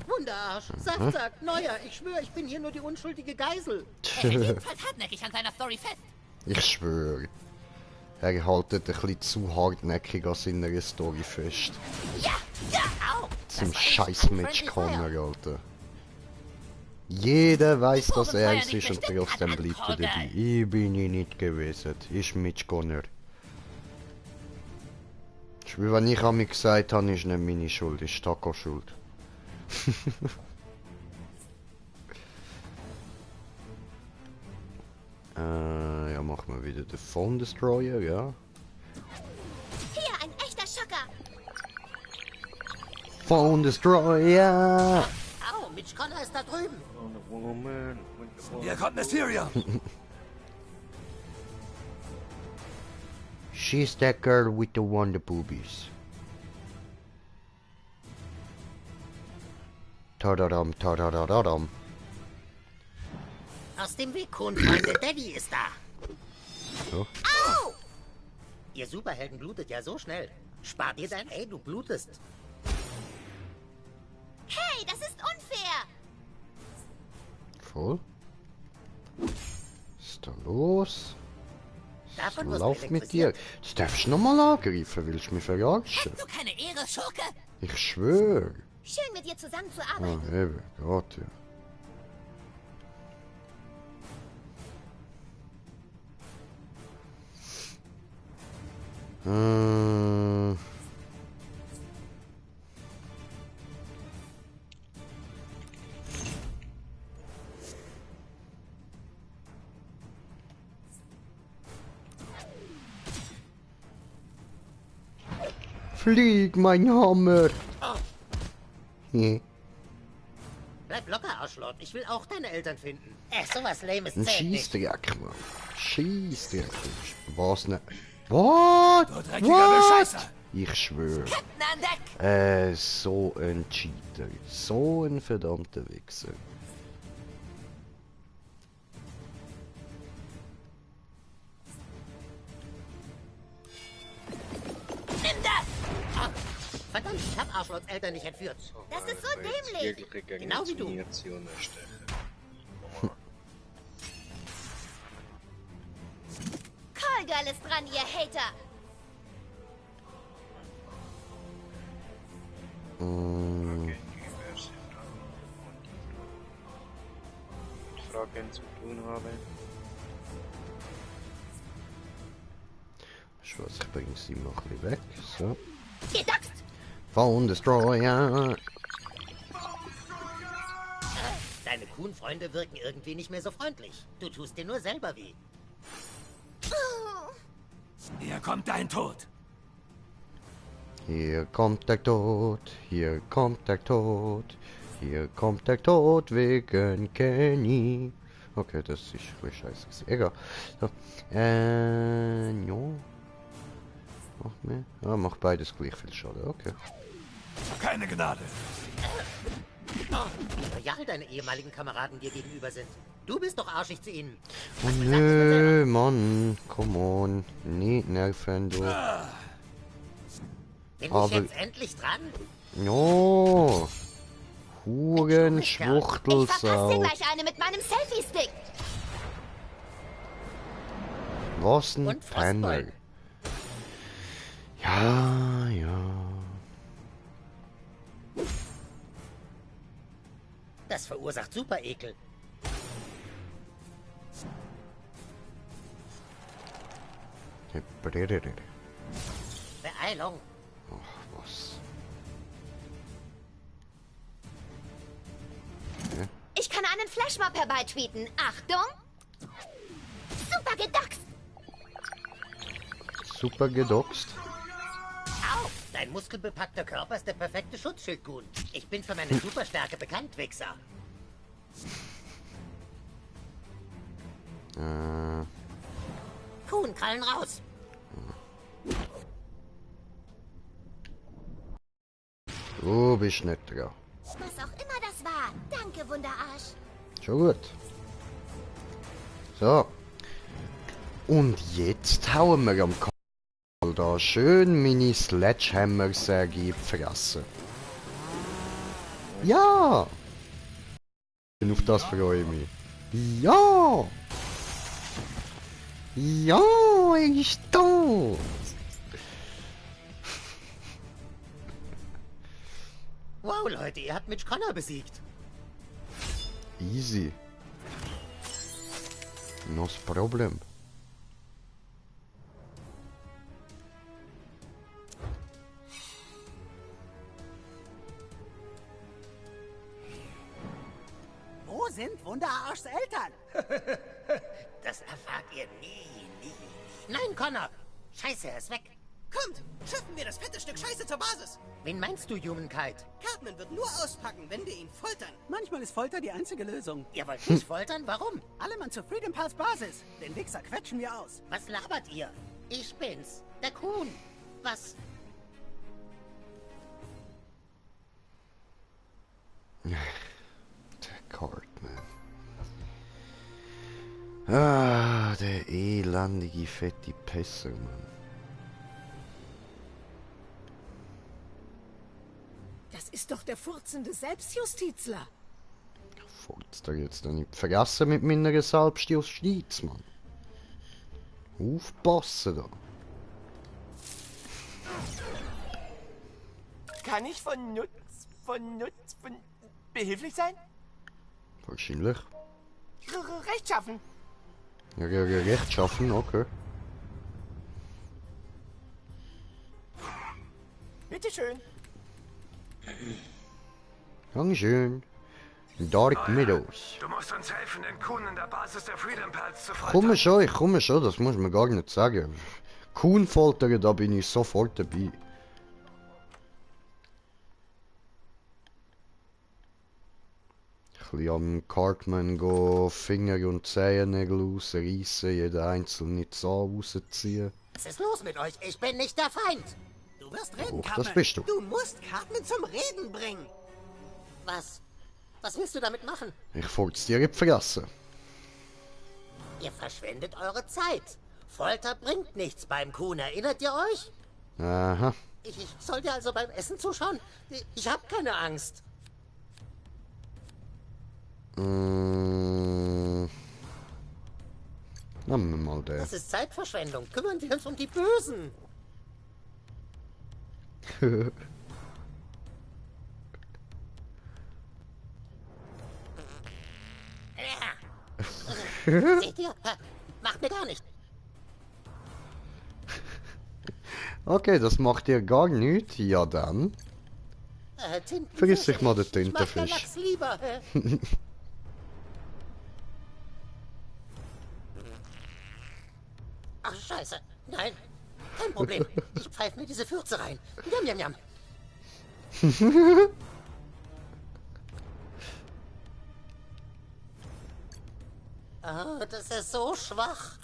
Wunderarsch, Saftsack, Neuer. Ich schwöre, ich bin hier nur die unschuldige Geisel. Er hält jedenfalls hartnäckig an seiner Story fest. Ich schwöre. Er haltet ein bisschen zu hartnäckig an seiner Story fest. Ja, ja, au! Zum scheiß Mitch Connor, Alter. Jeder weiß, dass er es ist und trotzdem bleibt er dabei. Ich bin ich nicht gewesen. Ist Mitch Connor. Wenn ich an mich gesagt habe, ist nicht meine Schuld, ist Taco schuld. Ja, machen wir wieder den Phone Destroyer, ja. Hier, ein echter Schocker. Phone Destroyer! Au, Mitch Connor ist da drüben. Hier kommt Mysterio. She's that girl with the wonder boobies. Tadadam, tadadadam. Aus dem Weg, Kuhn, Freunde. Daddy ist da. So. Au! Ihr Superhelden blutet ja so schnell. Spar dir dein... Ey, du blutest. Hey, das ist unfair. Voll. Was ist da los? Davon Was läuft mit dir? Das darfst du nochmal angreifen, willst du mich verarschen? Hast du keine Ehre, Schurke? Ich schwöre. Schön, mit dir zusammen zu Ah, arbeiten. eben, Gott, ja. Flieg, mein Hammer! Bleib locker, Arschloch. Ich will auch deine Eltern finden. Sowas Lames Ein zählt nicht. Scheissdreck, Mann. Scheissdreck. Was ne? What? Du dreckiger Bescheißer! Ich schwöre. Captain an Deck! So ein Cheater. So ein verdammter Wichser. Nimm das! Ah, verdammt, ich hab Arschlochs Eltern nicht entführt. Das ist so dämlich. Genau wie du. Call Girl ist dran, ihr Hater. Fragen zu tun habe. Ich weiß, ich bringe sie mal ein bisschen weg. So. Gedaxt! Phone Destroyer! Deine Kuhn-Freunde wirken irgendwie nicht mehr so freundlich. Du tust dir nur selber weh. Hier kommt dein Tod. Hier kommt der Tod, hier kommt der Tod, hier kommt der Tod wegen Kenny. Okay, das ist richtig scheiße. Egal. So. Jo. Mach mehr. Ah, macht beides gleich viel Schaden. Okay. Keine Gnade. Wie loyal deine ehemaligen Kameraden dir gegenüber sind. Du bist doch arschig zu ihnen. Oh nö, Mann. Come on. Nicht nerven, du. Bin ich jetzt endlich dran? No. Huren, Ich verpasse Schwuchtelsau. dir gleich eine mit meinem Selfie-Stick. Was ein Und Penner. Frostbein. Ja, ja. Das verursacht super Ekel. Beeilung. Ach, was? Ich kann einen Flashmob herbeitweeten. Achtung! Super gedoxt! Super gedoxt. Au! Dein muskelbepackter Körper ist der perfekte Schutzschild, Kuhn. Ich bin für meine Superstärke bekannt, Wichser. Kuhn, Krallen raus! Du bist nicht dran. Was auch immer das war. Danke, Wunderarsch. Schon gut. So. Und jetzt hauen wir am Karl da schön meine Sledgehammer-Säge in die Fresse. Ja! Und auf das freue ich mich. Ja! Ja, er ist da! Wow, Leute, ihr habt Mitch Connor besiegt. Easy. No problem. Wo sind Wunderarschs Eltern? Das erfahrt ihr nie. Nein, Connor! Scheiße, er ist weg. Kommt, schaffen wir das fette Stück Scheiße zur Basis. Wen meinst du, Humankind? Cartman wird nur auspacken, wenn wir ihn foltern. Manchmal ist Folter die einzige Lösung. Ihr wollt mich foltern? Warum? Alle Mann zur Freedom Pulse Basis. Den Wichser quetschen wir aus. Was labert ihr? Ich bin's, der Kuhn. Was? Der Cartman. Ah, der elendige, fette Pisser, Mann. Das ist doch der furzende Selbstjustizler. Furzt er jetzt nicht vergessen mit meiner Selbstjustiz, Mann. Aufpassen da. Kann ich von behilflich sein? Wahrscheinlich. Rechtschaffen. Ja, recht schaffen, okay. Bitteschön. Dankeschön. Dark Meadows. Du musst uns helfen, den Kuhn in der Basis der Freedom Pals zu foltern. Ich komme schon, das muss man gar nicht sagen. Kuhnfolter, da bin ich sofort dabei. bisschen am Cartman go Finger und Zehennägel rausreißen, jeden einzelnen Zahn rausziehen. Was ist los mit euch? Ich bin nicht der Feind. Du wirst reden, Och, das Cartman. bist du. Du musst Cartman zum Reden bringen. Was? Was willst du damit machen? Ich furz dir in die Fresse. Ihr verschwendet eure Zeit. Folter bringt nichts beim Kuhn, erinnert ihr euch? Aha. Ich soll dir also beim Essen zuschauen? Ich hab keine Angst. Nehmen wir mal den. Das ist Zeitverschwendung. Kümmern wir uns um die Bösen. Seht ihr? Macht mir gar nicht. Okay, das macht dir gar nichts. Ja dann. Vergiss dich mal den Tintenfisch. Ich mag den Lachs lieber. Ach, scheiße. Nein, kein Problem. Ich pfeife mir diese Fürze rein. Jam, jam, jam. Oh, das ist so schwach.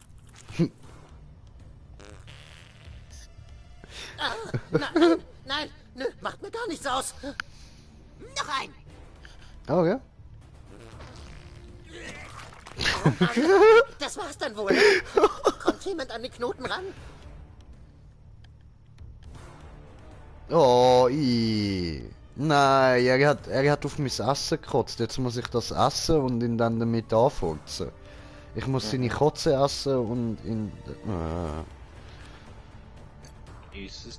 Nein, nö, macht mir gar nichts aus. Noch ein. Oh ja. Oh Mann, das war's dann wohl. Kommt jemand an den Knoten ran? Oh, nein, er hat auf mein Essen gekotzt. Jetzt muss ich das essen und ihn dann damit anfurzen. Ich muss seine Kotze essen und ihn...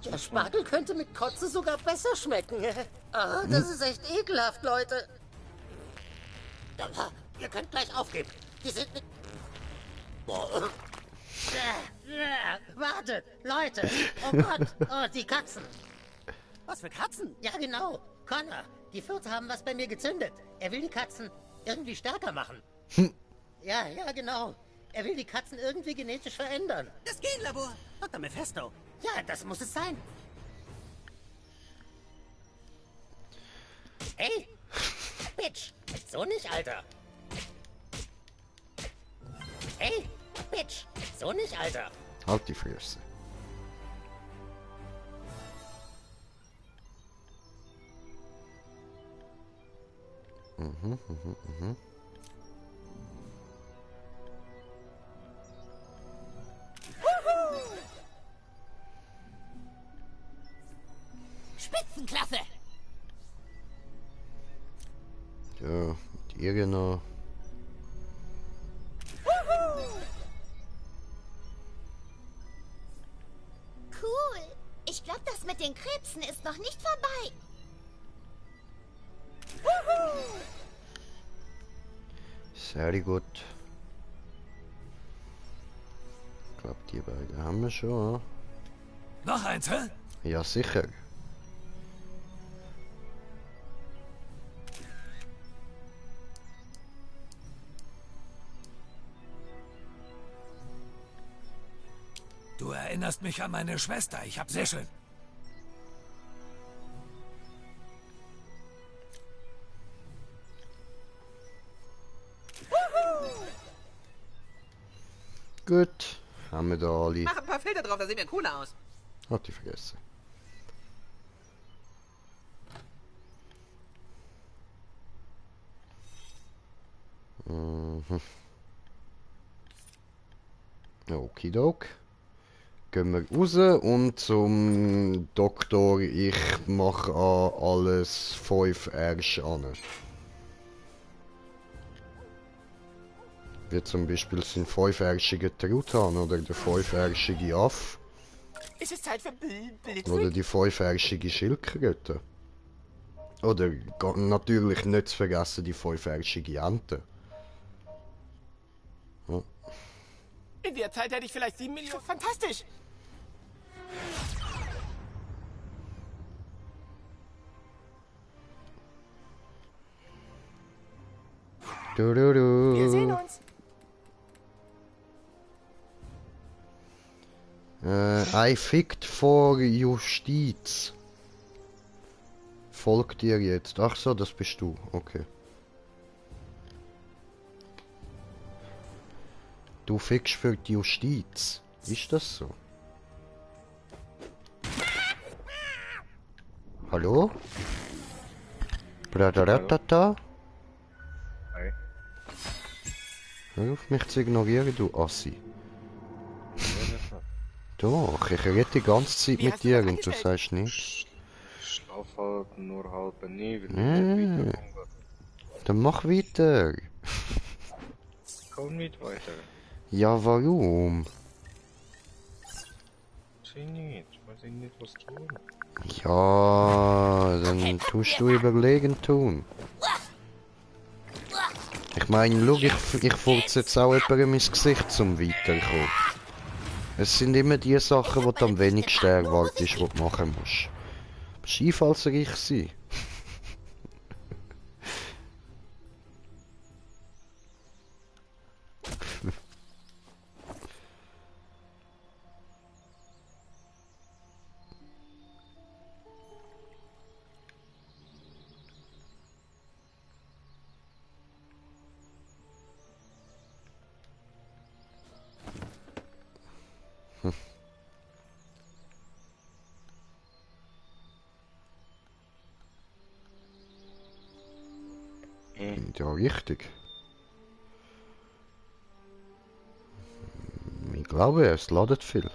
Der Spargel könnte mit Kotze sogar besser schmecken. Ah, das ist echt ekelhaft, Leute. Ihr könnt gleich aufgeben. Die sind mit... Wartet, Leute. Oh Gott, oh, die Katzen. Was für Katzen? Ja, genau. Connor, die Fürze haben was bei mir gezündet. Er will die Katzen irgendwie stärker machen. Ja, genau. Er will die Katzen irgendwie genetisch verändern. Das Genlabor. Dr. Mephisto. Ja, das muss es sein. Hey, Bitch. So nicht, Alter. Hey, Bitch. So nicht, Alter. Halt die Fresse. Mhm. Spitzenklasse! Ja, mit irgendeiner... Cool. Ich glaube, das mit den Krebsen ist noch nicht vorbei. Sehr gut. Ich glaube, die beiden haben wir schon. Noch eins, hä? Ja, sicher. Du erinnerst mich an meine Schwester. Ich hab sehr schön. Gut, haben wir da alle. Mach ein paar Filter drauf, da sehen wir cooler aus. Hat die vergessen. Mhm. Okidok. Gehen wir raus und zum Doktor. Ich mache an alles 5 Ärsche an. Wie zum Beispiel den 5-ärschigen Truthahn oder der 5-ärschige Aff. Ist es Zeit für Blitz? Oder die 5-ärschige Schildkröte. Oder natürlich nicht zu vergessen die 5-ärschige Ente. Ja. In der Zeit hätte ich vielleicht 7 Millionen. Fantastisch! Wir sehen uns. Ein Fickt vor Justiz. Folgt dir jetzt. Ach so, das bist du. Okay. du fickst für die Justiz. Ist das so? Hallo? Bradaratata? Hey. Hör auf mich zu ignorieren, du Assi. Doch, ich rede die ganze Zeit mit dir und du sagst nichts. Ich schlaf halt nur halb nie, weil ich Nee. nicht weiterkomme. Dann mach weiter. Komm nicht weiter. Ja, warum? Sieh nicht, weiß ich nicht was tun. Ja, dann tust du überlegen tun. Ich meine, schau, ich furze jetzt auch jemandem ins Gesicht zum Weiterkommen. Es sind immer die Sachen, die du am wenigsten erwartest, die du machen musst. Du musst einfallsreich sein. Ja, richtig. Ich glaube, es ladet viel.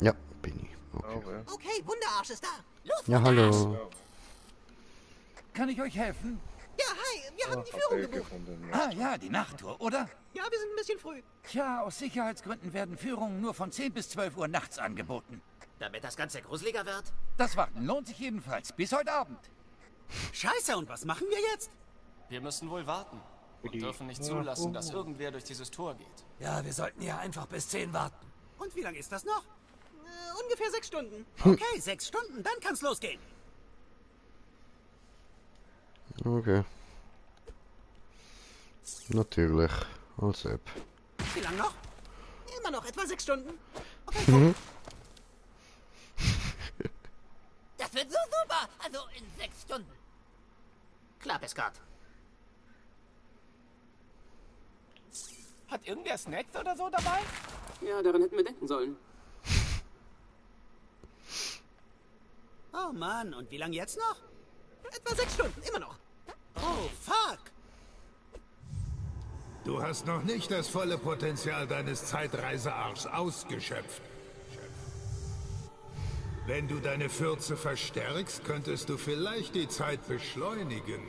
Ja, bin ich. Okay. Okay, Wunderarsch ist da. Los, Ja, hallo. Kann ich euch helfen? Ja, hi, wir haben die Führung gebucht. Ah ja, die Nachttour, oder? Ja, wir sind ein bisschen früh. Tja, aus Sicherheitsgründen werden Führungen nur von 10 bis 12 Uhr nachts angeboten. Damit das Ganze gruseliger wird? Das Warten lohnt sich jedenfalls. Bis heute Abend. Scheiße, und was machen wir jetzt? Wir müssen wohl warten und dürfen nicht zulassen, dass irgendwer durch dieses Tor geht. Ja, wir sollten ja einfach bis 10 warten. Und wie lange ist das noch? Ungefähr 6 Stunden. Hm. Okay, 6 Stunden, dann kann's losgehen. Okay. Natürlich. Als App. Wie lange noch? Immer noch etwa 6 Stunden. Okay, Mhm. Das wird so super. Also in 6 Stunden. Klar, Pescat. Hat irgendwer Snacks oder so dabei? Ja, daran hätten wir denken sollen. Oh Mann, und wie lange jetzt noch? Etwa 6 Stunden, immer noch. Oh, fuck. Du hast noch nicht das volle Potenzial deines Zeitreisearschs ausgeschöpft. Wenn du deine Fürze verstärkst, könntest du vielleicht die Zeit beschleunigen.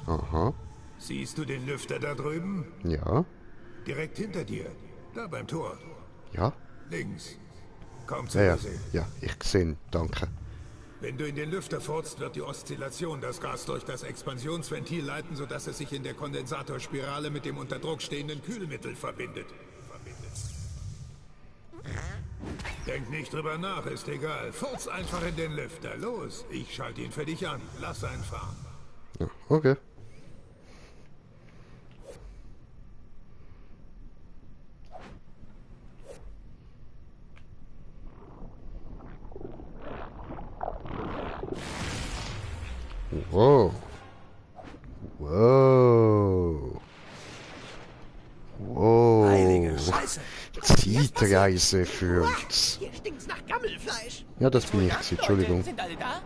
Aha. Siehst du den Lüfter da drüben? Ja. Direkt hinter dir. Da beim Tor. Ja. Links. Kaum zu Ja, ja. sehen. Ja, ich gesehen. Danke. Wenn du in den Lüfter furzt, wird die Oszillation das Gas durch das Expansionsventil leiten, sodass es sich in der Kondensatorspirale mit dem unter Druck stehenden Kühlmittel verbindet. Denk nicht drüber nach, ist egal. Furz einfach in den Lüfter. Los, ich schalte ihn für dich an. Lass einen fahren. Ja, okay. Wow. Wow. Wow. Heilige Scheiße. Zeitreise führt. Hier stinkt's nach Gammelfleisch. Ja, das bin ich. Entschuldigung. Sind alle da?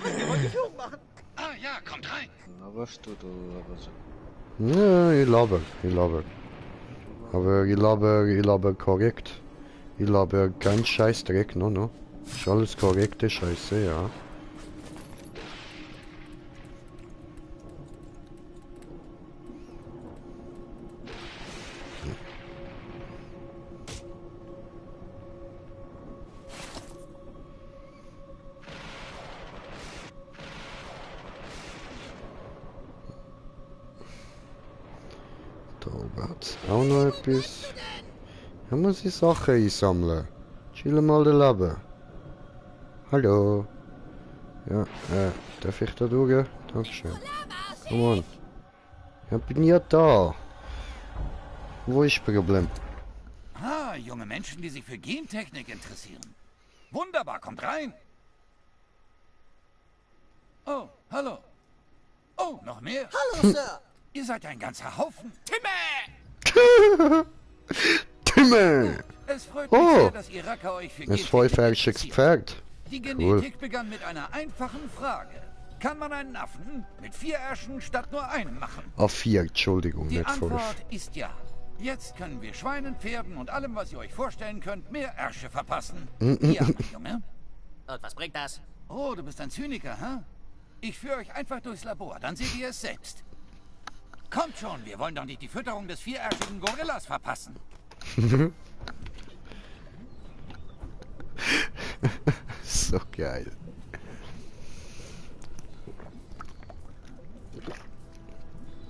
Wir wollen die Führung machen. Ah ja, kommt rein. Laberst du oder was? Ja, ich laber. Aber ich laber korrekt. Ich laber kein Scheißdreck, no. Ist alles korrekte Scheiße, ja. Da geht's auch noch etwas. Da muss ich Sachen einsammeln. Chill mal den Leben. Hallo. Ja, darf ich da durch? Dankeschön. Komm on. Ja, bin ja da. Wo ist das Problem? Ah, junge Menschen, die sich für Gentechnik interessieren. Wunderbar, kommt rein. Oh, hallo. Oh, noch mehr? Hallo, Sir. Ihr seid ein ganzer Haufen. Timme! Es freut mich sehr, dass ihr Racker euch für ein vollfähiges Pferd. Die Cool. Genetik begann mit einer einfachen Frage. Kann man einen Affen mit 4 Ärschen statt nur einem machen? Ah, 4, Entschuldigung, Die nicht 5. Antwort ist ja. Jetzt können wir Schweinen, Pferden und allem, was ihr euch vorstellen könnt, mehr Ärsche verpassen. Ja, mein Junge. Und was bringt das? Oh, du bist ein Zyniker, hä? Ich führe euch einfach durchs Labor, dann seht ihr es selbst. Kommt schon, wir wollen doch nicht die Fütterung des 4-ärschigen Gorillas verpassen. So geil.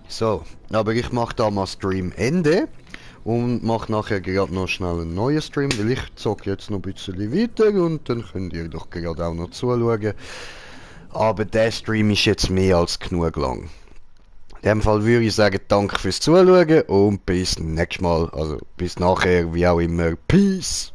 So, aber ich mache da mal Stream Ende und mache nachher gerade noch schnell einen neuen Stream, weil ich zocke jetzt noch ein bisschen weiter und dann könnt ihr doch gerade auch noch zuschauen. Aber der Stream ist jetzt mehr als genug lang. In dem Fall würde ich sagen, danke fürs Zuschauen und bis nächstes Mal, also bis nachher, wie auch immer. Peace!